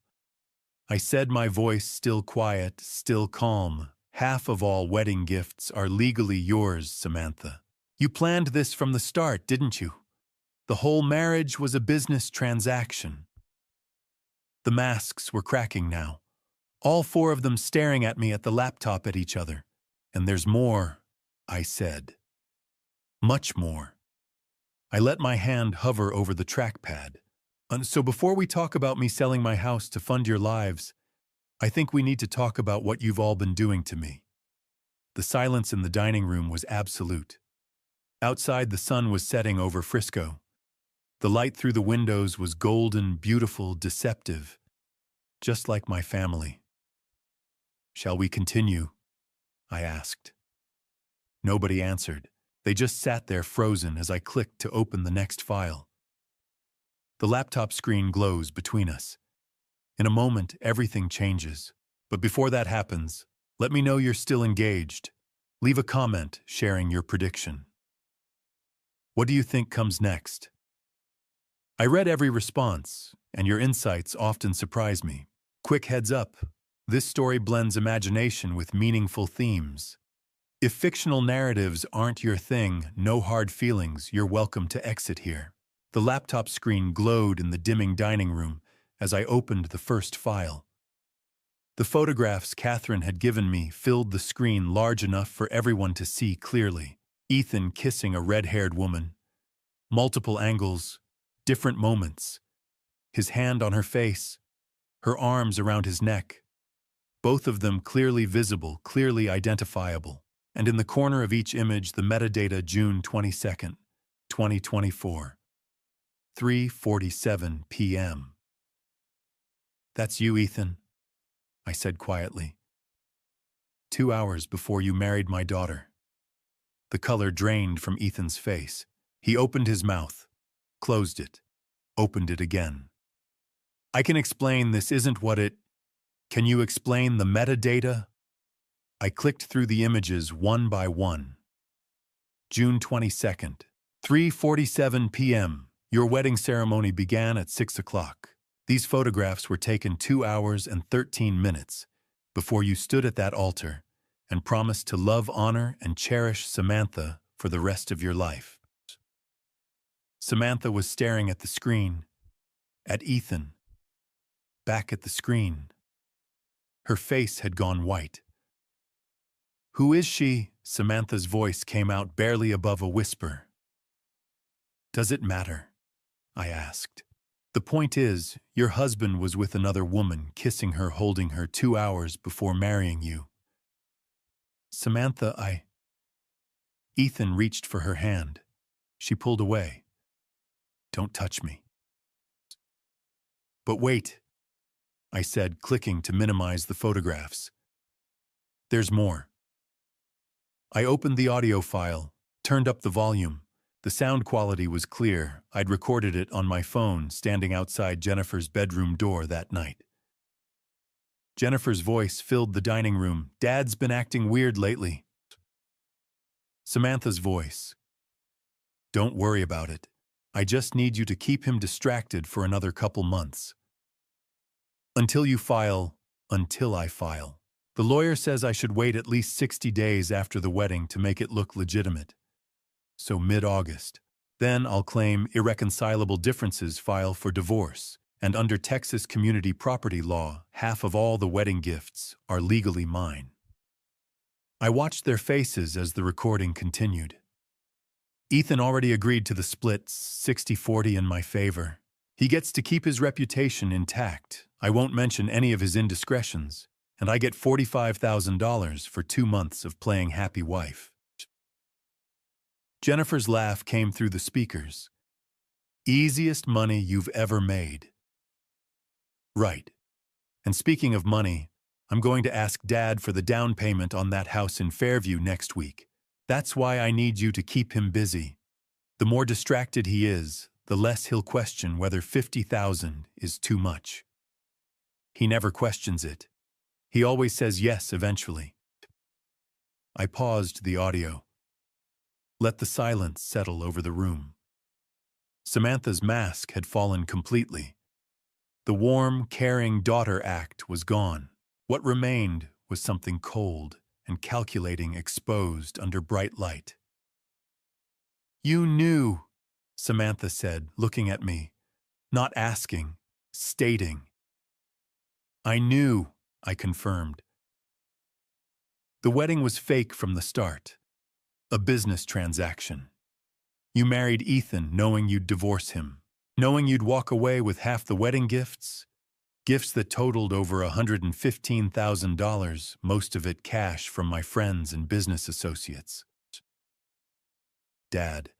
I said, my voice still quiet, still calm. Half of all wedding gifts are legally yours, Samantha. You planned this from the start, didn't you? The whole marriage was a business transaction. The masks were cracking now. All 4 of them staring at me at the laptop at each other. And there's more, I said. Much more. I let my hand hover over the trackpad. And so before we talk about me selling my house to fund your lives, I think we need to talk about what you've all been doing to me. The silence in the dining room was absolute. Outside, the sun was setting over Frisco. The light through the windows was golden, beautiful, deceptive, just like my family. Shall we continue? I asked. Nobody answered. They just sat there frozen as I clicked to open the next file. The laptop screen glows between us. In a moment, everything changes. But before that happens, let me know you're still engaged. Leave a comment sharing your prediction. What do you think comes next? I read every response, and your insights often surprise me. Quick heads up, this story blends imagination with meaningful themes. If fictional narratives aren't your thing, no hard feelings, you're welcome to exit here. The laptop screen glowed in the dimming dining room as I opened the first file. The photographs Catherine had given me filled the screen large enough for everyone to see clearly. Ethan kissing a red-haired woman. Multiple angles, different moments. His hand on her face, her arms around his neck. Both of them clearly visible, clearly identifiable. And in the corner of each image, the metadata June 22nd, 2024. 3:47 p.m. That's you, Ethan, I said quietly. 2 hours before you married my daughter. The color drained from Ethan's face. He opened his mouth, closed it, opened it again. I can explain, this isn't what it... Can you explain the metadata? I clicked through the images one by one. June 22nd, 3:47 p.m. Your wedding ceremony began at 6 o'clock. These photographs were taken 2 hours and 13 minutes before you stood at that altar and promised to love, honor, and cherish Samantha for the rest of your life. Samantha was staring at the screen, at Ethan, back at the screen. Her face had gone white. Who is she? Samantha's voice came out barely above a whisper. Does it matter? I asked. The point is, your husband was with another woman, kissing her, holding her 2 hours before marrying you. Samantha, Ethan reached for her hand. She pulled away. Don't touch me. But wait, I said, clicking to minimize the photographs. There's more. I opened the audio file, turned up the volume. The sound quality was clear. I'd recorded it on my phone, standing outside Jennifer's bedroom door that night. Jennifer's voice filled the dining room. Dad's been acting weird lately. Samantha's voice. Don't worry about it. I just need you to keep him distracted for another couple months. Until I file. The lawyer says I should wait at least 60 days after the wedding to make it look legitimate. So mid-August. Then I'll claim irreconcilable differences, file for divorce, and under Texas community property law, half of all the wedding gifts are legally mine. I watched their faces as the recording continued. Ethan already agreed to the split, 60-40 in my favor. He gets to keep his reputation intact. I won't mention any of his indiscretions, and I get $45,000 for 2 months of playing happy wife. Jennifer's laugh came through the speakers. Easiest money you've ever made. Right. And speaking of money, I'm going to ask Dad for the down payment on that house in Fairview next week. That's why I need you to keep him busy. The more distracted he is, the less he'll question whether 50,000 is too much. He never questions it. He always says yes eventually. I paused the audio. Let the silence settle over the room. Samantha's mask had fallen completely. The warm, caring daughter act was gone. What remained was something cold and calculating exposed under bright light. You knew, Samantha said, looking at me, not asking, stating. I knew, I confirmed. The wedding was fake from the start. A business transaction. You married Ethan knowing you'd divorce him, knowing you'd walk away with half the wedding gifts, gifts that totaled over $115,000, most of it cash from my friends and business associates. Dad.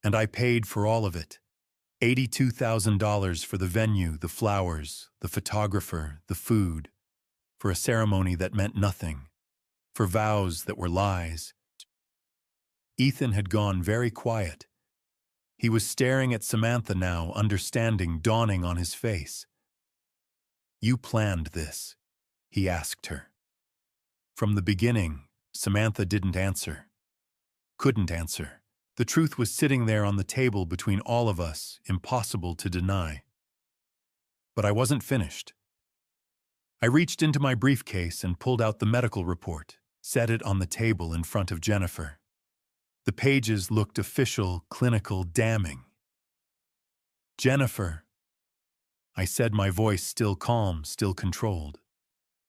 And I paid for all of it. $82,000 for the venue, the flowers, the photographer, the food, for a ceremony that meant nothing, for vows that were lies. Ethan had gone very quiet. He was staring at Samantha now, understanding dawning on his face. You planned this, he asked her. From the beginning, Samantha didn't answer. Couldn't answer. The truth was sitting there on the table between all of us, impossible to deny. But I wasn't finished. I reached into my briefcase and pulled out the medical report, set it on the table in front of Jennifer. The pages looked official, clinical, damning. Jennifer, I said, my voice still calm, still controlled.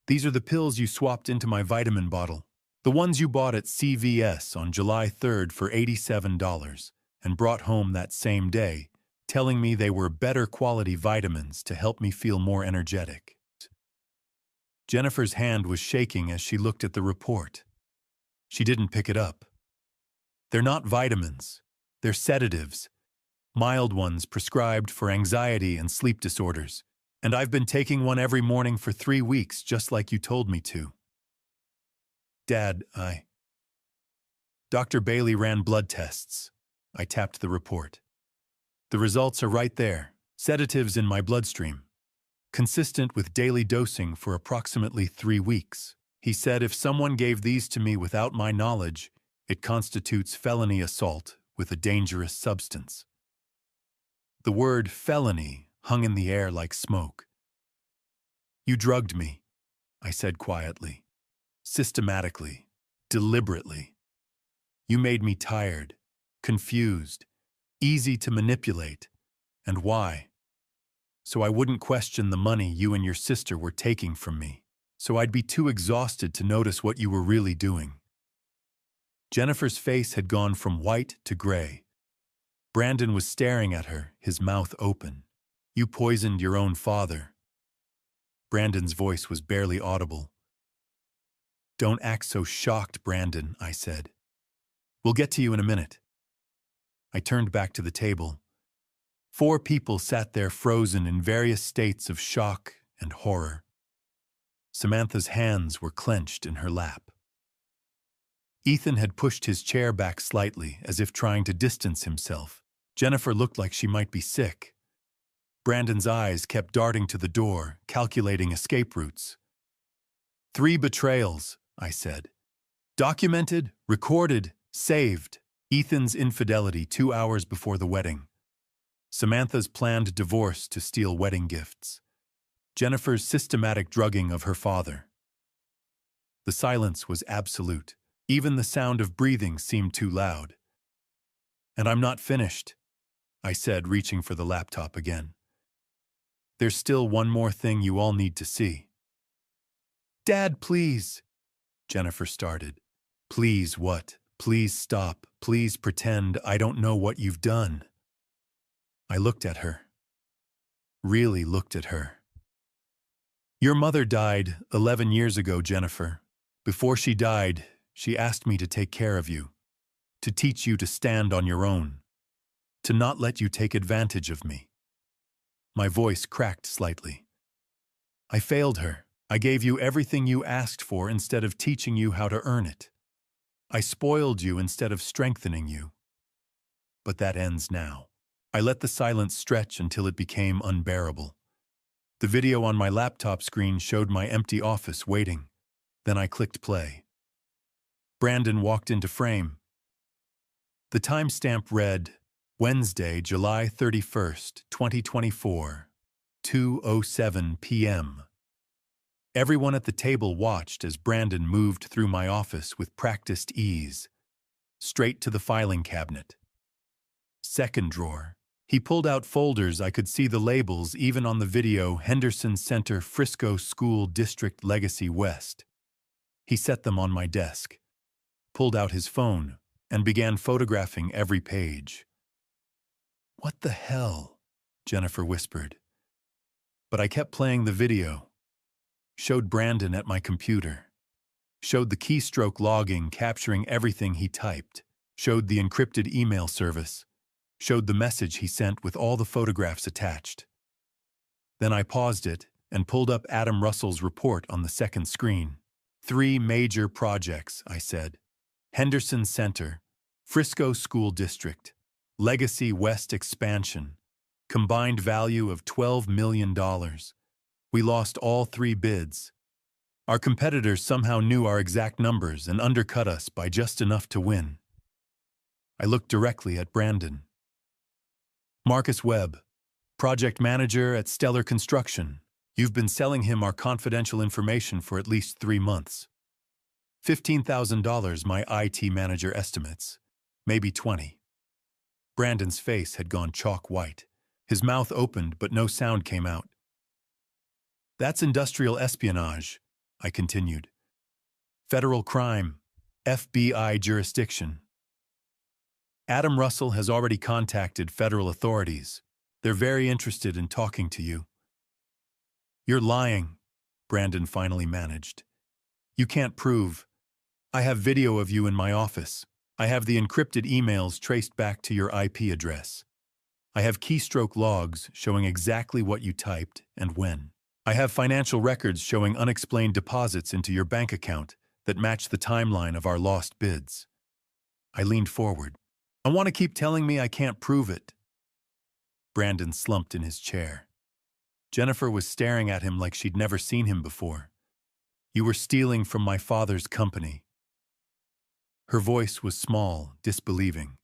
These are the pills you swapped into my vitamin bottle. The ones you bought at CVS on July 3rd for $87 and brought home that same day, telling me they were better quality vitamins to help me feel more energetic. Jennifer's hand was shaking as she looked at the report. She didn't pick it up. They're not vitamins. They're sedatives, mild ones prescribed for anxiety and sleep disorders. And I've been taking one every morning for 3 weeks, just like you told me to. Dad, Dr. Bailey ran blood tests. I tapped the report. The results are right there. Sedatives in my bloodstream. Consistent with daily dosing for approximately 3 weeks. He said if someone gave these to me without my knowledge, it constitutes felony assault with a dangerous substance. The word felony hung in the air like smoke. You drugged me, I said quietly. Systematically, deliberately. You made me tired, confused, easy to manipulate. And why? So I wouldn't question the money you and your sister were taking from me. So I'd be too exhausted to notice what you were really doing. Jennifer's face had gone from white to gray. Brandon was staring at her, his mouth open. You poisoned your own father. Brandon's voice was barely audible. Don't act so shocked, Brandon, I said. We'll get to you in a minute. I turned back to the table. 4 people sat there frozen in various states of shock and horror. Samantha's hands were clenched in her lap. Ethan had pushed his chair back slightly, as if trying to distance himself. Jennifer looked like she might be sick. Brandon's eyes kept darting to the door, calculating escape routes. 3 betrayals, I said. Documented, recorded, saved. Ethan's infidelity 2 hours before the wedding. Samantha's planned divorce to steal wedding gifts. Jennifer's systematic drugging of her father. The silence was absolute. Even the sound of breathing seemed too loud. And I'm not finished, I said, reaching for the laptop again. There's still one more thing you all need to see. Dad, please, Jennifer started. Please what? Please stop. Please pretend I don't know what you've done. I looked at her. Really looked at her. Your mother died 11 years ago, Jennifer. Before she died, she asked me to take care of you, to teach you to stand on your own, to not let you take advantage of me. My voice cracked slightly. I failed her. I gave you everything you asked for instead of teaching you how to earn it. I spoiled you instead of strengthening you. But that ends now. I let the silence stretch until it became unbearable. The video on my laptop screen showed my empty office waiting. Then I clicked play. Brandon walked into frame. The timestamp read, Wednesday, July 31st, 2024, 2:07 p.m. Everyone at the table watched as Brandon moved through my office with practiced ease, straight to the filing cabinet. Second drawer. He pulled out folders. I could see the labels even on the video, Henderson Center, Frisco School District, Legacy West. He set them on my desk, pulled out his phone, and began photographing every page. What the hell? Jennifer whispered. But I kept playing the video. Showed Brandon at my computer. Showed the keystroke logging capturing everything he typed. Showed the encrypted email service. Showed the message he sent with all the photographs attached. Then I paused it and pulled up Adam Russell's report on the second screen. 3 major projects, I said. Henderson Center, Frisco School District, Legacy West expansion, combined value of $12 million. We lost all 3 bids. Our competitors somehow knew our exact numbers and undercut us by just enough to win. I looked directly at Brandon. Marcus Webb, project manager at Stellar Construction. You've been selling him our confidential information for at least 3 months. $15,000 my IT manager estimates, maybe 20. Brandon's face had gone chalk white. His mouth opened, but no sound came out. That's industrial espionage, I continued. Federal crime, FBI jurisdiction. Adam Russell has already contacted federal authorities. They're very interested in talking to you. You're lying, Brandon finally managed. You can't prove. I have video of you in my office. I have the encrypted emails traced back to your IP address. I have keystroke logs showing exactly what you typed and when. I have financial records showing unexplained deposits into your bank account that match the timeline of our lost bids. I leaned forward. I want to keep telling me I can't prove it. Brandon slumped in his chair. Jennifer was staring at him like she'd never seen him before. You were stealing from my father's company. Her voice was small, disbelieving.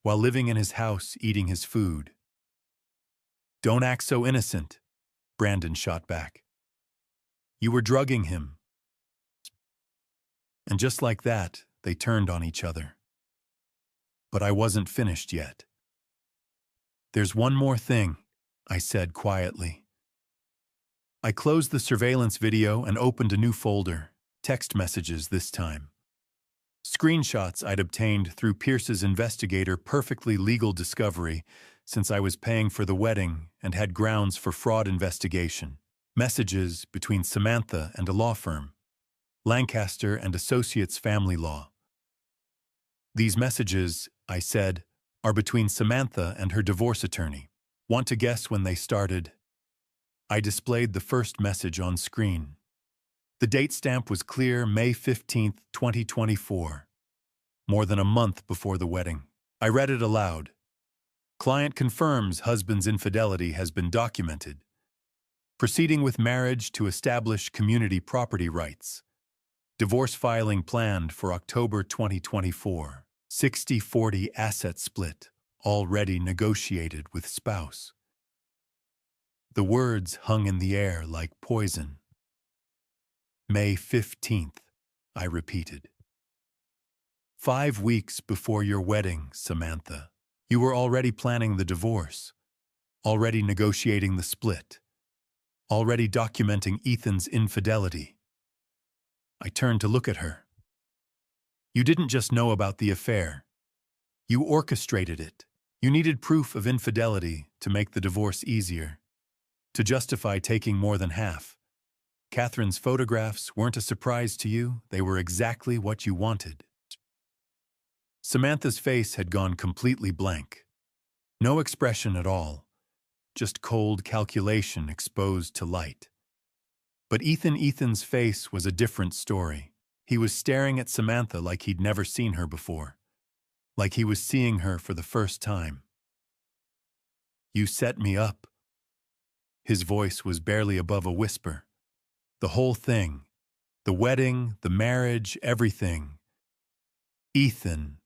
While living in his house, eating his food. Don't act so innocent, Brandon shot back. You were drugging him. And just like that, they turned on each other. But I wasn't finished yet. There's one more thing, I said quietly. I closed the surveillance video and opened a new folder, text messages this time. Screenshots I'd obtained through Pierce's investigator, perfectly legal discovery since I was paying for the wedding and had grounds for fraud investigation. Messages between Samantha and a law firm, Lancaster and Associates Family Law. These messages, I said, are between Samantha and her divorce attorney. Want to guess when they started? I displayed the first message on screen. The date stamp was clear, May 15th, 2024. More than a month before the wedding. I read it aloud. Client confirms husband's infidelity has been documented. Proceeding with marriage to establish community property rights. Divorce filing planned for October 2024. 60-40 asset split, already negotiated with spouse. The words hung in the air like poison. May 15th, I repeated. 5 weeks before your wedding, Samantha. You were already planning the divorce, already negotiating the split, already documenting Ethan's infidelity. I turned to look at her. You didn't just know about the affair. You orchestrated it. You needed proof of infidelity to make the divorce easier, to justify taking more than half. Catherine's photographs weren't a surprise to you. They were exactly what you wanted. Samantha's face had gone completely blank. No expression at all, just cold calculation exposed to light. But Ethan's face was a different story. He was staring at Samantha like he'd never seen her before, like he was seeing her for the first time. "You set me up." His voice was barely above a whisper. "The whole thing. The wedding, the marriage, everything. Ethan,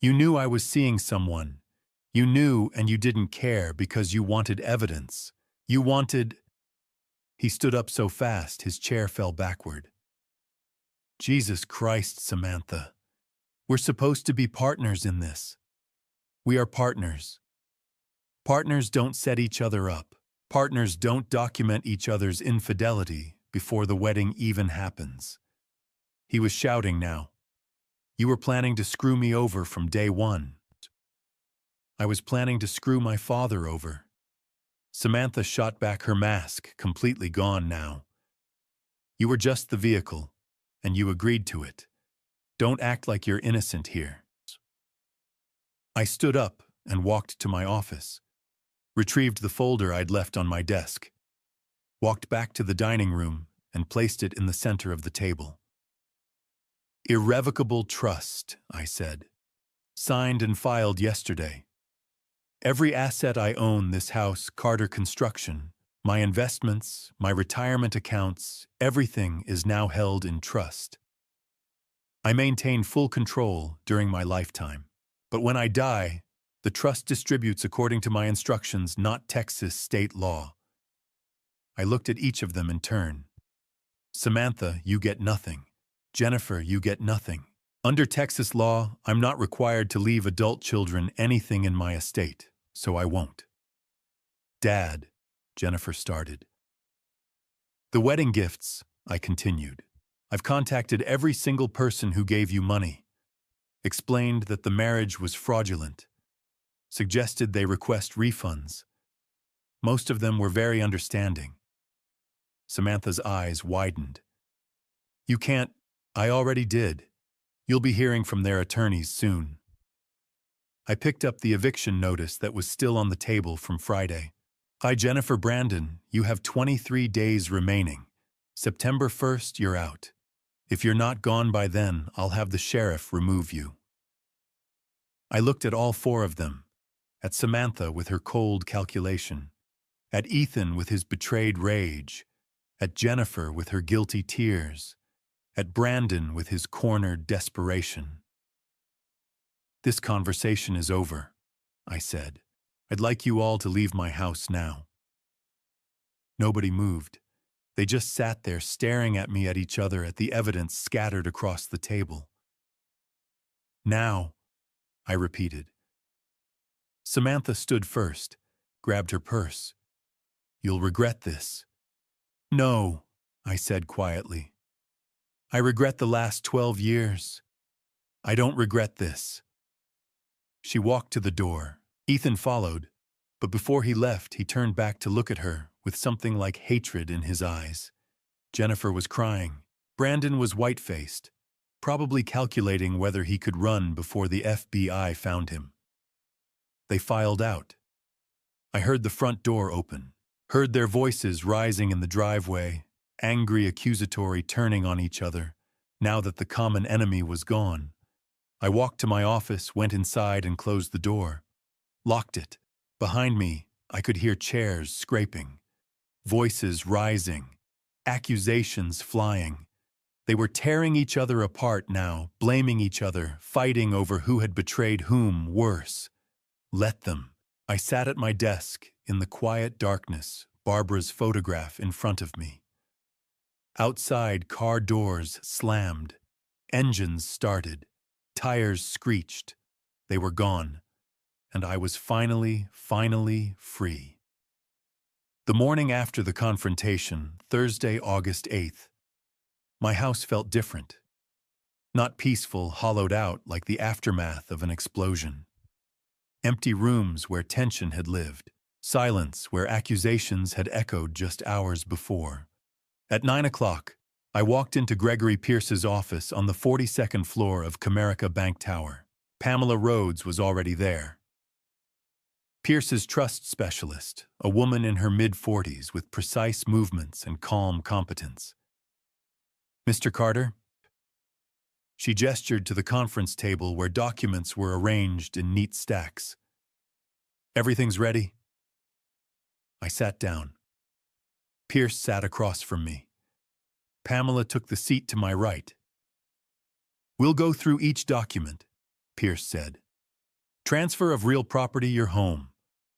you knew I was seeing someone. You knew and you didn't care because you wanted evidence. You wanted—" He stood up so fast his chair fell backward. "Jesus Christ, Samantha. We're supposed to be partners in this. We are partners. Partners don't set each other up. Partners don't document each other's infidelity before the wedding even happens." He was shouting now. "You were planning to screw me over from day one." "I was planning to screw my father over." Samantha shot back her mask, completely gone now. "You were just the vehicle, and you agreed to it. Don't act like you're innocent here." I stood up and walked to my office, retrieved the folder I'd left on my desk, walked back to the dining room and placed it in the center of the table. "Irrevocable trust," I said. "Signed and filed yesterday. Every asset I own, this house, Carter Construction, my investments, my retirement accounts, everything is now held in trust. I maintain full control during my lifetime. But when I die, the trust distributes according to my instructions, not Texas state law." I looked at each of them in turn. "Samantha, you get nothing. Jennifer, you get nothing. Under Texas law, I'm not required to leave adult children anything in my estate, so I won't." "Dad," Jennifer started. "The wedding gifts," I continued. "I've contacted every single person who gave you money. Explained that the marriage was fraudulent. Suggested they request refunds. Most of them were very understanding." Samantha's eyes widened. "You can't—" "I already did. You'll be hearing from their attorneys soon." I picked up the eviction notice that was still on the table from Friday. "Hi, Jennifer Brandon, you have 23 days remaining. September 1st, you're out. If you're not gone by then, I'll have the sheriff remove you." I looked at all four of them, at Samantha with her cold calculation, at Ethan with his betrayed rage, at Jennifer with her guilty tears, at Brandon with his cornered desperation. "This conversation is over," I said. "I'd like you all to leave my house now." Nobody moved. They just sat there staring at me, at each other, at the evidence scattered across the table. "Now," I repeated. Samantha stood first, grabbed her purse. "You'll regret this." "No," I said quietly. "I regret the last 12 years. I don't regret this." She walked to the door. Ethan followed, but before he left, he turned back to look at her with something like hatred in his eyes. Jennifer was crying. Brandon was white-faced, probably calculating whether he could run before the FBI found him. They filed out. I heard the front door open, heard their voices rising in the driveway, angry, accusatory, turning on each other, now that the common enemy was gone. I walked to my office, went inside and closed the door. Locked it. Behind me, I could hear chairs scraping, voices rising, accusations flying. They were tearing each other apart now, blaming each other, fighting over who had betrayed whom worse. Let them. I sat at my desk, in the quiet darkness, Barbara's photograph in front of me. Outside, car doors slammed, engines started, tires screeched. They were gone, and I was finally free. The morning after the confrontation, Thursday, August 8th, my house felt different. Not peaceful, hollowed out like the aftermath of an explosion. Empty rooms where tension had lived. Silence where accusations had echoed just hours before. At 9 o'clock, I walked into Gregory Pierce's office on the 42nd floor of Comerica Bank Tower. Pamela Rhodes was already there. Pierce's trust specialist, a woman in her mid-40s with precise movements and calm competence. "Mr. Carter?" She gestured to the conference table where documents were arranged in neat stacks. Everything's ready? I sat down. Pierce sat across from me. Pamela took the seat to my right. We'll go through each document, Pierce said. Transfer of real property, your home.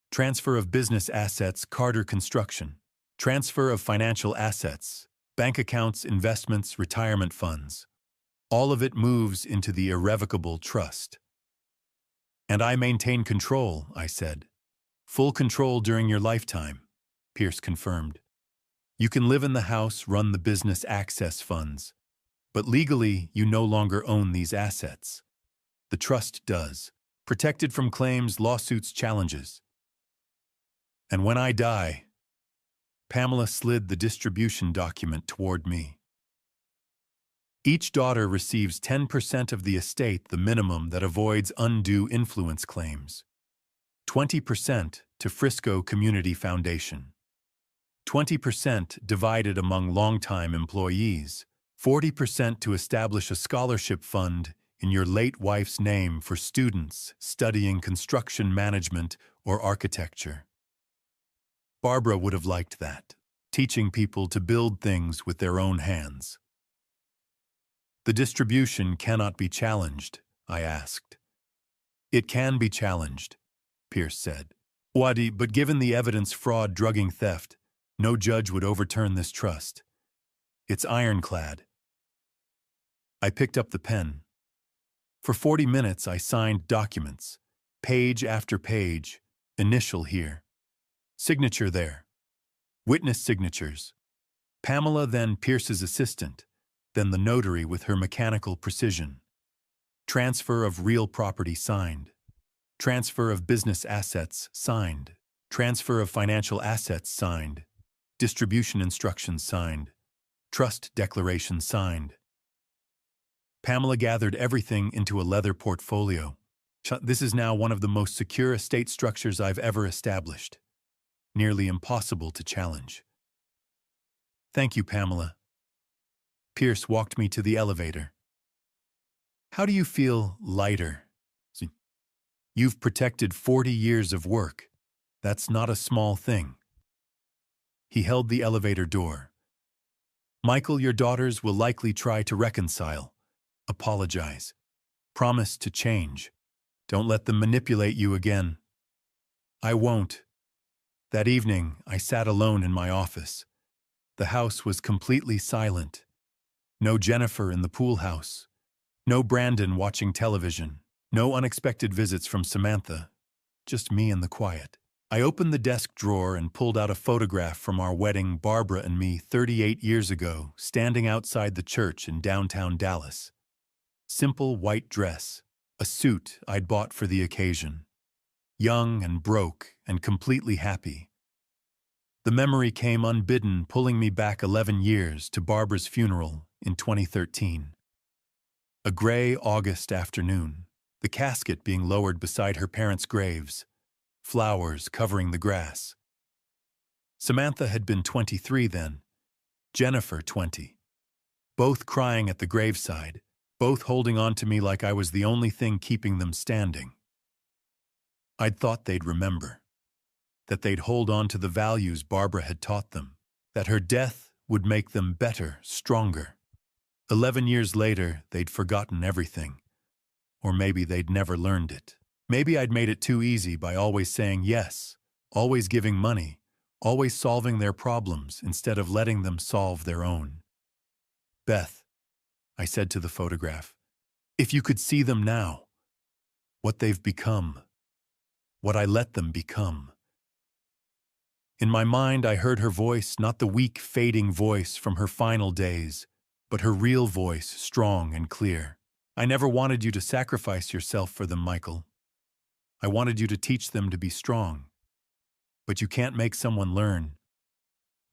Transfer of business assets, Carter Construction. Transfer of financial assets, bank accounts, investments, retirement funds. All of it moves into the irrevocable trust. And I maintain control, I said. Full control during your lifetime, Pierce confirmed. You can live in the house, run the business access funds, but legally you no longer own these assets. The trust does, protected from claims, lawsuits, challenges. And when I die, Pamela slid the distribution document toward me. Each daughter receives 10% of the estate, the minimum that avoids undue influence claims. 20% to Frisco Community Foundation. 20% divided among longtime employees. 40% to establish a scholarship fund in your late wife's name for students studying construction management or architecture. Barbara would have liked that, teaching people to build things with their own hands. The distribution cannot be challenged, I asked. It can be challenged, Pierce said. Wadi, but given the evidence, fraud, drugging, theft, no judge would overturn this trust. It's ironclad. I picked up the pen. For 40 minutes I signed documents, page after page, initial here, signature there, witness signatures. Pamela, then Pierce's assistant, then the notary with her mechanical precision. Transfer of real property signed. Transfer of business assets signed. Transfer of financial assets signed. Distribution instructions signed. Trust declaration signed. Pamela gathered everything into a leather portfolio. This is now one of the most secure estate structures I've ever established. Nearly impossible to challenge. Thank you, Pamela. Pierce walked me to the elevator. How do you feel lighter? You've protected 40 years of work. That's not a small thing. He held the elevator door. Michael, your daughters will likely try to reconcile. Apologize. Promise to change. Don't let them manipulate you again. I won't. That evening, I sat alone in my office. The house was completely silent. No Jennifer in the pool house. No Brandon watching television. No unexpected visits from Samantha. Just me in the quiet. I opened the desk drawer and pulled out a photograph from our wedding, Barbara and me, 38 years ago, standing outside the church in downtown Dallas. Simple white dress, a suit I'd bought for the occasion. Young and broke and completely happy. The memory came unbidden, pulling me back 11 years to Barbara's funeral in 2013. A gray August afternoon, the casket being lowered beside her parents' graves, flowers covering the grass. Samantha had been 23 then, Jennifer 20. Both crying at the graveside, both holding on to me like I was the only thing keeping them standing. I'd thought they'd remember, that they'd hold on to the values Barbara had taught them, that her death would make them better, stronger. 11 years later, they'd forgotten everything. Or maybe they'd never learned it. Maybe I'd made it too easy by always saying yes, always giving money, always solving their problems instead of letting them solve their own. Beth, I said to the photograph, if you could see them now, what they've become, what I let them become. In my mind, I heard her voice, not the weak, fading voice from her final days, but her real voice, strong and clear. I never wanted you to sacrifice yourself for them, Michael. I wanted you to teach them to be strong. But you can't make someone learn.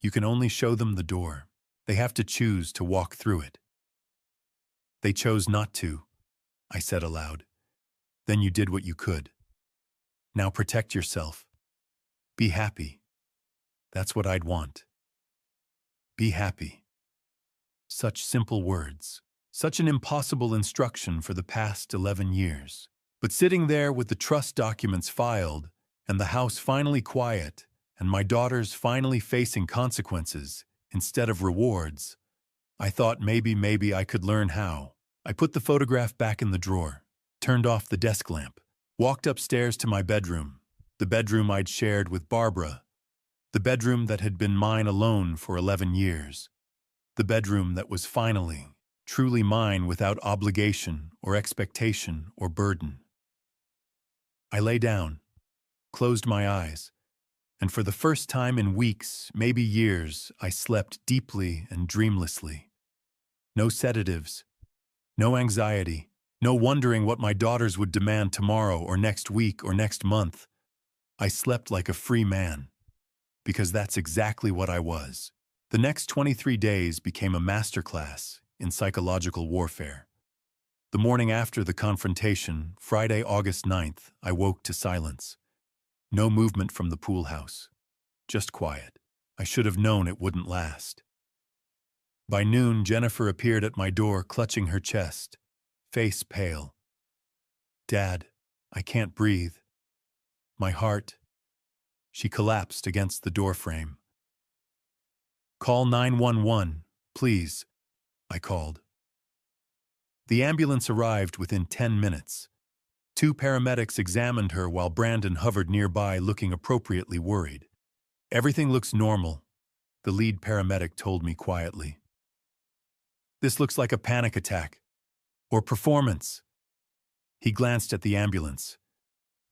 You can only show them the door. They have to choose to walk through it. They chose not to, I said aloud. Then you did what you could. Now protect yourself. Be happy. That's what I'd want. Be happy. Such simple words. Such an impossible instruction for the past 11 years. But sitting there with the trust documents filed, and the house finally quiet, and my daughters finally facing consequences instead of rewards, I thought maybe I could learn how. I put the photograph back in the drawer, turned off the desk lamp, walked upstairs to my bedroom, the bedroom I'd shared with Barbara, the bedroom that had been mine alone for 11 years, the bedroom that was finally, truly mine without obligation or expectation or burden. I lay down, closed my eyes, and for the first time in weeks, maybe years, I slept deeply and dreamlessly. No sedatives, no anxiety, no wondering what my daughters would demand tomorrow or next week or next month. I slept like a free man, because that's exactly what I was. The next 23 days became a masterclass in psychological warfare. The morning after the confrontation, Friday, August 9th, I woke to silence. No movement from the pool house. Just quiet. I should have known it wouldn't last. By noon, Jennifer appeared at my door, clutching her chest, face pale. "Dad, I can't breathe. My heart." She collapsed against the doorframe. "Call 911, please," I called. The ambulance arrived within 10 minutes. 2 paramedics examined her while Brandon hovered nearby, looking appropriately worried. "Everything looks normal," the lead paramedic told me quietly. "This looks like a panic attack. Or performance." He glanced at the ambulance.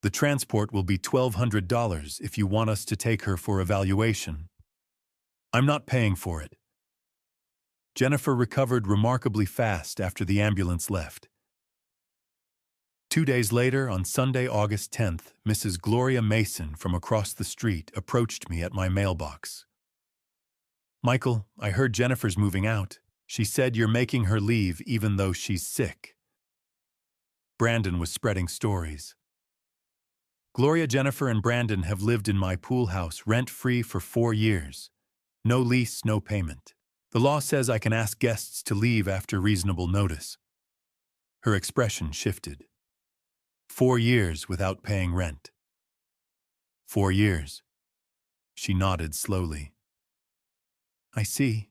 "The transport will be $1,200 if you want us to take her for evaluation." "I'm not paying for it." Jennifer recovered remarkably fast after the ambulance left. 2 days later, on Sunday, August 10th, Mrs. Gloria Mason from across the street approached me at my mailbox. "Michael, I heard Jennifer's moving out. She said you're making her leave even though she's sick." Brandon was spreading stories. "Gloria, Jennifer, and Brandon have lived in my pool house rent-free for 4 years. No lease, no payment. The law says I can ask guests to leave after reasonable notice." Her expression shifted. 4 years without paying rent. 4 years. She nodded slowly. "I see.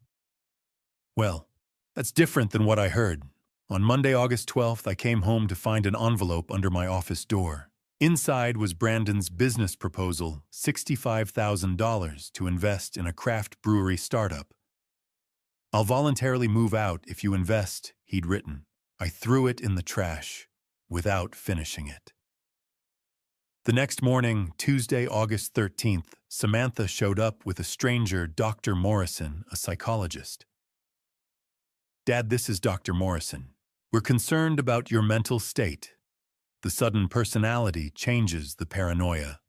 Well, that's different than what I heard. On Monday, August 12th, I came home to find an envelope under my office door. Inside was Brandon's business proposal, $65,000 to invest in a craft brewery startup. "I'll voluntarily move out if you invest," he'd written. I threw it in the trash without finishing it. The next morning, Tuesday, August 13th, Samantha showed up with a stranger, Dr. Morrison, a psychologist. "Dad, this is Dr. Morrison. We're concerned about your mental state. The sudden personality changes the paranoia."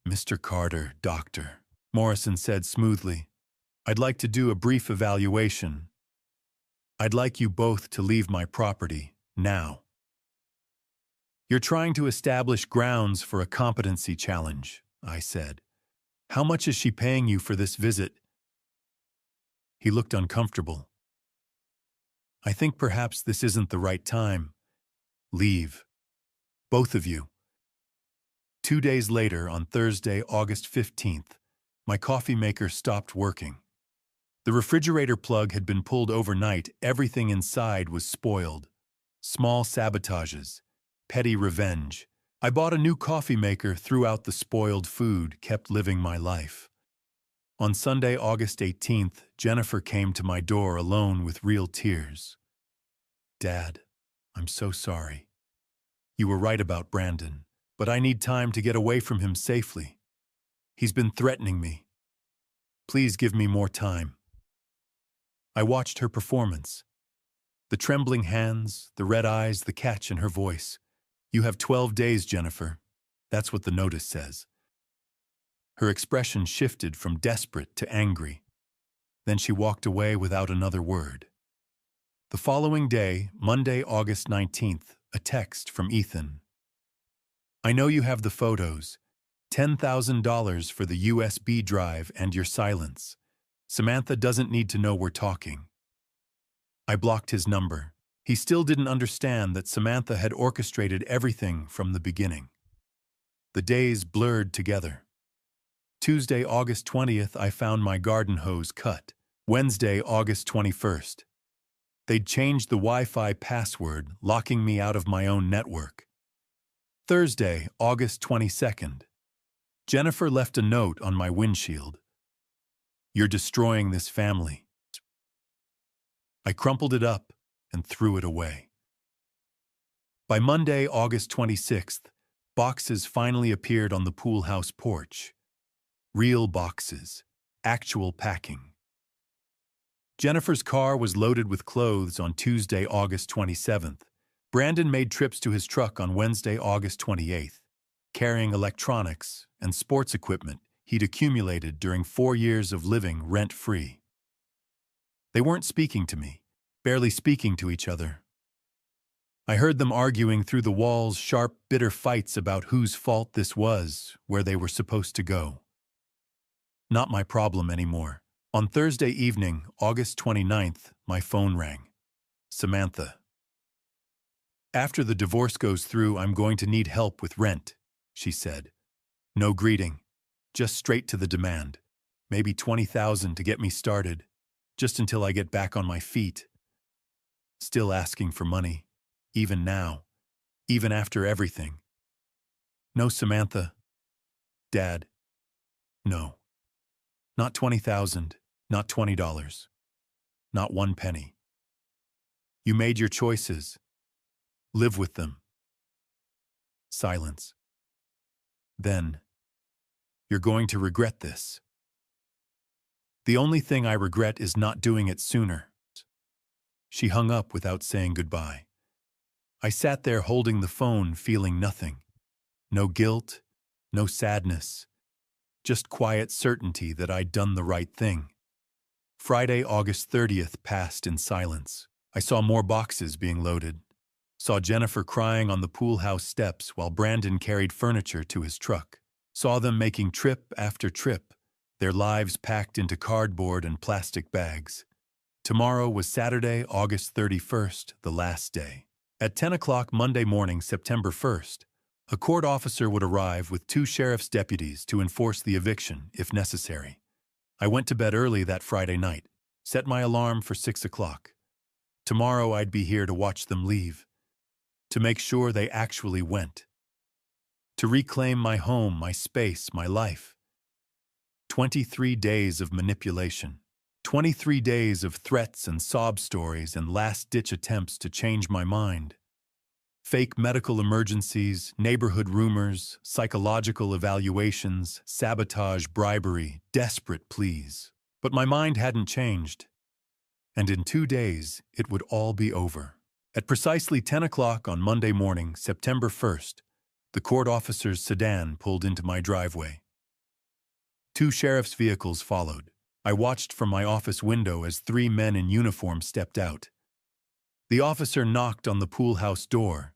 "Mr. Carter, doctor," Morrison said smoothly. "I'd like to do a brief evaluation. I'd like you both to leave my property, now." "You're trying to establish grounds for a competency challenge," I said. "How much is she paying you for this visit?" He looked uncomfortable. "I think perhaps this isn't the right time. Leave. Both of you." 2 days later, on Thursday, August 15th, my coffee maker stopped working. The refrigerator plug had been pulled overnight. Everything inside was spoiled. Small sabotages. Petty revenge. I bought a new coffee maker, threw out the spoiled food, kept living my life. On Sunday, August 18th, Jennifer came to my door alone with real tears. "Dad, I'm so sorry. You were right about Brandon, but I need time to get away from him safely. He's been threatening me. Please give me more time." I watched her performance. The trembling hands, the red eyes, the catch in her voice. "You have 12 days, Jennifer. That's what the notice says." Her expression shifted from desperate to angry. Then she walked away without another word. The following day, Monday, August 19th, a text from Ethan. "I know you have the photos. $10,000 for the USB drive and your silence. Samantha doesn't need to know we're talking." I blocked his number. He still didn't understand that Samantha had orchestrated everything from the beginning. The days blurred together. Tuesday, August 20th, I found my garden hose cut. Wednesday, August 21st. They'd changed the Wi-Fi password, locking me out of my own network. Thursday, August 22nd. Jennifer left a note on my windshield. "You're destroying this family." I crumpled it up and threw it away. By Monday, August 26th, boxes finally appeared on the pool house porch. Real boxes, actual packing. Jennifer's car was loaded with clothes on Tuesday, August 27th. Brandon made trips to his truck on Wednesday, August 28th, carrying electronics and sports equipment he'd accumulated during 4 years of living rent-free. They weren't speaking to me, barely speaking to each other. I heard them arguing through the walls, sharp, bitter fights about whose fault this was, where they were supposed to go. Not my problem anymore. On Thursday evening, August 29th, my phone rang. Samantha. "After the divorce goes through, I'm going to need help with rent," she said. "No greeting, just straight to the demand. Maybe $20,000 to get me started, just until I get back on my feet." Still asking for money, even now, even after everything. "No, Samantha. Dad. No. Not $20,000, not $20. Not 1 penny. You made your choices. Live with them." Silence. Then, "You're going to regret this." "The only thing I regret is not doing it sooner." She hung up without saying goodbye. I sat there holding the phone, feeling nothing. No guilt, no sadness. Just quiet certainty that I'd done the right thing. Friday, August 30th passed in silence. I saw more boxes being loaded. Saw Jennifer crying on the pool house steps while Brandon carried furniture to his truck. Saw them making trip after trip, their lives packed into cardboard and plastic bags. Tomorrow was Saturday, August 31st, the last day. At 10 o'clock Monday morning, September 1st, a court officer would arrive with 2 sheriff's deputies to enforce the eviction, if necessary. I went to bed early that Friday night, set my alarm for 6 o'clock. Tomorrow I'd be here to watch them leave, to make sure they actually went, to reclaim my home, my space, my life. 23 days of manipulation. 23 days of threats and sob stories and last-ditch attempts to change my mind. Fake medical emergencies, neighborhood rumors, psychological evaluations, sabotage, bribery, desperate pleas. But my mind hadn't changed. And in 2 days, it would all be over. At precisely 10 o'clock on Monday morning, September 1st, the court officer's sedan pulled into my driveway. 2 sheriff's vehicles followed. I watched from my office window as 3 men in uniform stepped out. The officer knocked on the pool house door.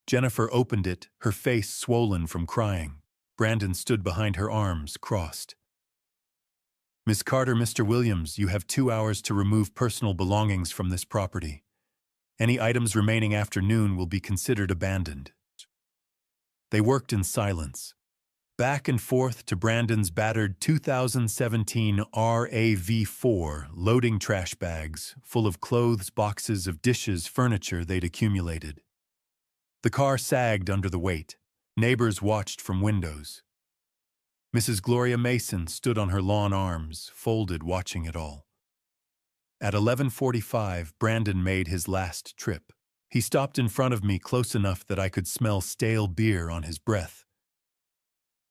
Jennifer opened it, her face swollen from crying. Brandon stood behind her, arms crossed. "Miss Carter, Mr. Williams, you have 2 hours to remove personal belongings from this property. Any items remaining after noon will be considered abandoned." They worked in silence. Back and forth to Brandon's battered 2017 RAV4, loading trash bags full of clothes, boxes of dishes, furniture they'd accumulated. The car sagged under the weight. Neighbors watched from windows. Mrs. Gloria Mason stood on her lawn, arms folded, watching it all. At 11:45, Brandon made his last trip. He stopped in front of me close enough that I could smell stale beer on his breath.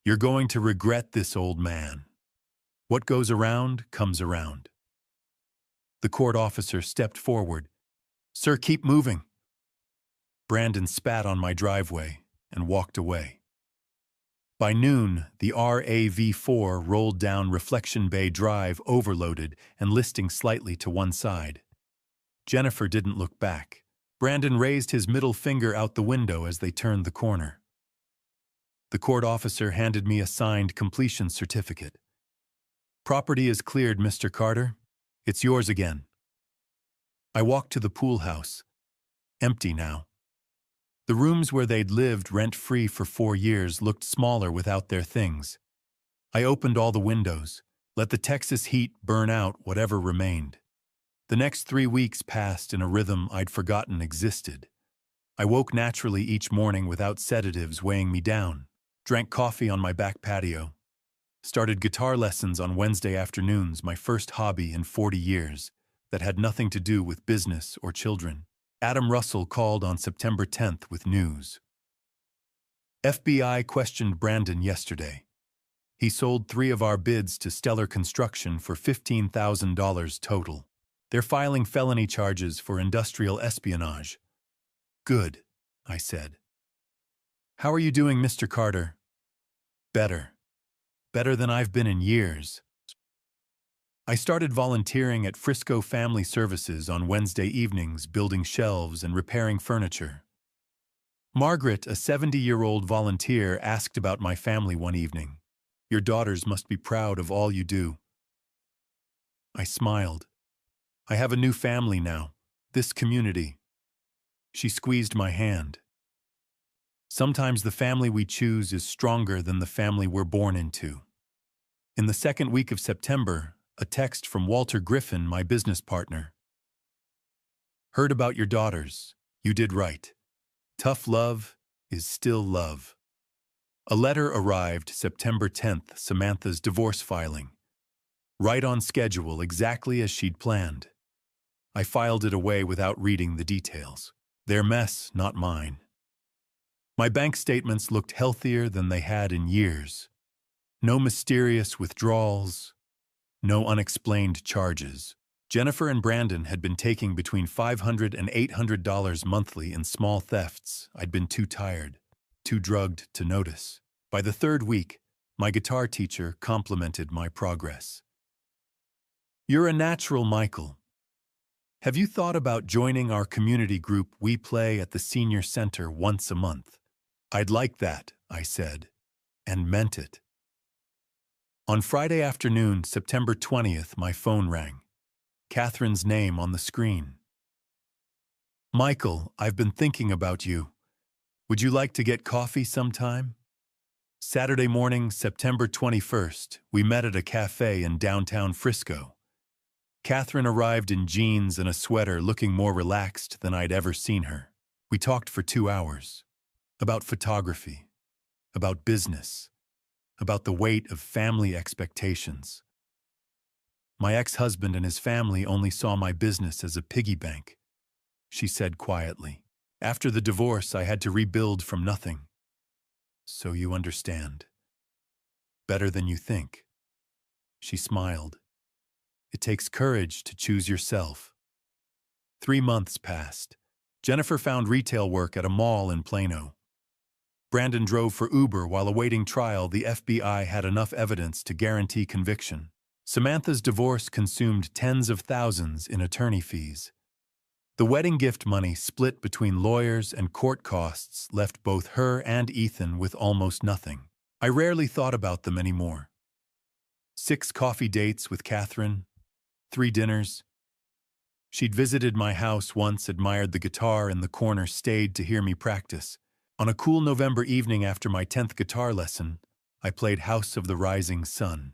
"You're going to regret this, old man. What goes around comes around." The court officer stepped forward. "Sir, keep moving." Brandon spat on my driveway and walked away. By noon, the RAV4 rolled down Reflection Bay Drive, overloaded and listing slightly to one side. Jennifer didn't look back. Brandon raised his middle finger out the window as they turned the corner. The court officer handed me a signed completion certificate. "Property is cleared, Mr. Carter. It's yours again." I walked to the pool house, empty now. The rooms where they'd lived rent-free for 4 years looked smaller without their things. I opened all the windows, let the Texas heat burn out whatever remained. The next 3 weeks passed in a rhythm I'd forgotten existed. I woke naturally each morning without sedatives weighing me down, drank coffee on my back patio, started guitar lessons on Wednesday afternoons, my first hobby in 40 years, that had nothing to do with business or children. Adam Russell called on September 10th with news. FBI questioned Brandon yesterday. He sold 3 of our bids to Stellar Construction for $15,000 total. They're filing felony charges for industrial espionage. Good, I said. How are you doing, Mr. Carter? Better. Better than I've been in years. I started volunteering at Frisco Family Services on Wednesday evenings, building shelves and repairing furniture. Margaret, a 70-year-old volunteer, asked about my family one evening. Your daughters must be proud of all you do. I smiled. I have a new family now, this community. She squeezed my hand. Sometimes the family we choose is stronger than the family we're born into. In the second week of September, a text from Walter Griffin, my business partner. Heard about your daughters. You did right. Tough love is still love. A letter arrived September 10th, Samantha's divorce filing. Right on schedule, exactly as she'd planned. I filed it away without reading the details. Their mess, not mine. My bank statements looked healthier than they had in years. No mysterious withdrawals, no unexplained charges. Jennifer and Brandon had been taking between $500 and $800 monthly in small thefts. I'd been too tired, too drugged to notice. By the 3rd week, my guitar teacher complimented my progress. You're a natural, Michael. Have you thought about joining our community group we play at the senior center once a month? I'd like that, I said, and meant it. On Friday afternoon, September 20th, my phone rang. Catherine's name on the screen. Michael, I've been thinking about you. Would you like to get coffee sometime? Saturday morning, September 21st, we met at a cafe in downtown Frisco. Catherine arrived in jeans and a sweater, looking more relaxed than I'd ever seen her. We talked for 2 hours. About photography, about business, about the weight of family expectations. My ex-husband and his family only saw my business as a piggy bank, she said quietly. After the divorce, I had to rebuild from nothing. So you understand. Better than you think. She smiled. It takes courage to choose yourself. 3 months passed. Jennifer found retail work at a mall in Plano. Brandon drove for Uber while awaiting trial. The FBI had enough evidence to guarantee conviction. Samantha's divorce consumed tens of thousands in attorney fees. The wedding gift money, split between lawyers and court costs, left both her and Ethan with almost nothing. I rarely thought about them anymore. 6 coffee dates with Catherine, 3 dinners. She'd visited my house once, admired the guitar in the corner, stayed to hear me practice. On a cool November evening after my 10th guitar lesson, I played House of the Rising Sun.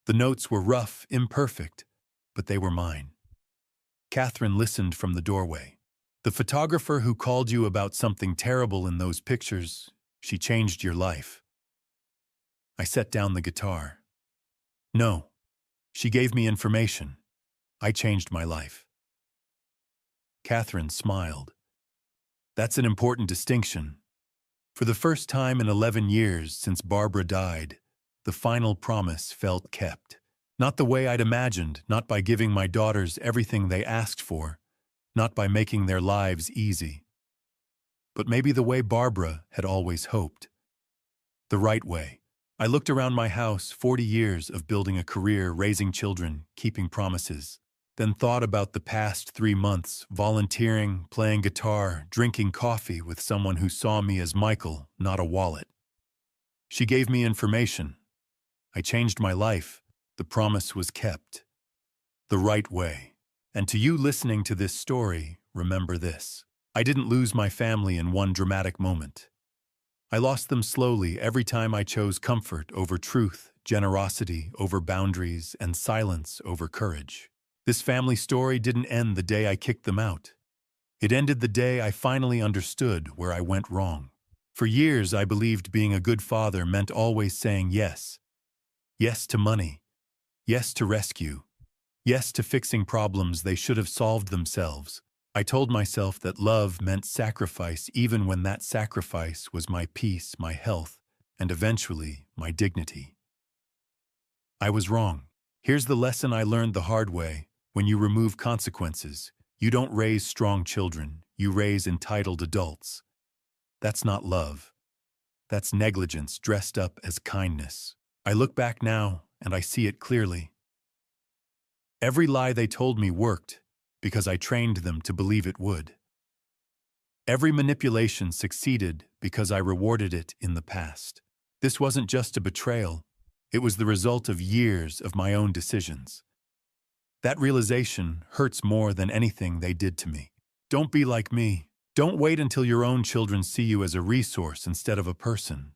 The notes were rough, imperfect, but they were mine. Catherine listened from the doorway. The photographer who called you about something terrible in those pictures, she changed your life. I set down the guitar. No, she gave me information. I changed my life. Catherine smiled. That's an important distinction. For the first time in 11 years since Barbara died, the final promise felt kept. Not the way I'd imagined, not by giving my daughters everything they asked for, not by making their lives easy, but maybe the way Barbara had always hoped. The right way. I looked around my house, 40 years of building a career, raising children, keeping promises. Then thought about the past 3 months, volunteering, playing guitar, drinking coffee with someone who saw me as Michael, not a wallet. She gave me information. I changed my life. The promise was kept. The right way. And to you listening to this story, remember this. I didn't lose my family in one dramatic moment. I lost them slowly every time I chose comfort over truth, generosity over boundaries, and silence over courage. This family story didn't end the day I kicked them out. It ended the day I finally understood where I went wrong. For years, I believed being a good father meant always saying yes. Yes to money. Yes to rescue. Yes to fixing problems they should have solved themselves. I told myself that love meant sacrifice even when that sacrifice was my peace, my health, and eventually my dignity. I was wrong. Here's the lesson I learned the hard way. When you remove consequences, you don't raise strong children, you raise entitled adults. That's not love. That's negligence dressed up as kindness. I look back now and I see it clearly. Every lie they told me worked because I trained them to believe it would. Every manipulation succeeded because I rewarded it in the past. This wasn't just a betrayal, it was the result of years of my own decisions. That realization hurts more than anything they did to me. Don't be like me. Don't wait until your own children see you as a resource instead of a person.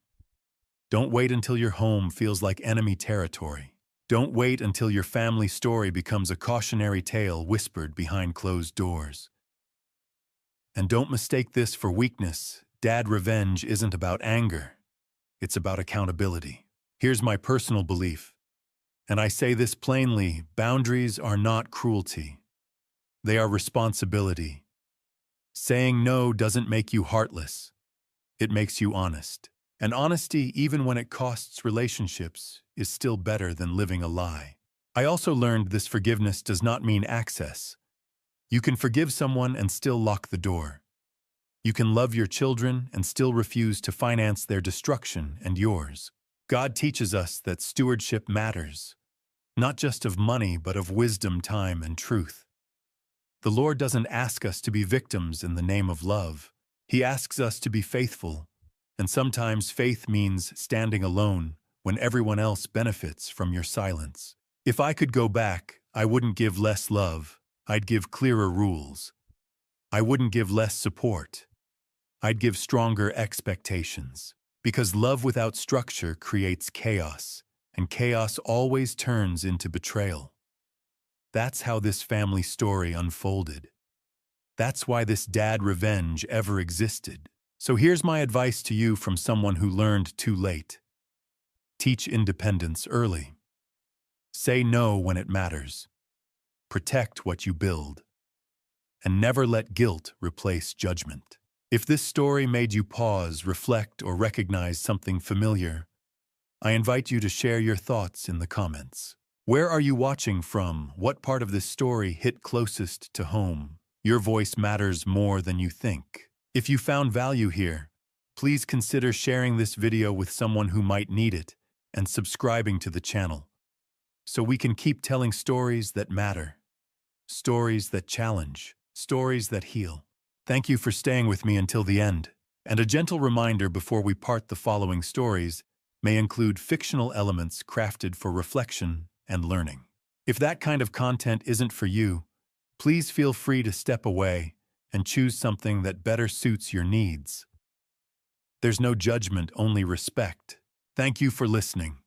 Don't wait until your home feels like enemy territory. Don't wait until your family story becomes a cautionary tale whispered behind closed doors. And don't mistake this for weakness. Dad revenge isn't about anger. It's about accountability. Here's my personal belief. And I say this plainly, boundaries are not cruelty. They are responsibility. Saying no doesn't make you heartless. It makes you honest. And honesty, even when it costs relationships, is still better than living a lie. I also learned this forgiveness does not mean access. You can forgive someone and still lock the door. You can love your children and still refuse to finance their destruction and yours. God teaches us that stewardship matters, not just of money, but of wisdom, time, and truth. The Lord doesn't ask us to be victims in the name of love. He asks us to be faithful. And sometimes faith means standing alone when everyone else benefits from your silence. If I could go back, I wouldn't give less love. I'd give clearer rules. I wouldn't give less support. I'd give stronger expectations. Because love without structure creates chaos, and chaos always turns into betrayal. That's how this family story unfolded. That's why this dad revenge ever existed. So here's my advice to you from someone who learned too late. Teach independence early. Say no when it matters. Protect what you build. And never let guilt replace judgment. If this story made you pause, reflect, or recognize something familiar, I invite you to share your thoughts in the comments. Where are you watching from? What part of this story hit closest to home? Your voice matters more than you think. If you found value here, please consider sharing this video with someone who might need it and subscribing to the channel so we can keep telling stories that matter, stories that challenge, stories that heal. Thank you for staying with me until the end. And a gentle reminder before we part: the following stories may include fictional elements crafted for reflection and learning. If that kind of content isn't for you, please feel free to step away and choose something that better suits your needs. There's no judgment, only respect. Thank you for listening.